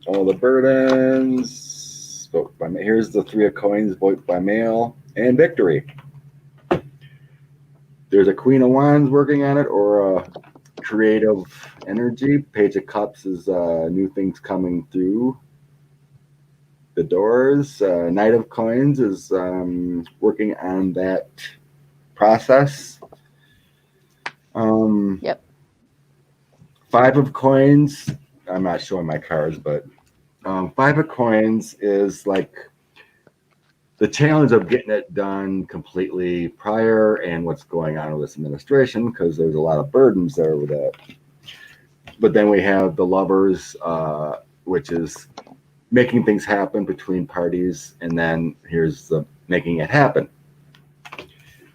All the burdens. Vote by mail. Here's the 3 of coins. Vote by mail and victory. There's a Queen of Wands working on it, or a creative energy. Page of Cups is new things coming through the doors. Knight of Coins is working on that process. Yep. 5 of Coins. I'm not showing my cards, but 5 of Coins is like the challenge of getting it done completely prior, and what's going on with this administration, because there's a lot of burdens there with that. But then we have the Lovers, which is making things happen between parties, and then here's the making it happen.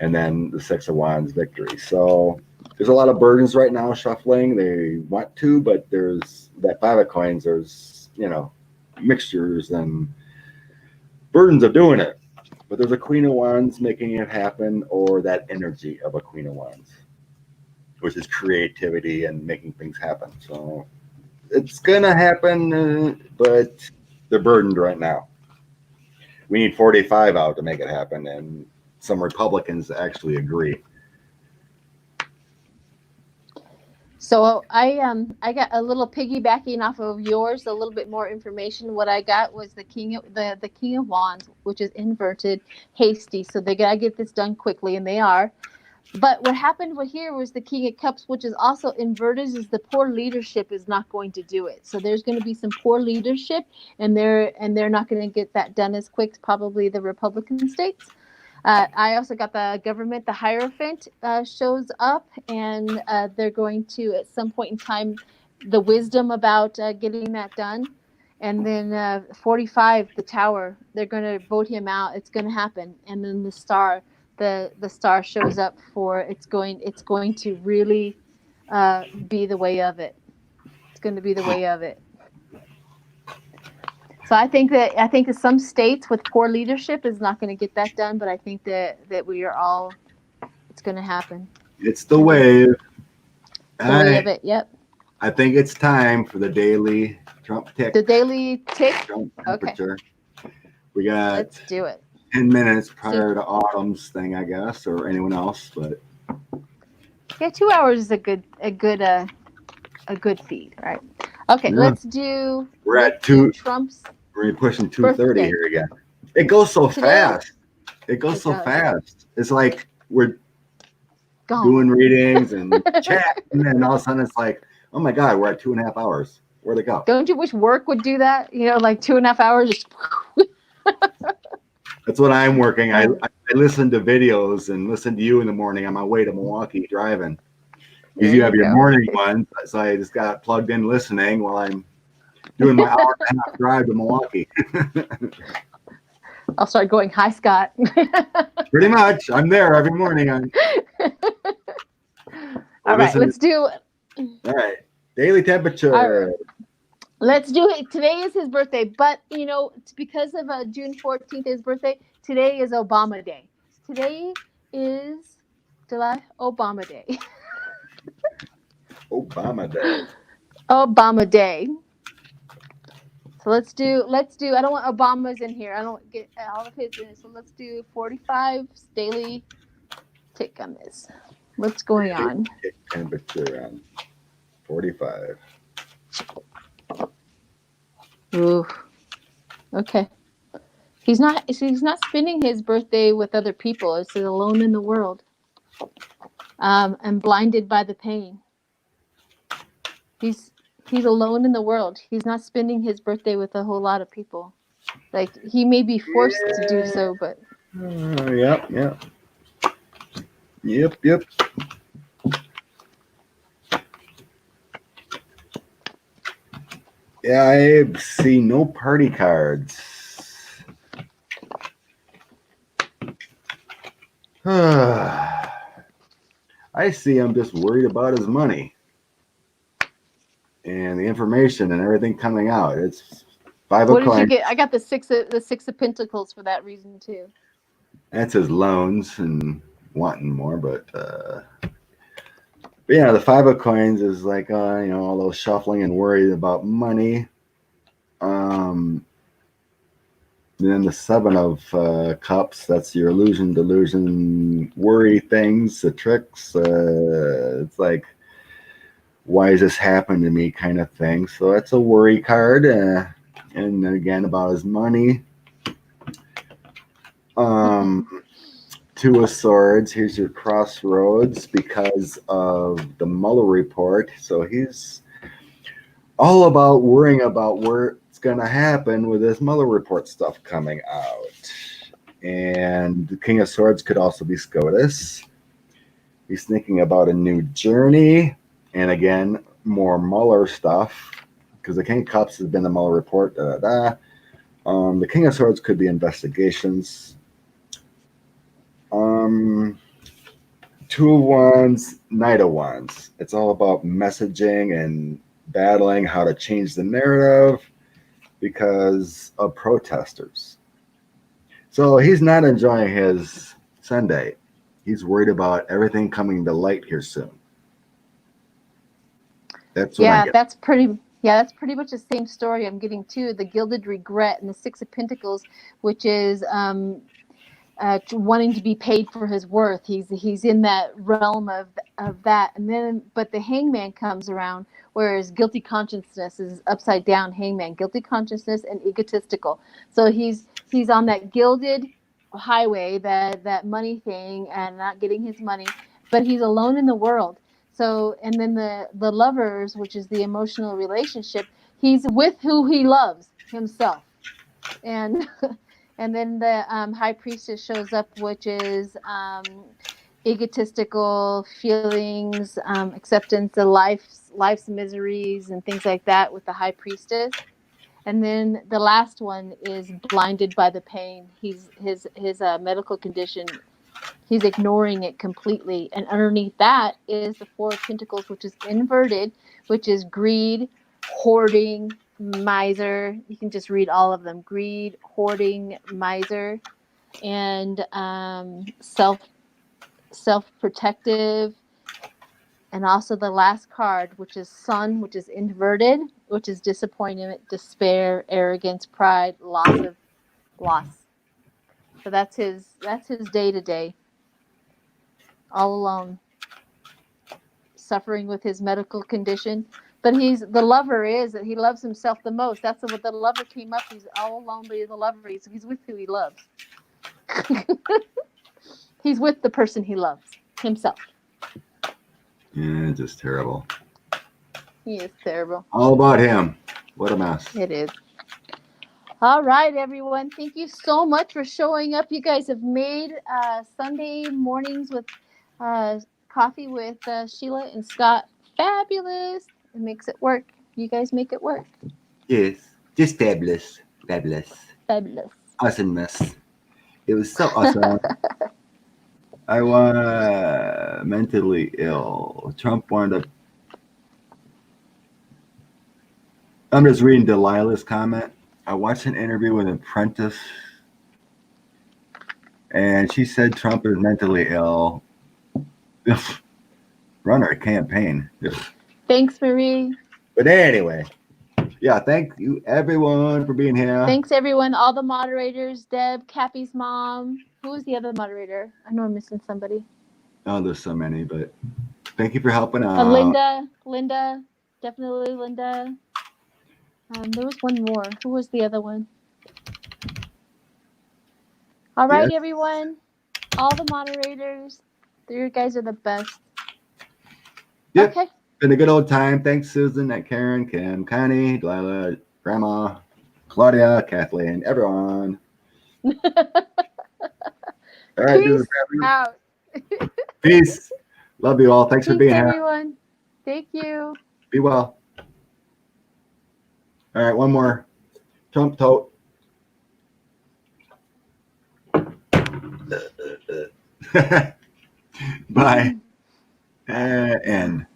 And then the 6 of Wands, victory. So there's a lot of burdens right now shuffling. They want to, but there's that 5 of Coins, there's, mixtures and burdens of doing it. But there's a Queen of Wands making it happen, or that energy of a Queen of Wands, which is creativity and making things happen. So it's going to happen, but they're burdened right now. We need 45 out to make it happen, and some Republicans actually agree. So I got a little piggybacking off of yours, a little bit more information. What I got was the King of Wands, which is inverted, hasty. So they gotta get this done quickly, and they are. But what happened here was the King of Cups, which is also inverted, is the poor leadership is not going to do it. So there's going to be some poor leadership, and they're not going to get that done as quick. Probably the Republican states. I also got the government, the Hierophant shows up, and they're going to, at some point in time, the wisdom about getting that done. And then 45, the Tower, they're going to vote him out. It's going to happen. And then the Star, the Star shows up for it's going to really be the way of it. It's going to be the way of it. So I think that some states with poor leadership is not going to get that done, but I think that we are all, it's going to happen. It's the wave. The way of it. Yep. I think it's time for the daily Trump tick. The daily tick. Trump temperature. Okay. We got. Let's do it. 10 minutes prior to Autumn's thing, I guess, or anyone else, but. Yeah, 2 hours is a good feed, right? Okay, yeah. Let's do. We're at 2. Trump's. We're pushing 2:30 here again. It goes so fast. It goes so fast. It's like we're doing readings and chatting, and all of a sudden it's like, oh my God, we're at 2.5 hours. Where'd it go? Don't you wish work would do that? Like 2.5 hours. That's what I'm working. I listen to videos and listen to you in the morning on my way to Milwaukee driving. Because you have your morning ones, so I just got plugged in listening while I'm doing my hour-and-a-half drive to Milwaukee. I'll start going, hi, Scott. Pretty much. I'm there every morning. All right, let's do. All right. Daily temperature. Let's do it. Today is his birthday, but you know, it's because of June 14th, his birthday. Today is Obama Day. Today is July Obama Day. Obama Day. Obama Day. So let's do. I don't want Obama's in here. I don't get all of his in. So let's do 45 daily tick on this. What's going on? Temperature on 45. Ooh. Okay. He's not spending his birthday with other people. It's alone in the world. And blinded by the pain. He's alone in the world. He's not spending his birthday with a whole lot of people. Like he may be forced to do so, but Yep. Yeah, I see no party cards. I see him just worried about his money and the information and everything coming out. It's five what did you o'clock. get? I got the six of Pentacles for that reason too. That's his loans and wanting more, but yeah, the 5 of coins is like all those shuffling and worried about money. Then the 7 of cups, that's your illusion, delusion, worry things, the tricks. It's like, why is this happening to me kind of thing. So that's a worry card. And again, about his money. 2 of Swords, here's your crossroads because of the Mueller report. So he's all about worrying about what's going to happen with this Mueller report stuff coming out. And the King of Swords could also be SCOTUS. He's thinking about a new journey. And again, more Mueller stuff. Because the King of Cups has been the Mueller report. The King of Swords could be investigations. 2 of Wands, Knight of Wands. It's all about messaging and battling how to change the narrative because of protesters. So he's not enjoying his Sunday. He's worried about everything coming to light here soon. That's what I get. That's pretty. Yeah, that's pretty much the same story I'm getting too. The Gilded Regret and the 6 of Pentacles, which is wanting to be paid for his worth. He's in that realm of that, and then but the Hangman comes around, whereas guilty consciousness is upside down. Hangman, guilty consciousness and egotistical. So he's on that gilded highway, that money thing, and not getting his money, but he's alone in the world. So and then the lovers, which is the emotional relationship, he's with who he loves, himself, and. And then the High Priestess shows up, which is egotistical feelings, acceptance of life's miseries and things like that with the High Priestess. And then the last one is blinded by the pain. His medical condition. He's ignoring it completely. And underneath that is the 4 of Pentacles, which is inverted, which is greed, hoarding, miser. You can just read all of them. Greed, hoarding, miser, and self-protective. And also the last card, which is Sun, which is inverted, which is disappointment, despair, arrogance, pride, loss. So that's his day to day. All alone, suffering with his medical condition. But the lover is that he loves himself the most. That's what the lover came up. He's all alone, but he's a lover. He's with who he loves. He's with the person he loves, himself. Yeah, just terrible. He is terrible. All about him. What a mess. It is. All right, everyone. Thank you so much for showing up. You guys have made Sunday mornings with coffee with Sheila and Scott fabulous. It makes it work. You guys make it work. Yes, just fabulous. Fabulous. Awesomeness. It was so awesome. I was mentally ill. Trump wanted to I'm just reading Delilah's comment. I watched an interview with an apprentice, and she said Trump is mentally ill. Run our campaign. Thanks, Marie. But anyway, yeah, thank you everyone for being here. Thanks, everyone. All the moderators, Deb, Cappy's mom. Who was the other moderator? I know I'm missing somebody. Oh, there's so many, but thank you for helping out. Linda, definitely Linda. There was one more. Who was the other one? All right, everyone. All the moderators. You guys are the best. Yep. Okay. Been a good old time. Thanks, Susan, Karen, Kim, Connie, Delilah, Grandma, Claudia, Kathleen, everyone. All right, Peace out. Peace. Love you all. Thanks for being everyone. here. Thank you. Be well. All right, one more. Trump tote. Bye. End.